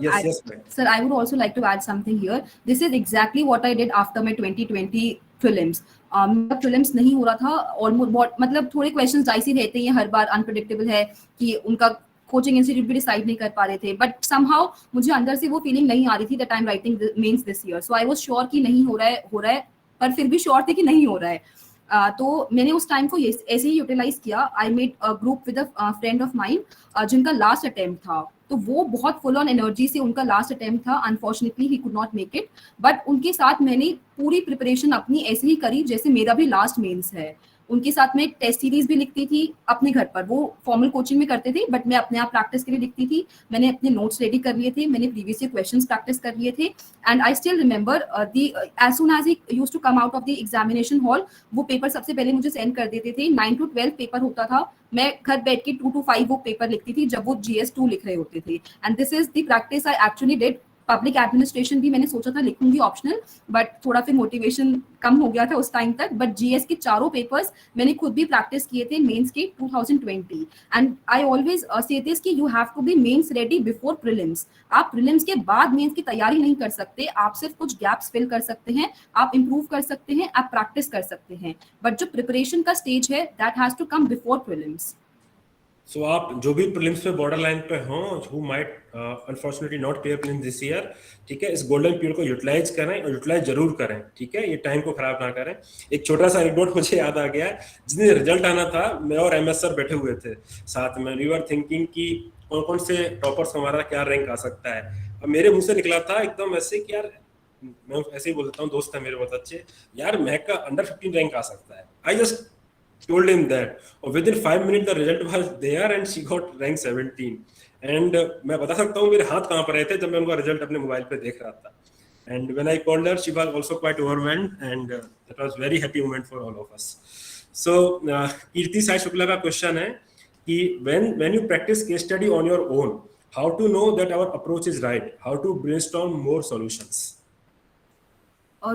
yes ma'am. Sir, I would also like to add something here. This is exactly what I did after my 2020 prelims. मेरा prelims नहीं हो रहा था, और मतलब थोड़े क्वेश्चंस डाइसी रहते हैं, हर बार अनप्रेडिक्टेबल है कि उनका कोचिंग इंस्टीट्यूट भी डिसाइड नहीं कर पा रहे थे, बट समहाउ मुझे अंदर से वो फीलिंग नहीं आ रही थी that I am writing mains this year, so I was sure कि नहीं हो रहा है, पर फिर भी श्योर थे कि नहीं हो रहा है। तो मैंने उस टाइम को ऐसे ही यूटिलाइज किया। आई made a group with a friend of mine जिनका लास्ट अटेम्प्ट था, तो वो बहुत फुल ऑन एनर्जी से उनका लास्ट अटेम्प्ट था, unfortunately he could not make it, but उनके साथ मैंने पूरी प्रिपरेशन अपनी ऐसे ही करी जैसे मेरा भी लास्ट मेंस है। उनके साथ में टेस्ट सीरीज भी लिखती थी अपने घर पर, वो फॉर्मल कोचिंग में करते थे बट मैं अपने आप प्रैक्टिस के लिए लिखती थी। मैंने अपने नोट्स रेडी कर लिए थे, मैंने प्रीवियस ईयर क्वेश्चंस प्रैक्टिस कर लिए थे, and I still remember as soon as he used to come out of the examination hall, वो पेपर सबसे पहले मुझे सेंड कर देते थे। 9 to 12 पेपर होता था, मैं घर बैठ के 2 to 5 वो पेपर लिखती थी जब वो GS2 लिख रहे होते थे, and this is the practice I actually did. Public administration भी मैंने सोचा था लिखूंगी ऑप्शनल, बट थोड़ा फिर मोटिवेशन कम हो गया था उस टाइम तक, बट GS के चारों पेपर्स मैंने खुद भी प्रैक्टिस किए थे मेंस के 2020, and I always say this कि you have to be mains ready before prelims. आप प्रीलिम्स के बाद मेंस की तैयारी नहीं कर सकते, आप सिर्फ कुछ गैप्स फिल कर सकते हैं, आप इंप्रूव कर सकते हैं, आप प्रैक्टिस कर सकते हैं, बट जो प्रिपरेशन का स्टेज है that has to come before prelims. So आप जो भी प्रीलिम्स पे बॉर्डर लाइन पे हो, who might unfortunately not clear prelims this year, ठीक है, इस गोल्डन पीरियड को यूटिलाइज करें और यूटिलाइज जरूर करें, ठीक है, ये टाइम को खराब ना करें। एक छोटा सा एनेक्डोट मुझे याद आ गया, जिस दिन रिजल्ट आना था मैं और MS सर बैठे हुए थे साथ में, वी वर थिंकिंग कि कौन कौन से टॉपर्स हमारा क्या रैंक आ सकता है, और मेरे मुंह से निकला था एकदम ऐसे कि यार, मैं ऐसे ही बोलता हूँ, दोस्त है मेरे बहुत अच्छे, यार महक का अंडर 15 रैंक आ सकता है। I just told him that, or within 5 minutes the result was there and she got rank 17, and मैं बता सकता हूँ मेरे हाथ कहाँ पर रहे थे जब मैं उनका रिजल्ट अपने मोबाइल पे देख रहा था, and when I called her she was also quite overwhelmed, and that was very happy moment for all of us. So कीर्ति साई शुक्ला का क्वेश्चन है कि when you practice case study on your own, how to know that our approach is right, how to brainstorm more solutions?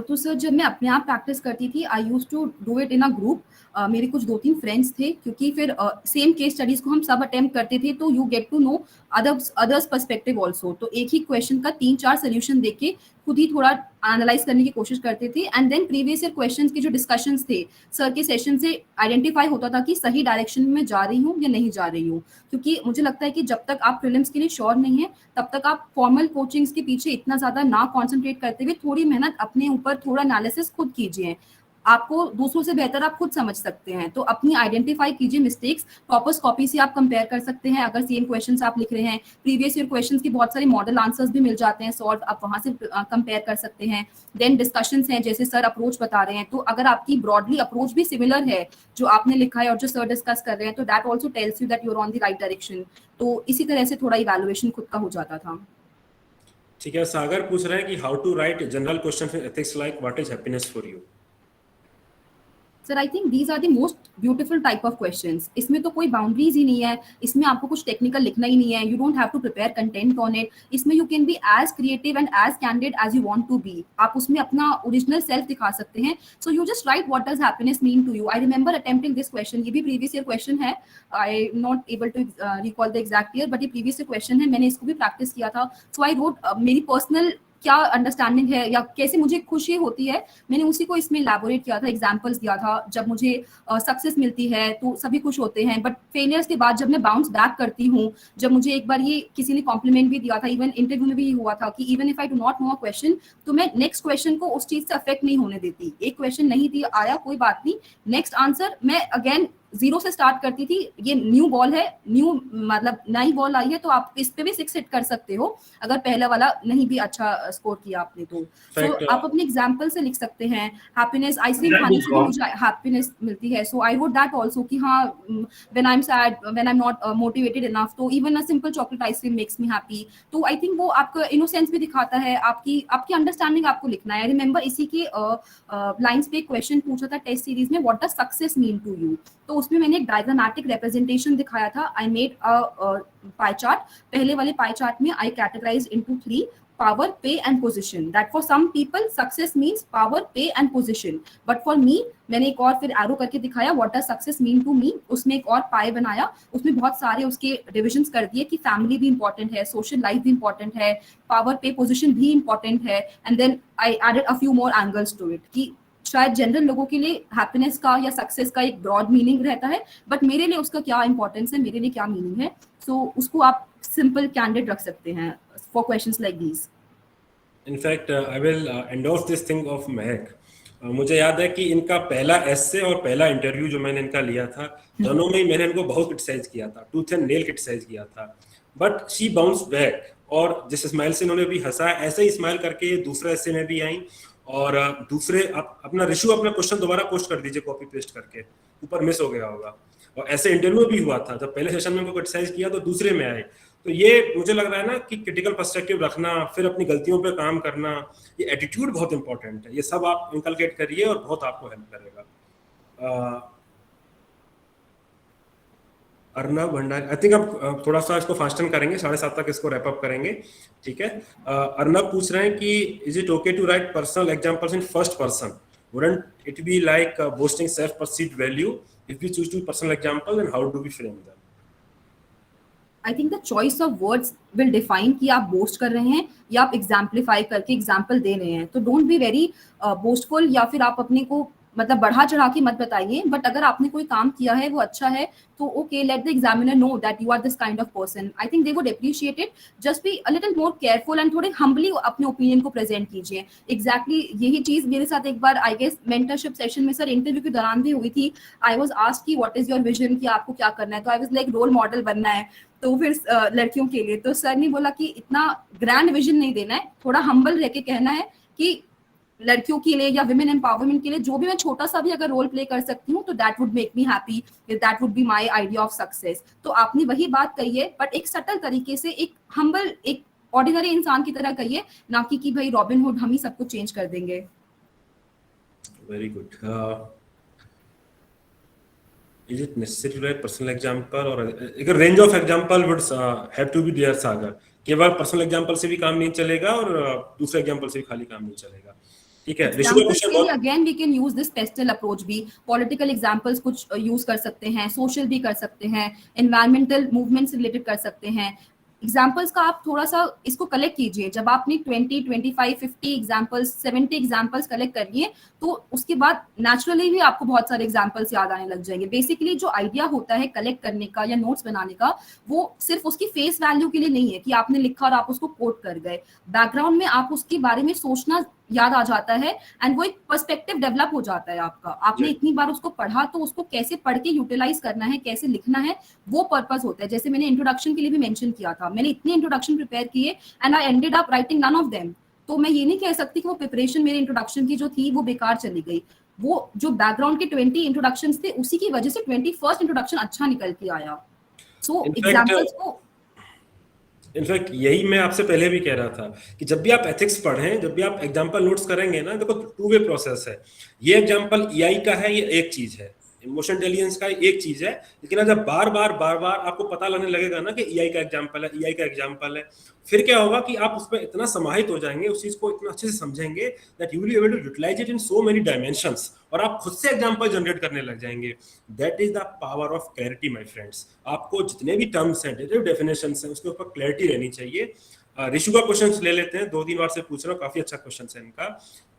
तो सर जब मैं अपने आप प्रैक्टिस करती थी I use to do it in a group. मेरे कुछ 2-3 फ्रेंड्स थे, क्योंकि फिर सेम केस स्टडीज को हम सब अटेम्प्ट करते थे, तो you get to know others perspective also. तो एक ही क्वेश्चन का 3-4 सोल्यूशन देख के खुद ही थोड़ा एनालाइज करने की कोशिश करते थे, and then previous year questions के जो डिस्कशंस थे सर के सेशन से आइडेंटिफाई होता था कि सही डायरेक्शन में जा रही हूँ या नहीं जा रही हूँ। क्योंकि मुझे लगता है कि जब तक आप प्रीलिम्स के लिए श्योर नहीं है तब तक आप फॉर्मल कोचिंग्स के पीछे इतना ज्यादा ना कॉन्सेंट्रेट करते हुए थोड़ी मेहनत अपने ऊपर, थोड़ा एनालिसिस खुद कीजिए। आपको दूसरों से बेहतर आप खुद समझ सकते हैं, तो अपनी आइडेंटिफाई कीजिए मिस्टेक्स। टॉपर्स कॉपी से आप कंपेयर कर सकते हैं, अगर सेम क्वेश्चंस आप लिख रहे हैं, प्रीवियस ईयर क्वेश्चंस की बहुत सारे मॉडल आंसर्स भी मिल जाते हैं सॉल्व, आप वहां से कंपेयर कर सकते हैं। देन डिस्कशंस हैं, जैसे सर अप्रोच बता रहे हैं, तो अगर आपकी ब्रॉडली अप्रोच भी सिमिलर है जो आपने लिखा है और जो सर डिस्कस कर रहे हैं, तो that also tells you that you are on the right direction. तो इसी तरह से थोड़ा इवैल्यूएशन खुद का हो जाता था। ठीक है, सागर पूछ रहे हैं कि how to write general question in ethics like what is happiness for you. Sir I think these are the most beautiful type of questions. इसमें तो कोई बाउंड्रीज ही नहीं है, इसमें आपको कुछ टेक्निकल लिखना ही नहीं है, you don't have to prepare content on it. इसमें you can be as creative and as candid as you want to be. आप उसमें अपना ओरिजिनल सेल्फ दिखा सकते हैं। So you just write what does happiness mean to you. I remember attempting this question, ये भी प्रीवियस ईयर क्वेश्चन है, I am not able to recall the exact year, but ये प्रीवियस ईयर क्वेश्चन है, मैंने इसको भी प्रैक्टिस किया था। सो आई रोट मेरी पर्सनल क्या अंडरस्टैंडिंग है या कैसे मुझे खुशी होती है, मैंने उसी को इसमें इलैबोरेट किया था, एग्जांपल्स दिया था। जब मुझे सक्सेस मिलती है तो सभी खुश होते हैं, बट फेलियर्स के बाद जब मैं बाउंस बैक करती हूँ, जब मुझे एक बार ये किसी ने कॉम्प्लीमेंट भी दिया था, इवन इंटरव्यू में भी हुआ था कि even if I do not know a question, तो मैं नेक्स्ट क्वेश्चन को उस चीज से अफेक्ट नहीं होने देती। एक क्वेश्चन नहीं दिया आया कोई बात नहीं, नेक्स्ट आंसर मैं अगेन जीरो से स्टार्ट करती थी। ये न्यू बॉल है, न्यू मतलब नई बॉल आई है, तो आप इस पे भी 6 हिट कर सकते हो अगर पहला वाला नहीं भी अच्छा स्कोर किया आपने तो। सो आप अपने एग्जांपल से लिख सकते हैं। हैप्पीनेस, आइसक्रीम खाने से भी मुझे हैप्पीनेस मिलती है, so I would that also कि हाँ when I am sad, when I am not motivated enough, तो even a simple chocolate ice cream makes me happy. तो आई थिंक वो आपका इनोसेंस भी दिखाता है, आपकी अंडरस्टैंडिंग आपको लिखना है। आई रिमेंबर इसी के लाइंस पे एक क्वेश्चन पूछा था टेस्ट सीरीज में, what does success mean to you, तो उसमें मैंने एक डायग्रामेटिक रिप्रेजेंटेशन दिखाया था. I made a pie chart. पहले वाले पाई चार्ट में I categorize into 3: power, pay and position. That for some people success means power, pay and position, but for me, मैंने एक और फिर एरो करके दिखाया what does success mean to me. उसमें एक और पाई बनाया, उसमें बहुत सारे उसके डिविजन्स कर दिए कि फैमिली भी इंपॉर्टेंट है, सोशल लाइफ भी इंपॉर्टेंट है, पावर पे पोजीशन भी इंपॉर्टेंट है, and then I added a few more angles to it कि शायद जनरल लोगों के लिए हैप्पीनेस का या सक्सेस का एक ब्रॉड मीनिंग रहता है, बट मेरे लिए उसका क्या इंपॉर्टेंस है, मेरे लिए क्या मीनिंग है. सो उसको आप सिंपल कैंडिड रख सकते हैं for questions like these. In fact, I will endorse this thing of महक. मुझे याद है कि इनका पहला एस्से और पहला इंटरव्यू जो मैंने इनका लिया था, दोनों में ही मैंने इनको बहुत क्रिटिसाइज किया था, टूथ एंड नेल क्रिटिसाइज किया था, बट शी बाउंस बैक. और जिस स्माइल से इन्होंने भी हंसा, ऐसे ही स्माइल करके ये दूसरे एस्से में भी आई. और दूसरे आप अपना रिशु अपना क्वेश्चन दोबारा पोस्ट कर दीजिए कॉपी पेस्ट करके, ऊपर मिस हो गया होगा. और ऐसे इंटरव्यू भी हुआ था, जब पहले सेशन में उनको क्रिटिसाइज किया तो दूसरे में आए. तो ये मुझे लग रहा है ना कि क्रिटिकल पर्सपेक्टिव रखना, फिर अपनी गलतियों पे काम करना, ये एटीट्यूड बहुत इंपॉर्टेंट है. ये सब आप इनकलकेट करिए और बहुत आपको हेल्प करेगा. अर्नब भंडारी, आई थिंक अब थोड़ा सा इसको फास्टन करेंगे, 7:30 तक इसको रैप अप करेंगे, ठीक है. अर्नब पूछ रहे हैं कि is it okay to write personal examples in first person? Wouldn't it be like boasting self perceived value if we choose to personal example, and how do we frame them? I think the choice of words will define कि आप बोस्ट कर रहे हैं या आप एग्जाम्पलीफाई करके एग्जाम्पल दे रहे हैं. तो डोंट बी वेरी बोस्टफुल या फिर आप अपने को मतलब बढ़ा चढ़ा के मत बताइए. बट अगर आपने कोई काम किया है वो अच्छा है तो okay, let the examiner know that you are this kind of person. I think they would appreciate it. Just be a little more careful and थोड़े हम्बली अपने ओपिनियन को प्रेजेंट कीजिए. एग्जैक्टली यही चीज मेरे साथ एक बार आई गेस मेंटरशिप सेशन में सर इंटरव्यू के दौरान भी हुई थी. आई वाज आस्क्ड कि व्हाट इज योर विजन, कि आपको क्या करना है. तो I was like role model बनना है तो फिर लड़कियों के लिए. तो सर ने बोला कि इतना ग्रैंड विजन नहीं देना है, थोड़ा हम्बल रह के कहना है कि लड़कियों के लिए या विमेन एम्पावरमेंट के लिए जो भी मैं छोटा सा भी अगर रोल प्ले कर सकती हूँ तो that would make me happy, that would be my idea of success. तो आपने वही बात कही है, बट एक सटल तरीके से, एक हम्बल, एक ऑर्डिनरी इंसान की तरह कहिए, ना कि भाई रॉबिन हुड हम ही सब कुछ चेंज कर देंगे. Very good. Is it necessary to write personal example or a range of example would have to be there, सागर? केवल पर्सनल एग्जांपल से भी काम नहीं चलेगा और दूसरे एग्जांपल से भी खाली काम नहीं चलेगा, ठीक है. Again we can use this PESTEL approach भी. पॉलिटिकल एग्जांपल्स कुछ यूज कर सकते हैं, सोशल भी कर सकते हैं, एनवायरमेंटल मूवमेंट से रिलेटेड कर सकते हैं. एग्जाम्पल्स का आप थोड़ा सा इसको कलेक्ट कीजिए. जब आपने 20, 25, 50 एग्जाम्पल्स, 70 एग्जाम्पल्स कलेक्ट करिए तो उसके बाद नेचुरली भी आपको बहुत सारे एग्जाम्पल्स याद आने लग जाएंगे. बेसिकली जो आइडिया होता है कलेक्ट करने का या नोट्स बनाने का, वो सिर्फ उसकी फेस वैल्यू के लिए नहीं है कि आपने लिखा और आप उसको कोट कर गए. बैकग्राउंड में आप उसके बारे में सोचना याद आ जाता है एंड वो एक पर्सपेक्टिव डेवलप हो जाता है आपका. आपने इतनी बार उसको पढ़ा तो उसको कैसे पढ़ के यूटिलाइज करना है, कैसे लिखना है, वो पर्पस होता है. जैसे मैंने इंट्रोडक्शन के लिए भी मेंशन किया था, मैंने इतने इंट्रोडक्शन प्रिपेयर किए and I ended up writing none of them. तो मैं ये नहीं कह सकती कि वो प्रिपरेशन मेरे इंट्रोडक्शन की जो थी वो बेकार चली गई. वो जो बैकग्राउंड के 20 इंट्रोडक्शंस थे उसी की वजह से 21st इंट्रोडक्शन अच्छा निकल के आया. सो एग्जांपल्स को इनफैक्ट यही मैं आपसे पहले भी कह रहा था कि जब भी आप एथिक्स पढ़ें, जब भी आप एग्जांपल नोट्स करेंगे ना, देखो टू वे प्रोसेस है. ये एग्जांपल ईआई का है, ये एक चीज है, इमोशन इंटेलिजेंस का एक चीज है. लेकिन जब बार बार आपको पता लगने लगेगा ना कि ईआई का एग्जांपल है, ईआई का एग्जांपल है, फिर क्या होगा कि आप उसमें इतना समाहित हो जाएंगे, उस चीज को इतना अच्छे से समझेंगे that you will be able to utilize it in so many dimensions, और आप खुद से एग्जांपल जनरेट करने लग जाएंगे. That is the power of clarity my friends. आपको जितने भी टर्म्स हैं, डेफिनेशंस हैं, उसके ऊपर क्लैरिटी रहनी चाहिए. ऋषु का क्वेश्चन ले लेते हैं, 2-3 बार से पूछ रहा हूँ, काफी अच्छा क्वेश्चन है इनका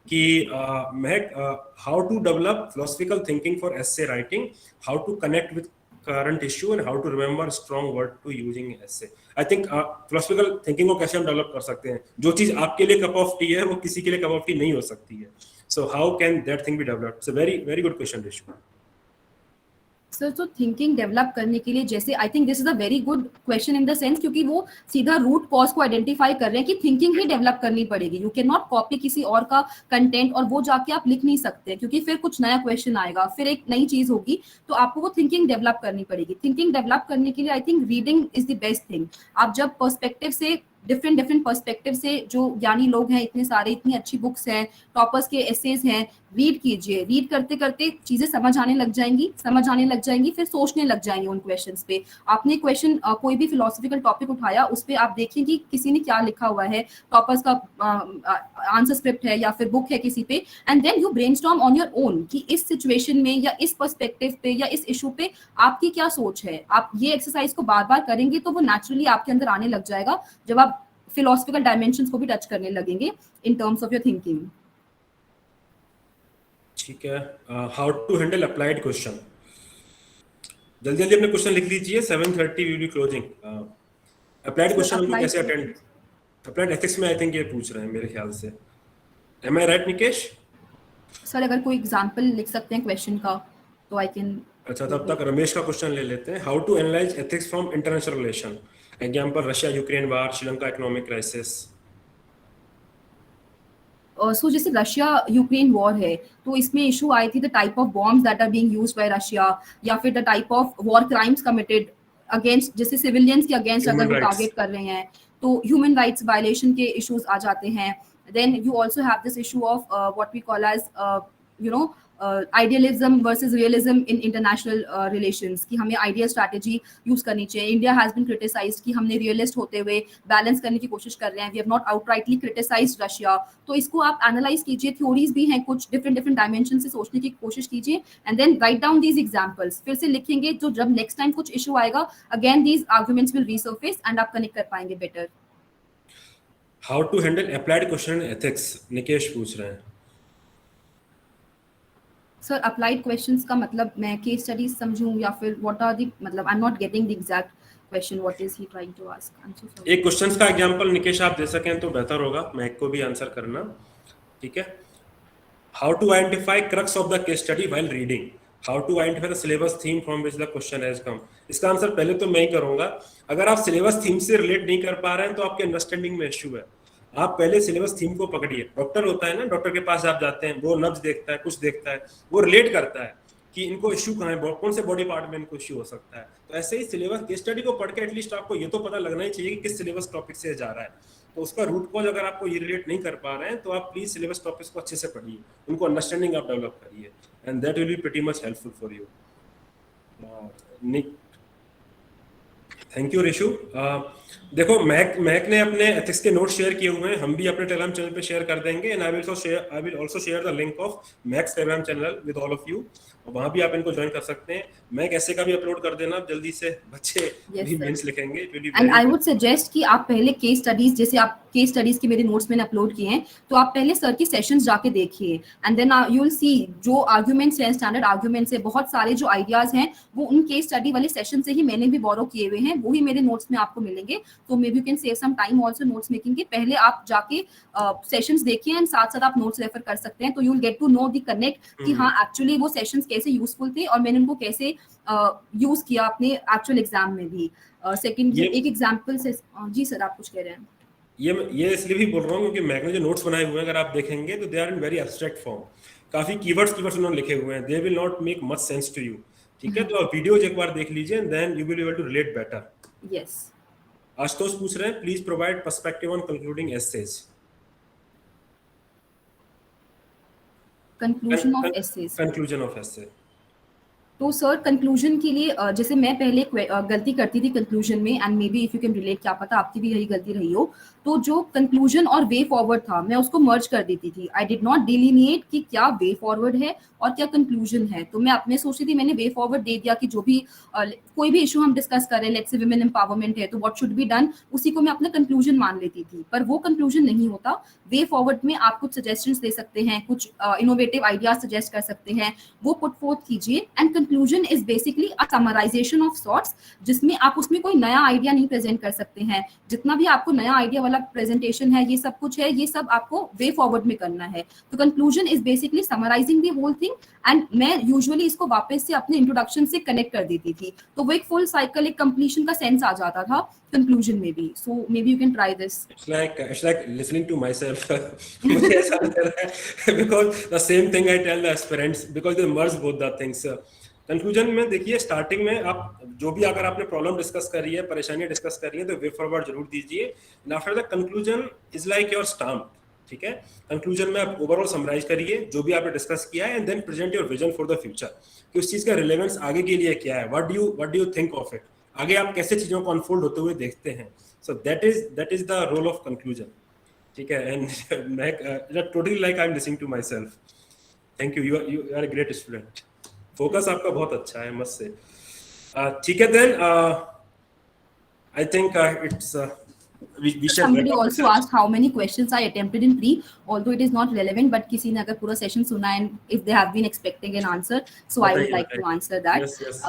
कि Mahak, how to develop philosophical thinking for essay writing, how to connect with current issue and how to remember strong word to using essay. I think philosophical thinking को कैसे हम डेवलप कर सकते हैं? जो चीज आपके लिए कप ऑफ टी है वो किसी के लिए कप ऑफ टी नहीं हो सकती है. So how can that thing be developed? It's a very very good question Rishu. Sir, तो थिंकिंग डेवलप करने के लिए जैसे आई think this is a very good question in the sense, क्योंकि वो सीधा रूट कॉज को आइडेंटिफाई कर रहे हैं कि थिंकिंग ही डेवलप करनी पड़ेगी. यू कैन नॉट कॉपी किसी और का कंटेंट और वो जाके आप लिख नहीं सकते, क्योंकि फिर कुछ नया क्वेश्चन आएगा, फिर एक नई चीज होगी. तो आपको वो थिंकिंग डेवलप करनी पड़ेगी. थिंकिंग डेवलप करने के लिए I think reading is the best thing. आप जब पर्सपेक्टिव से डिफरेंट डिफरेंट पर्सपेक्टिव से जो ज्ञानी लोग हैं, इतने सारे, इतनी अच्छी बुक्स हैं, टॉपर्स के एसेज हैं, रीड कीजिए। रीड करते करते चीजें समझ आने लग जाएंगी, फिर सोचने लग जाएंगे उन क्वेश्चंस पे। आपने क्वेश्चन कोई भी फिलोसफिकल टॉपिक उठाया, उस पे आप देखिए कि किसी ने क्या लिखा हुआ है, टॉपर्स का आंसर स्क्रिप्ट है या फिर बुक है किसी पे, and then you brainstorm on your own कि इस सिचुएशन में या इस पर्सपेक्टिव पे या इस इशू पे आपकी क्या सोच है। आप ये एक्सरसाइज को बार बार करेंगे तो वो नेचुरली आपके अंदर आने लग जाएगा, जब आप फिलोसफिकल डायमेंशंस को भी टच करने लगेंगे in terms of your thinking. ठीक है, how to handle applied question. जल्दी जल्दी अपने क्वेश्चन लिख लीजिए, 7:30 will be closing. Applied question हमको कैसे अटेंड, अप्लाइड एथिक्स में आई थिंक ये पूछ रहे हैं मेरे ख्याल से। एम आई राइट निकेश? सर अगर कोई एग्जांपल लिख सकते हैं क्वेश्चन का तो आई कैन। अच्छा, तब तक रमेश का क्वेश्चन ले लेते हैं। How to analyse ethics from international relation, example Russia Ukraine war, Sri Lanka economic crisis. So जैसे रशिया यूक्रेन वॉर है तो इसमें इशू आई थी the type of bombs that are being used by Russia, या फिर the type of war crimes committed against, जैसे सिविलियंस के अगेंस्ट अगर वो टारगेट कर रहे हैं तो ह्यूमन राइट्स वायलेशन के इश्यूज आ जाते हैं। Then you also have this issue of what we call as idealism versus realism in international relations, कि हमें आइडियल स्ट्रैटेजी यूज करनी चाहिए। इंडिया हैज बीन क्रिटिसाइज्ड कि हमने रियलिस्ट होते हुए बैलेंस करने की कोशिश कर रहे हैं, we have not outrightly criticised Russia. तो इसको आप एनालाइज कीजिए, थ्योरीज भी हैं कुछ, डिफरेंट डिफरेंट डायमेंशन से सोचने की कोशिश कीजिए, and then write down these examples. फिर से लिखेंगे तो जब नेक्स्ट टाइम कुछ इशू आएगा again these arguments will resurface and आप कनेक्ट कर पाएंगे better. How to handle applied question in ethics, Nikesh पूछ रहे हैं। सर अप्लाइड क्वेश्चंस का मतलब मैं केस स्टडीज समझूं या फिर व्हाट आर द, मतलब I am not getting the exact question, what is he trying to ask. I am so sorry. एक क्वेश्चंस का एग्जांपल निकेश आप दे सकें तो बेहतर होगा, मैं एक को भी आंसर करना, ठीक है। How to identify crux of the case study while reading, how to identify the syllabus theme from which the question has come. इसका आंसर पहले तो मैं ही करूंगा। अगर आप सिलेबस थीम से रिलेट नहीं कर पा रहे हैं तो आपके अंडरस्टैंडिंग में इश्यू है। आप पहले सिलेबस थीम को पकड़िए। डॉक्टर होता है ना, डॉक्टर के पास आप जाते हैं, वो नब्ज देखता है, कुछ देखता है, वो रिलेट करता है कि इनको इश्यू कहाँ है, कौन से बॉडी पार्ट में इनको इश्यू हो सकता है। तो ऐसे ही सिलेबस केस स्टडी को पढ़ के एटलीस्ट आपको ये तो पता लगना ही चाहिए कि किस सिलेबस टॉपिक से जा रहा है। तो उसका रूट कॉज अगर आपको ये रिलेट नहीं कर पा रहे हैं तो आप प्लीज सिलेबस टॉपिक्स को अच्छे से पढ़िए, उनको अंडरस्टैंडिंग आप डेवलप करिए, and that will be pretty much helpful for you. Thank you Rishu. देखो महक ने अपने एथिक्स के नोट शेयर किए हुए हैं, हम भी अपने टेलीग्राम चैनल पे शेयर कर देंगे, and I will also share the link of max Telegram channel with all of you. वहां भी आप इनको ज्वाइन कर सकते हैं। मैं कैसे का भी अपलोड कर देना जल्दी से, बच्चे भी मेंस लिखेंगे। एंड आई वुड सजेस्ट कि आप पहले केस स्टडीज, जैसे आप केस स्टडीज के मेरे नोट्स मैंने अपलोड किए हैं, तो आप पहले सर की सेशंस जाके देखिए, and then you will see जो आर्गुमेंट्स हैं, स्टैंडर्ड आर्गुमेंट्स है, बहुत सारे जो आइडियाज हैं वो उन केस स्टडी वाले सेशन से ही मैंने भी बोरो किए हुए हैं, वही मेरे नोट्स में आपको मिलेंगे। तो maybe you can save some time also notes making के। पहले आप जाके सेशंस देखिए एंड साथ साथ आप नोट्स रेफर कर सकते हैं, तो you will get to know the connect कि हाँ एक्चुअली वो सेशंस कैसे यूजफुल थे और मैंने उनको कैसे यूज किया अपने एक्चुअल एग्जाम में भी। सेकंड एक एग्जांपल से, जी सर आप कुछ कह रहे हैं। ये इसलिए भी बोल रहा हूँ क्योंकि मैक ने जो नोट्स बनाए हुए हैं अगर आप देखेंगे तो they are in very abstract form, काफी कीवर्ड्स उन्होंने लिखे हुए हैं, they will not make much sense to you, ठीक है। तो आप वीडियोज एक बार देख लीजिए and then you will be able to relate better. Yes. Ashutosh पूछ रहे हैं please provide perspective on concluding essays. Conclusion of essays, conclusion of essay. तो सर कंक्लूजन के लिए जैसे मैं पहले गलती करती थी कंक्लूजन में, and may be if you can relate, क्या पता आपकी भी यही गलती रही हो। तो जो कंक्लूजन और वे फॉरवर्ड था मैं उसको मर्ज कर देती थी। आई डिड नॉट डिलीनिएट कि क्या वे फॉरवर्ड है और क्या कंक्लूजन है। तो मैं अपने सोचती थी, मैंने वे फॉरवर्ड दे दिया कि जो भी कोई भी इशू हम डिस्कस करें, लेट्स से विमेन एम्पावरमेंट है तो व्हाट शुड बी डन, उसी को मैं अपना कंक्लूजन मान लेती थी। पर वो कंक्लूजन नहीं होता। वे फॉरवर्ड में आप कुछ सजेशंस दे सकते हैं, कुछ इनोवेटिव आइडियाज सजेस्ट कर सकते हैं, वो पुट फोर्थ कीजिए। And conclusion is basically a summarisation of sorts, जिसमें आप उसमें कोई नया आइडिया नहीं प्रेजेंट कर सकते हैं। जितना भी आपको नया आइडिया वाला प्रेजेंटेशन है, ये सब कुछ है, ये सब आपको वे फॉरवर्ड में करना है। तो conclusion is basically summarising the whole thing, and मैं यूजुअली इसको वापस से अपने इंट्रोडक्शन से कनेक्ट कर देती थी, तो वो एक फुल साइकिल, एक कंप्लीशन का सेंस आ जाता था कंक्लूजन में भी। So maybe you can try this. It's like listening to myself. मुझे ऐसा लग रहा है because the same thing I tell the aspirants because they merge both the things. Conclusion में देखिए, स्टार्टिंग में आप जो भी अगर आपने प्रॉब्लम डिस्कस करी है, परेशानियां डिस्कस करी है, तो वे फॉरवर्ड जरूर दीजिए। And after the conclusion is like your stamp, ठीक है। कंक्लूजन में आप ओवरऑल समराइज करिए जो भी आपने डिस्कस किया है, and then present your vision for the future कि उस चीज का रिलेवेंस आगे के लिए क्या है, what do you think of it, आगे आप कैसे चीजों को अनफोल्ड होते हुए देखते हैं। So that is the role of conclusion, ठीक है। एंड मैं totally like I am listening to myself. Thank you, you are a great student. Focus आपका बहुत अच्छा है, मस्त से। ठीक है, then I think it's we shall Somebody wrap up the also session. asked how many questions I attempted in pre, although it is not relevant, but किसी ने अगर पूरा सेशन सुना and if they have been expecting an answer, so I would like to answer that. Yes, yes.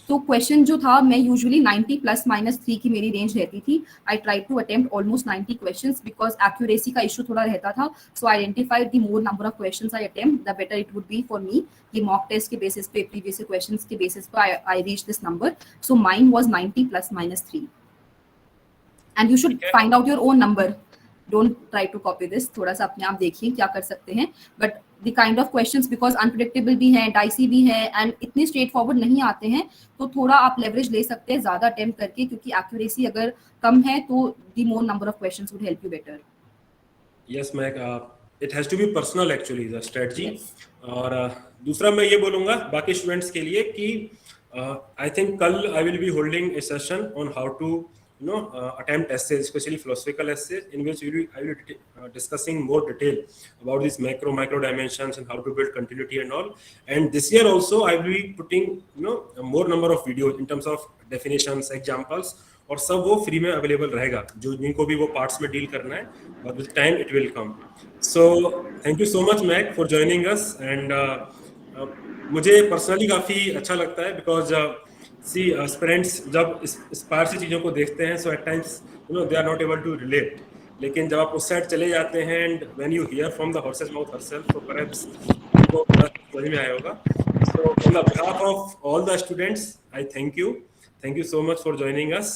तो क्वेश्चन जो था, मैं यूजुअली 90 प्लस माइनस 3 की मेरी रेंज रहती थी। I try to attempt almost 90 questions because accuracy का इशू थोड़ा रहता था। So identified the more number of questions I attempt the better it would be for me. ये मॉक टेस्ट के बेसिस पे, प्रीवियस क्वेश्चंस के बेसिस पे I reach this number. So mine was 90 plus minus 3 and you should find out your own number. Don't try to copy this. थोड़ा सा अपने आप देखिए क्या कर सकते हैं। But the kind of questions, because unpredictable भी है, dicey भी है, and इतने straight forward नहीं आते हैं, तो थोड़ा आप leverage ले सकते हैं ज़्यादा attempt करके, क्योंकि accuracy अगर कम है तो the more number of questions would help you better. Yes, Meg, it has to be personal actually the strategy. Yes. और दूसरा मैं ये बोलूँगा बाकी स्टूडेंट्स के लिए कि I think कल I will be holding a session on how to attempt essays, especially philosophical essays, in which I will be discussing more detail about these micro dimensions and how to build continuity and all. And this year also I will be putting a more number of videos in terms of definitions, examples, और सब वो फ्री में अवेलेबल रहेगा जो जिनको भी वो पार्ट्स में डील करना है, but with time it will come. So thank you so much Meg for joining us, and मुझे पर्सनली काफ़ी अच्छा लगता है because see aspirants जब इस पार से चीज़ों को देखते हैं, so at times they are not able to relate, लेकिन जब आप उस साइड चले जाते हैं and when you hear from the horse's mouth herself, so perhaps उनको समझ में आया होगा. So on the behalf of all the students, I thank you so much for joining us,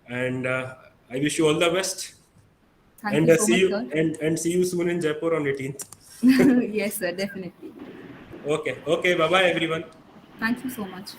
and I wish you all the best. Thank you so much, sir. And see you soon in Jaipur on 18th. Yes, sir, definitely. Okay, bye bye everyone. Thank you so much.